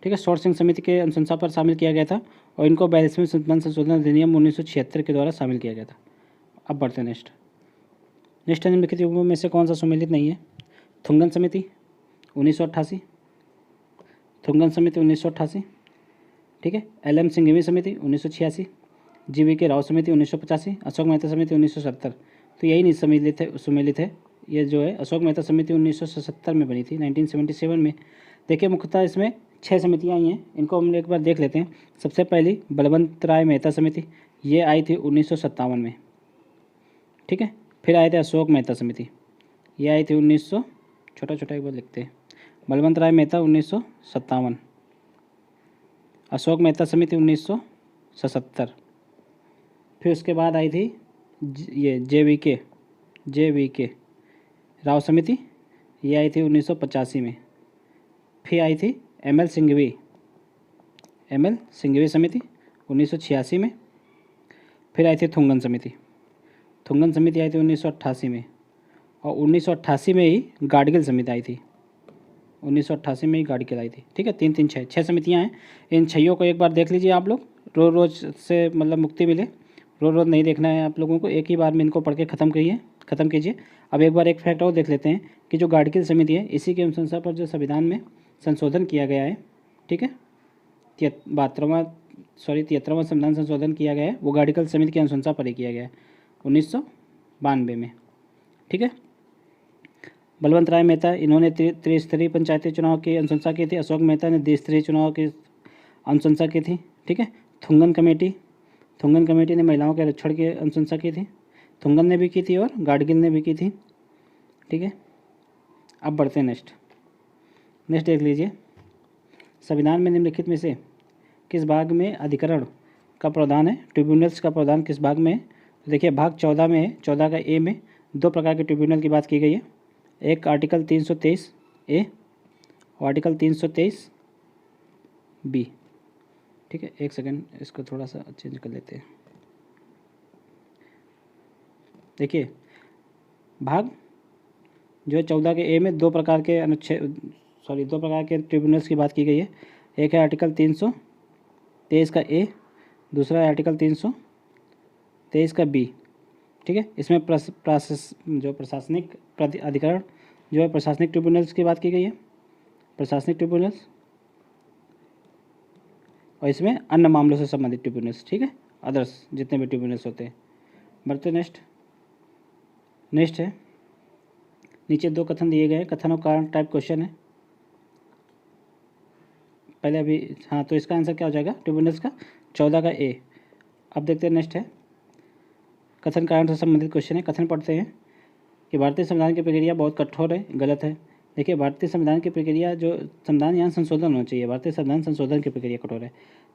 ठीक है, सोर्सिंग समिति के अनुशंसा पर शामिल किया गया था और इनको 42वें संविधान संशोधन अधिनियम 1976 के द्वारा शामिल किया गया था। अब बढ़ते हैं नेक्स्ट है, निम्नलिखित युग्मों में से कौन सा सुमेलित नहीं है। थुंगन समिति 1988, थुंगन समिति 1988, ठीक है। LM सिंघवी समिति 1986, GV के राव समिति 1985, अशोक मेहता समिति 1970, तो यही नहीं सुमेलित है। ये जो है अशोक मेहता समिति 1977 में बनी थी, 1977 में। देखिए मुख्यतः इसमें 6 समितियाँ आई हैं, इनको हम एक बार देख लेते हैं। सबसे पहली बलवंत राय मेहता समिति, ये आई थी 1957 में, ठीक है। फिर आए थे अशोक मेहता समिति, ये आई थी 1900, छोटा एक बार लिखते हैं, बलवंत राय मेहता 1957, अशोक मेहता समिति 1977। फिर उसके बाद आई थी ये JV के राव समिति, ये आई थी 1985 में। फिर आई थी ML सिंघवी समिति 1986 में। फिर आई थी थुंगन समिति आई थी 1988 में, और 1988 में ही गाडगिल समिति आई थी, 1988 में ही गाडगिल आई थी, ठीक है। 6 समितियाँ हैं। इन 6 को एक बार देख लीजिए आप लोग, रोज़ से मतलब मुक्ति मिले, रोज़ नहीं देखना है आप लोगों को, एक ही बार में इनको पढ़ के ख़त्म कीजिए। अब एक बार एक फैक्ट और देख लेते हैं कि जो गाडगिल समिति है, इसी के अनुशंसा पर जो संविधान में संशोधन किया गया है, ठीक है, 73वां संविधान संशोधन किया गया है, वो गाडगिल समिति की अनुशंसा पर ही किया गया है 1992 में, ठीक है। बलवंत राय मेहता, इन्होंने त्रिस्तरीय पंचायती चुनाव की अनुशंसा की थी। अशोक मेहता ने द्विस्तरीय चुनाव की अनुशंसा की थी, ठीक है। थुंगन कमेटी ने महिलाओं के आरक्षण की अनुशंसा की थी, थुंगन ने भी की थी और गाडगिल ने भी की थी, ठीक है। अब बढ़ते हैं नेक्स्ट देख लीजिए, संविधान में निम्नलिखित में से किस भाग में अधिकरण का प्रावधान है, ट्रिब्यूनल्स का प्रावधान किस भाग में है। तो देखिए भाग 14 में है, 14 का ए में 2 प्रकार के ट्रिब्यूनल की बात की गई है। एक आर्टिकल 323 ए और आर्टिकल 323 बी, ठीक है। एक सेकंड, इसको थोड़ा सा चेंज कर लेते हैं। देखिए भाग जो 14 के ए में 2 प्रकार के ट्रिब्यूनल्स की बात की गई है। एक है आर्टिकल 323 का ए, दूसरा है आर्टिकल 323 का बी, ठीक है। इसमें प्रशासनिक अधिकरण जो है, प्रशासनिक ट्रिब्यूनल्स की बात की गई है, प्रशासनिक ट्रिब्यूनल्स, और इसमें अन्य मामलों से संबंधित ट्रिब्यूनल्स, ठीक है, अदर्स जितने भी ट्रिब्यूनल्स होते हैं। बढ़ते नेक्स्ट है, नीचे 2 कथन दिए गए हैं, कथन और कारण टाइप क्वेश्चन है। पहले अभी हाँ, तो इसका आंसर क्या हो जाएगा ट्रिब्यूनल्स का, 14 का ए। अब देखते हैं नेक्स्ट है, कथन कारण से संबंधित क्वेश्चन है। कथन पढ़ते हैं कि भारतीय संविधान की प्रक्रिया बहुत कठोर है, गलत है। देखिए भारतीय संविधान की प्रक्रिया, जो संविधान यहाँ संशोधन होना चाहिए, भारतीय संविधान संशोधन की प्रक्रिया कठोर है।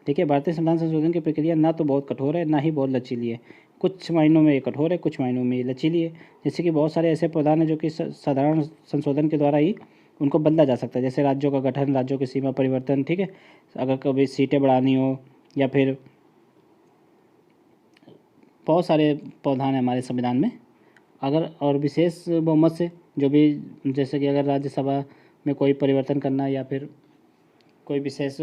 देखिए भारतीय संविधान संशोधन की प्रक्रिया ना तो बहुत कठोर है, ना ही बहुत लचीली है। कुछ मायनों में ये कठोर है, कुछ मायनों में ये लचीली है। जैसे कि बहुत सारे ऐसे प्रावधान हैं जो कि साधारण संशोधन के द्वारा ही उनको बदला जा सकता है, जैसे राज्यों का गठन, राज्यों की सीमा परिवर्तन, ठीक है, अगर कभी सीटें बढ़ानी हो, या फिर बहुत सारे प्रावधान हैं हमारे संविधान में। अगर और विशेष बहुमत से जो भी, जैसे कि अगर राज्यसभा में कोई परिवर्तन करना, या फिर कोई विशेष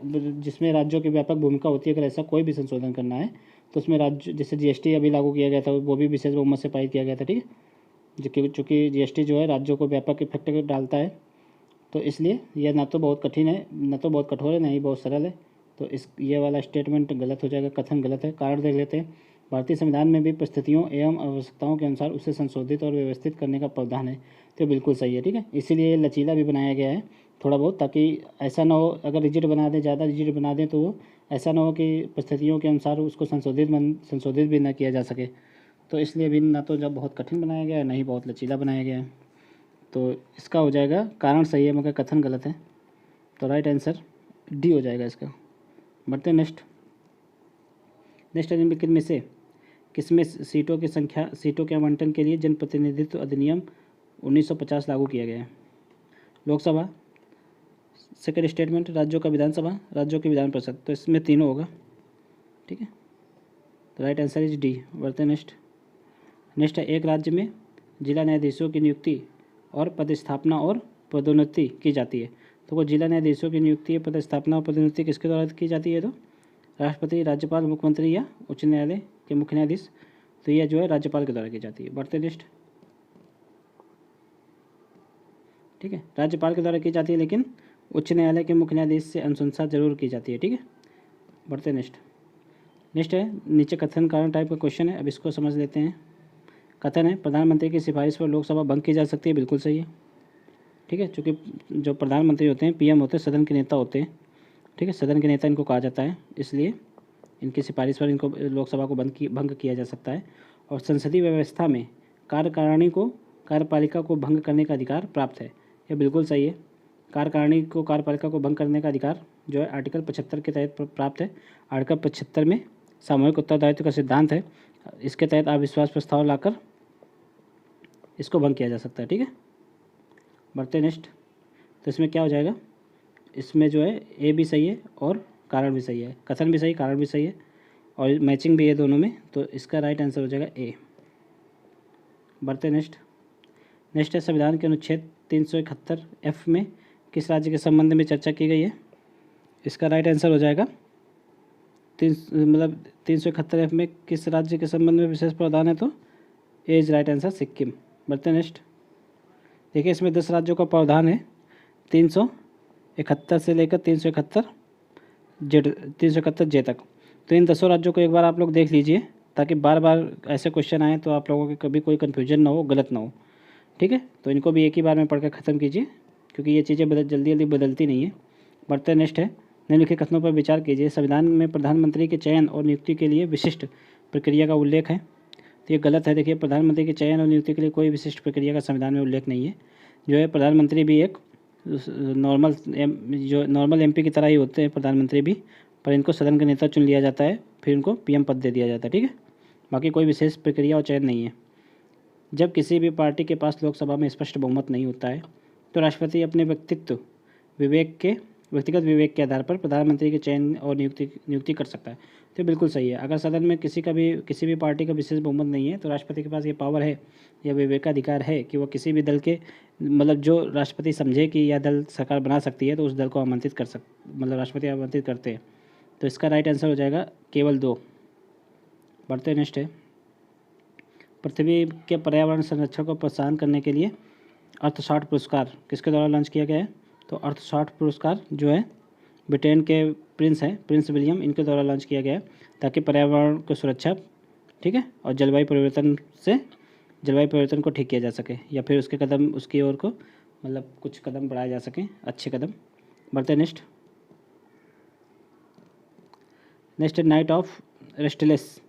जिसमें राज्यों की व्यापक भूमिका होती है, अगर ऐसा कोई भी संशोधन करना है तो उसमें राज्य, जैसे GST अभी लागू किया गया था, वो भी विशेष बहुमत से पारित किया गया था, ठीक है। चूँकि GST जो है राज्यों को व्यापक इफेक्ट डालता है, तो इसलिए यह ना तो बहुत कठिन है, ना तो बहुत कठोर है, ना ही बहुत सरल है। तो ये वाला स्टेटमेंट गलत हो जाएगा, कथन गलत है। कारण देख लेते हैं। भारतीय संविधान में भी परिस्थितियों एवं आवश्यकताओं के अनुसार उसे संशोधित और व्यवस्थित करने का प्रावधान है। तो बिल्कुल सही है, ठीक है। इसीलिए ये लचीला भी बनाया गया है थोड़ा बहुत, ताकि ऐसा ना हो अगर रिजिड बना दें, ज़्यादा रिजिड बना दें तो वो ऐसा ना हो कि परिस्थितियों के अनुसार उसको संशोधित भी ना किया जा सके। तो इसलिए भी ना तो जब बहुत कठिन बनाया गया है, ना ही बहुत लचीला बनाया गया है। तो इसका हो जाएगा कारण सही है मगर कथन गलत है। तो राइट आंसर डी हो जाएगा इसका। बढ़ते हैं नेक्स्ट निम्नलिखित में से किसमें सीटों के आवंटन के लिए जनप्रतिनिधित्व अधिनियम 1950 लागू किया गया है? लोकसभा, सेकंड स्टेटमेंट राज्यों का विधानसभा, राज्यों की विधान परिषद। तो इसमें तीनों होगा, ठीक है। तो राइट आंसर इज डी। बढ़ते हैं नेक्स्ट है एक राज्य में जिला न्यायाधीशों की नियुक्ति और पदस्थापना और पदोन्नति की जाती है। तो वो जिला न्यायाधीशों की नियुक्ति, पदस्थापना और पदोन्नति किसके द्वारा की जाती है? तो राष्ट्रपति, राज्यपाल, मुख्यमंत्री या उच्च न्यायालय के मुख्य न्यायाधीश। तो यह जो है राज्यपाल के द्वारा की जाती है। बढ़ते नेक्स्ट, ठीक है। राज्यपाल के द्वारा की जाती है, लेकिन उच्च न्यायालय के मुख्य न्यायाधीश से अनुशंसा जरूर की जाती है, ठीक है। बढ़ते नेक्स्ट है नीचे कथन कारण टाइप का क्वेश्चन है। अब इसको समझ लेते हैं। कथन है प्रधानमंत्री की सिफारिश पर लोकसभा भंग की जा सकती है। बिल्कुल सही है, ठीक है। चूँकि जो प्रधानमंत्री होते हैं, पीएम होते हैं, सदन के नेता होते हैं, ठीक है। सदन के नेता इनको कहा जाता है, इसलिए इनकी सिफारिश पर इनको लोकसभा को भंग किया जा सकता है। और संसदीय व्यवस्था में कार्यकारिणी को कार्यपालिका को भंग करने का अधिकार प्राप्त है। यह बिल्कुल सही है। कार्यकारिणी को कार्यपालिका को भंग करने का अधिकार जो है आर्टिकल 75 के तहत प्राप्त है। आर्टिकल 75 में सामूहिक उत्तरदायित्व का सिद्धांत है। इसके तहत अविश्वास प्रस्ताव लाकर इसको भंग किया जा सकता है, ठीक है। बढ़ते नेक्स्ट। तो इसमें क्या हो जाएगा? इसमें जो है ए भी सही है और कारण भी सही है, कथन भी सही, कारण भी सही है और मैचिंग भी है दोनों में। तो इसका राइट आंसर हो जाएगा ए। बढ़ते नेक्स्ट है संविधान के अनुच्छेद 371F में किस राज्य के संबंध में चर्चा की गई है? इसका राइट आंसर हो जाएगा 371F में किस राज्य के संबंध में विशेष प्रावधान है? तो ए इज राइट आंसर सिक्किम। बढ़ते नेक्स्ट। देखिए इसमें 10 राज्यों का प्रावधान है, 371 से लेकर 371 जे तक। तो इन 10 राज्यों को एक बार आप लोग देख लीजिए, ताकि बार बार ऐसे क्वेश्चन आए तो आप लोगों के कभी कोई कन्फ्यूजन ना हो, गलत ना हो, ठीक है। तो इनको भी एक ही बार में पढ़कर ख़त्म कीजिए, क्योंकि ये चीज़ें जल्दी बदलती नहीं है। बढ़ते नेक्स्ट है निम्नलिखित कथनों पर विचार कीजिए। संविधान में प्रधानमंत्री के चयन और नियुक्ति के लिए विशिष्ट प्रक्रिया का उल्लेख है। तो ये गलत है। देखिए प्रधानमंत्री के चयन और नियुक्ति के लिए कोई विशिष्ट प्रक्रिया का संविधान में उल्लेख नहीं है। जो है प्रधानमंत्री भी एक नॉर्मल एमपी की तरह ही होते हैं प्रधानमंत्री भी, पर इनको सदन का नेता चुन लिया जाता है, फिर इनको पीएम पद दे दिया जाता है, ठीक है। बाकी कोई विशेष प्रक्रिया और चयन नहीं है। जब किसी भी पार्टी के पास लोकसभा में स्पष्ट बहुमत नहीं होता है तो राष्ट्रपति अपने व्यक्तिगत विवेक के आधार पर प्रधानमंत्री के चयन और नियुक्ति कर सकता है। तो बिल्कुल सही है। अगर सदन में किसी भी पार्टी का विशेष बहुमत नहीं है तो राष्ट्रपति के पास ये पावर है या विवेकाधिकार है कि वह किसी भी दल के जो राष्ट्रपति समझे कि यह दल सरकार बना सकती है तो उस दल को राष्ट्रपति आमंत्रित करते हैं। तो इसका राइट आंसर हो जाएगा केवल 2। बढ़ते नेक्स्ट है पृथ्वी के पर्यावरण संरक्षण को प्रोत्साहन करने के लिए अर्थशास्त्र पुरस्कार किसके द्वारा लॉन्च किया गया है? तो अर्थशास्त्र पुरस्कार जो है ब्रिटेन के प्रिंस विलियम, इनके द्वारा लॉन्च किया गया है, ताकि पर्यावरण की सुरक्षा, ठीक है, और जलवायु परिवर्तन को ठीक किया जा सके, या फिर उसकी ओर को कुछ कदम बढ़ाए जा सकें, अच्छे कदम। बढ़ते next night of restless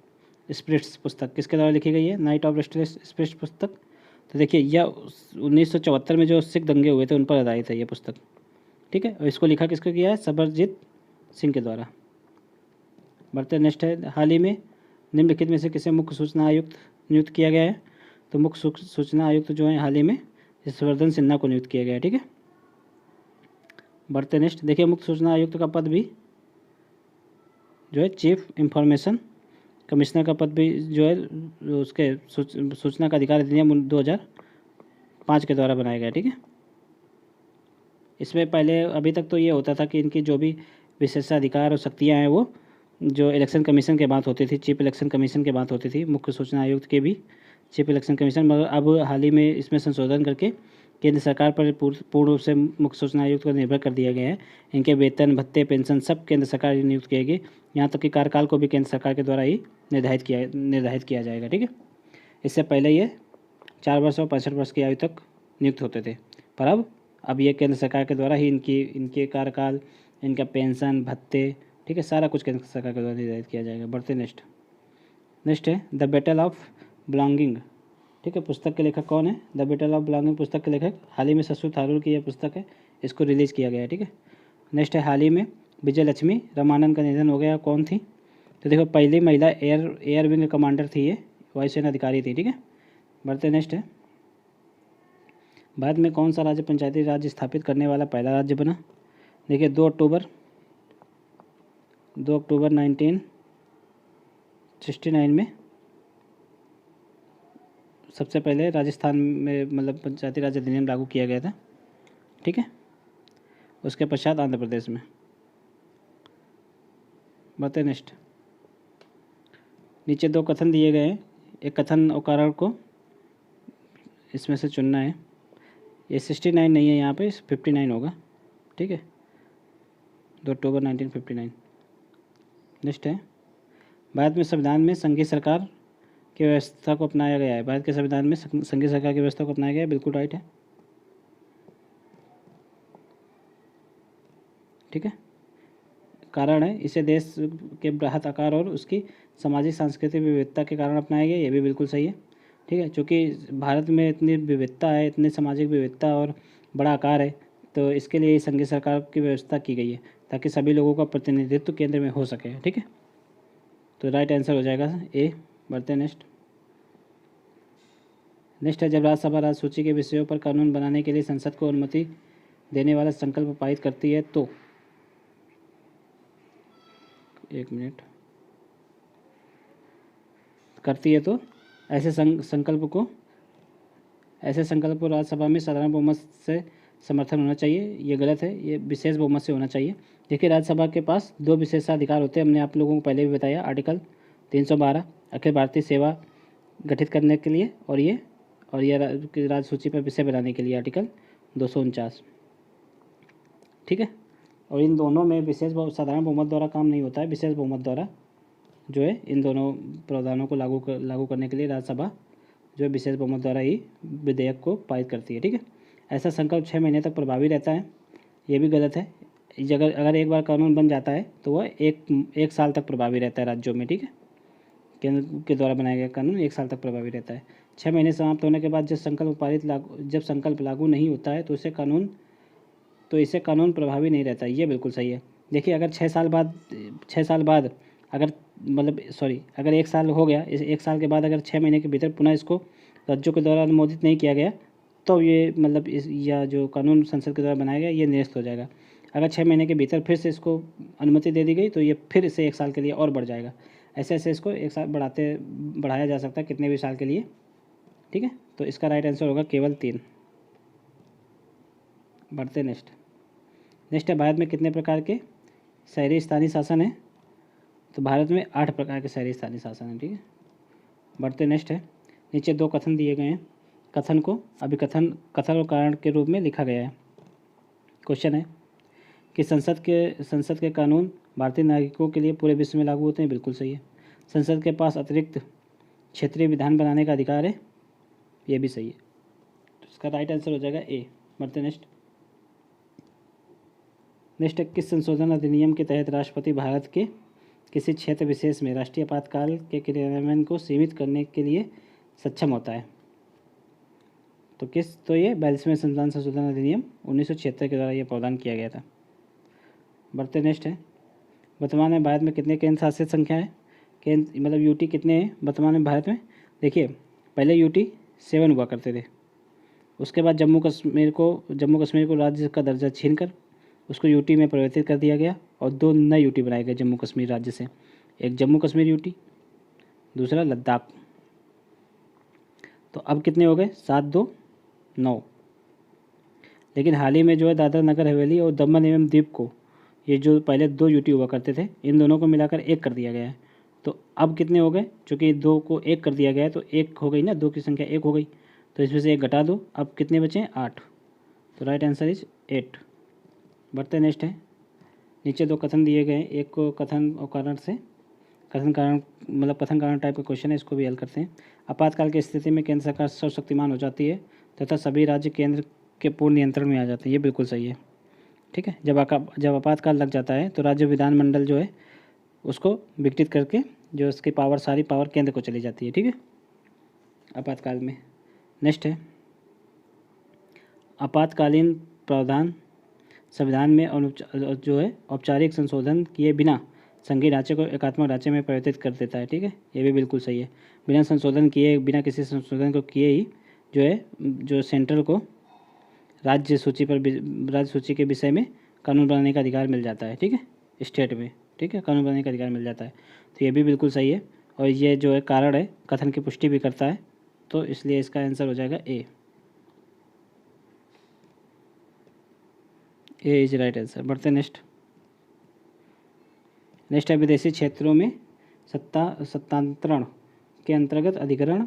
spirits पुस्तक किसके द्वारा लिखी गई है? नाइट ऑफ रेस्टलेस स्पिरिट्स पुस्तक। तो देखिए यह 1974 में जो सिख दंगे हुए थे उन पर आधारित है ये पुस्तक, ठीक है। और इसको लिखा किसको किया है? सबरजीत सिंह के द्वारा। बढ़ते नेक्स्ट है हाल ही में निम्नलिखित में से किसे मुख्य सूचना आयुक्त नियुक्त किया गया है? तो मुख्य सूचना आयुक्त जो है हाल ही में यशवर्धन सिन्हा को नियुक्त किया गया है, ठीक है। बढ़ते नेक्स्ट। देखिए मुख्य सूचना आयुक्त का पद भी जो है चीफ इंफॉर्मेशन कमिश्नर का पद भी जो है उसके सूचना का अधिकार अधिनियम 2005 के द्वारा बनाया गया, ठीक है। इसमें पहले अभी तक तो ये होता था कि इनकी जो भी विशेषाधिकार और शक्तियाँ हैं वो जो इलेक्शन कमीशन के बात होती थी, चीफ इलेक्शन कमीशन के बात होती थी। मुख्य सूचना आयुक्त के भी चीफ इलेक्शन कमीशन, मगर अब हाल ही में इसमें संशोधन करके केंद्र सरकार पर पूर्ण रूप से मुख्य सूचना आयुक्त को निर्भर कर दिया गया है। इनके वेतन, भत्ते, पेंशन सब केंद्र सरकार ही नियुक्त किएगी। यहाँ तक कि कार्यकाल को भी केंद्र सरकार के द्वारा ही निर्धारित किया जाएगा। ठीक है, इससे पहले ये 4 वर्ष और 65 वर्ष की आयु तक नियुक्त होते थे, पर अब ये केंद्र सरकार के द्वारा ही इनके कार्यकाल, इनका पेंशन, भत्ते, ठीक है, सारा कुछ केंद्र सरकार के द्वारा निर्धारित किया जाएगा। बढ़ते नेक्स्ट है द बैटल ऑफ बिलोंगिंग। ठीक है, पुस्तक के लेखक कौन है? द बैटल ऑफ बिलोंगिंग पुस्तक के लेखक हाल ही में शशि थारूर की यह पुस्तक है, इसको रिलीज़ किया गया है। ठीक है, नेक्स्ट है हाल ही में विजय लक्ष्मी रामानंद का निधन हो गया। कौन थी? तो देखो, पहली महिला एयर विंग कमांडर थी, ये वायुसेना अधिकारी थी। ठीक है, बढ़ते नेक्स्ट है भारत में कौन सा राज्य पंचायती राज स्थापित करने वाला पहला राज्य बना? देखिए 2 अक्टूबर 1969 में सबसे पहले राजस्थान में मतलब पंचायती राज अधिनियम लागू किया गया था। ठीक है, उसके पश्चात आंध्र प्रदेश में। बढ़ते नेक्स्ट, नीचे 2 कथन दिए गए हैं, एक कथन और कारण को इसमें से चुनना है। ये 69 नहीं है, यहाँ पे 59 होगा। ठीक है, 2 अक्टूबर 1959। नेक्स्ट है भारत में संविधान में संघीय सरकार की व्यवस्था को अपनाया गया है। भारत के संविधान में संघीय सरकार की व्यवस्था को अपनाया गया है, बिल्कुल राइट है। ठीक है, कारण है इसे देश के बृहत आकार और उसकी सामाजिक सांस्कृतिक विविधता के कारण अपनाया गया, ये भी बिल्कुल सही है। ठीक है, चूँकि भारत में इतनी विविधता है, इतनी सामाजिक विविधता और बड़ा आकार है, तो इसके लिए संघीय सरकार की व्यवस्था की गई है ताकि सभी लोगों का प्रतिनिधित्व केंद्र में हो सके। ठीक है, तो राइट आंसर हो जाएगा ए। बढ़ते नेक्स्ट है जब राज्यसभा राज्य सूची के विषयों पर कानून बनाने के लिए संसद को अनुमति देने वाला संकल्प पारित करती है तो, एक मिनट, करती है तो ऐसे संकल्प को राज्यसभा में साधारण बहुमत से समर्थन होना चाहिए। ये गलत है, ये विशेष बहुमत से होना चाहिए। देखिए, राज्यसभा के पास 2 विशेषाधिकार होते हैं, हमने आप लोगों को पहले भी बताया। आर्टिकल 312 अखिल भारतीय सेवा गठित करने के लिए, और ये राज्य सूची पर विषय बनाने के लिए आर्टिकल 249। ठीक है, और इन दोनों में साधारण बहुमत द्वारा काम नहीं होता है, विशेष बहुमत द्वारा जो है इन दोनों प्रावधानों को लागू करने के लिए राज्यसभा जो है विशेष बहुमत द्वारा ही विधेयक को पारित करती है। ठीक है, ऐसा संकल्प 6 महीने तक प्रभावी रहता है, ये भी गलत है। अगर एक बार कानून बन जाता है तो वह एक साल तक प्रभावी रहता है राज्यों में। ठीक है, केंद्र के द्वारा बनाया गया कानून 1 साल तक प्रभावी रहता है। 6 महीने समाप्त होने के बाद जब संकल्प लागू नहीं होता है तो इसे कानून प्रभावी नहीं रहता, ये बिल्कुल सही है। देखिए, अगर 6 साल बाद अगर 1 साल हो गया, इस 1 साल के बाद अगर 6 महीने के भीतर पुनः इसको राज्यों के द्वारा अनुमोदित नहीं किया गया तो ये जो कानून संसद के द्वारा बनाया गया ये निरस्त हो जाएगा। अगर 6 महीने के भीतर फिर से इसको अनुमति दे दी गई तो ये फिर से 1 साल के लिए और बढ़ जाएगा। ऐसे इसको 1 साल बढ़ाया जा सकता है कितने भी साल के लिए। ठीक है, तो इसका राइट आंसर होगा केवल 3। बढ़ते नेक्स्ट है भारत में कितने प्रकार के शहरी स्थानीय शासन है? तो भारत में 8 प्रकार के शहरी स्थानीय शासन है। ठीक है, बढ़ते नेक्स्ट है नीचे 2 कथन दिए गए हैं, कथन को कथन और कारण के रूप में लिखा गया है। क्वेश्चन है कि संसद के कानून भारतीय नागरिकों के लिए पूरे विश्व में लागू होते हैं, बिल्कुल सही है। संसद के पास अतिरिक्त क्षेत्रीय विधान बनाने का अधिकार है, ये भी सही है। तो इसका राइट आंसर हो जाएगा ए। बढ़ते नेक्स्ट है किस संशोधन अधिनियम के तहत राष्ट्रपति भारत के किसी क्षेत्र विशेष में राष्ट्रीय आपातकाल के क्रियान्वयन को सीमित करने के लिए सक्षम होता है? तो ये 42वें संविधान संशोधन अधिनियम 1976 के द्वारा ये प्रावधान किया गया था। बढ़ते नेक्स्ट है वर्तमान में भारत में कितने केंद्र शासित संख्या है? यूटी कितने हैं वर्तमान में भारत में? देखिए, पहले यूटी 7 हुआ करते थे, उसके बाद जम्मू कश्मीर को राज्य का दर्जा छीनकर उसको यूटी में परिवर्तित कर दिया गया और 2 नए यूटी बनाए गए जम्मू कश्मीर राज्य से। एक जम्मू कश्मीर यूटी, दूसरा लद्दाख। तो अब कितने हो गए? 7, 2, 9। लेकिन हाल ही में जो है दादरा नगर हवेली और दमन एवं दीव को, ये जो पहले 2 यूटी हुआ करते थे, इन दोनों को मिलाकर 1 कर दिया गया है। तो अब कितने हो गए, चूँकि 2 को 1 कर दिया गया है तो 1 हो गई ना, 2 की संख्या 1 हो गई, तो इसमें से 1 घटा दो, अब कितने बचे 8। तो राइट आंसर इज 8। बढ़ते नेक्स्ट है। नीचे 2 कथन दिए गए हैं, एक को कथन और कारण से, कथन कारण मतलब कथन कारण टाइप का क्वेश्चन है, इसको भी हल करते हैं। आपातकाल की स्थिति में केंद्र सरकार सर्वशक्तिमान हो जाती है तथा सभी राज्य केंद्र के पूर्ण नियंत्रण में आ जाते हैं। ये बिल्कुल सही है, ठीक है। जब आपातकाल लग जाता है तो राज्य विधानमंडल जो है उसको विघटित करके जो उसकी पावर, सारी पावर केंद्र को चली जाती है, ठीक है, आपातकाल में। नेक्स्ट है, आपातकालीन प्रावधान संविधान में जो है औपचारिक संशोधन किए बिना संघीय ढांचे को एकात्मक ढांचे में परिवर्तित कर देता है, ठीक है, ये भी बिल्कुल सही है। बिना संशोधन किए, बिना किसी संशोधन को किए ही जो है, जो सेंट्रल को राज्य सूची के विषय में कानून बनाने का अधिकार मिल जाता है, ठीक है, स्टेट में, ठीक है, कानून बनाने का अधिकार मिल जाता है। तो ये भी बिल्कुल सही है, और ये जो है कारण है कथन की पुष्टि भी करता है, तो इसलिए इसका आंसर हो जाएगा ए इज राइट आंसर। बढ़ते नेक्स्ट है, विदेशी क्षेत्रों में सत्तांतरण के अंतर्गत अधिग्रहण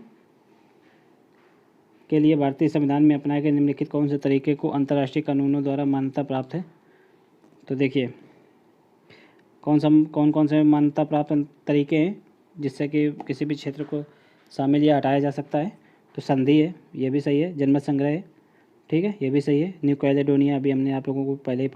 के लिए भारतीय संविधान में अपनाए गए निम्नलिखित कौन से तरीके को अंतर्राष्ट्रीय कानूनों द्वारा मान्यता प्राप्त है। तो देखिए कौन कौन से मान्यता प्राप्त तरीके हैं जिससे कि किसी भी क्षेत्र को शामिल या हटाया जा सकता है। तो संधि है, ये भी सही है। जनमत संग्रह है, ठीक है, ये भी सही है। न्यू कैलेडोनिया, अभी हमने आप लोगों को पहले ही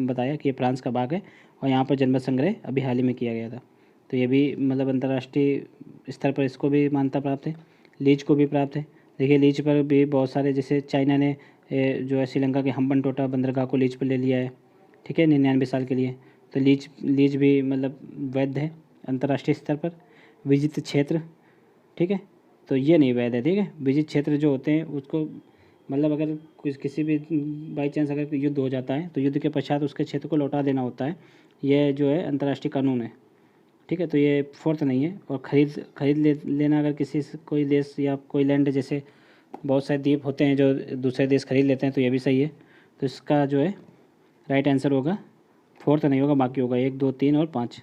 बताया कि ये फ्रांस का भाग है, और यहाँ पर जनमत संग्रह अभी हाल ही में किया गया था। तो ये भी मतलब अंतर्राष्ट्रीय स्तर पर इसको भी मान्यता प्राप्त है। लीज को भी प्राप्त है। देखिए लीज पर भी बहुत सारे, जैसे चाइना ने जो है श्रीलंका के हम्बनटोटा बंदरगाह को लीज पर ले लिया है, ठीक है, 99 साल के लिए। तो लीज भी मतलब वैध है अंतर्राष्ट्रीय स्तर पर। विजित क्षेत्र, ठीक है, तो ये नहीं वैध है, ठीक है। विजित क्षेत्र जो होते हैं उसको मतलब अगर किसी भी बाई चांस अगर युद्ध हो जाता है तो युद्ध के पश्चात उसके क्षेत्र को लौटा देना होता है, ये जो है अंतर्राष्ट्रीय कानून है, ठीक है। तो ये फोर्थ नहीं है। और खरीद लेना, अगर कोई देश या कोई लैंड, जैसे बहुत सारे द्वीप होते हैं जो दूसरे देश खरीद लेते हैं, तो ये भी सही है। तो इसका जो है राइट आंसर होगा, फोर्थ नहीं होगा, बाकी होगा 1 2 3 और 5,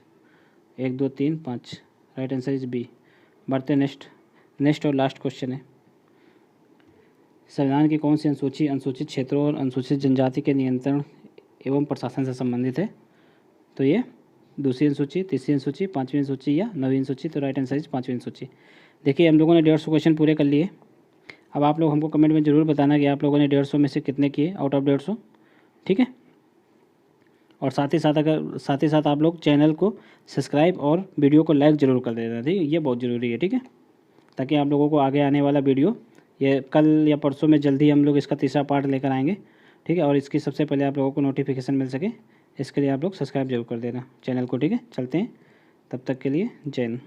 1 2 3 5, राइट आंसर इज बी। बढ़ते नेक्स्ट और लास्ट क्वेश्चन है, संविधान की कौन सी अनुसूची अनुसूचित क्षेत्रों और अनुसूचित जनजाति के नियंत्रण एवं प्रशासन से संबंधित है। तो ये दूसरी अनुसूची, तीसरी अनुसूची, 5वीं अनुसूची या 9वीं अनुसूची। तो राइट आंसर इज 5वीं अनुसूची। देखिए हम लोगों ने 150 क्वेश्चन पूरे कर लिए। अब आप लोग हमको कमेंट में ज़रूर बताना कि आप लोगों ने 150 में से कितने किए आउट ऑफ 150, ठीक है। और साथ ही साथ आप लोग चैनल को सब्सक्राइब और वीडियो को लाइक ज़रूर कर देना, ठीक है, ये बहुत ज़रूरी है, ठीक है, ताकि आप लोगों को आगे आने वाला वीडियो, ये कल या परसों में जल्दी हम लोग इसका तीसरा पार्ट लेकर आएंगे, ठीक है, और इसकी सबसे पहले आप लोगों को नोटिफिकेशन मिल सके, इसके लिए आप लोग सब्सक्राइब जरूर कर देना चैनल को, ठीक है। चलते हैं, तब तक के लिए जय हिंद।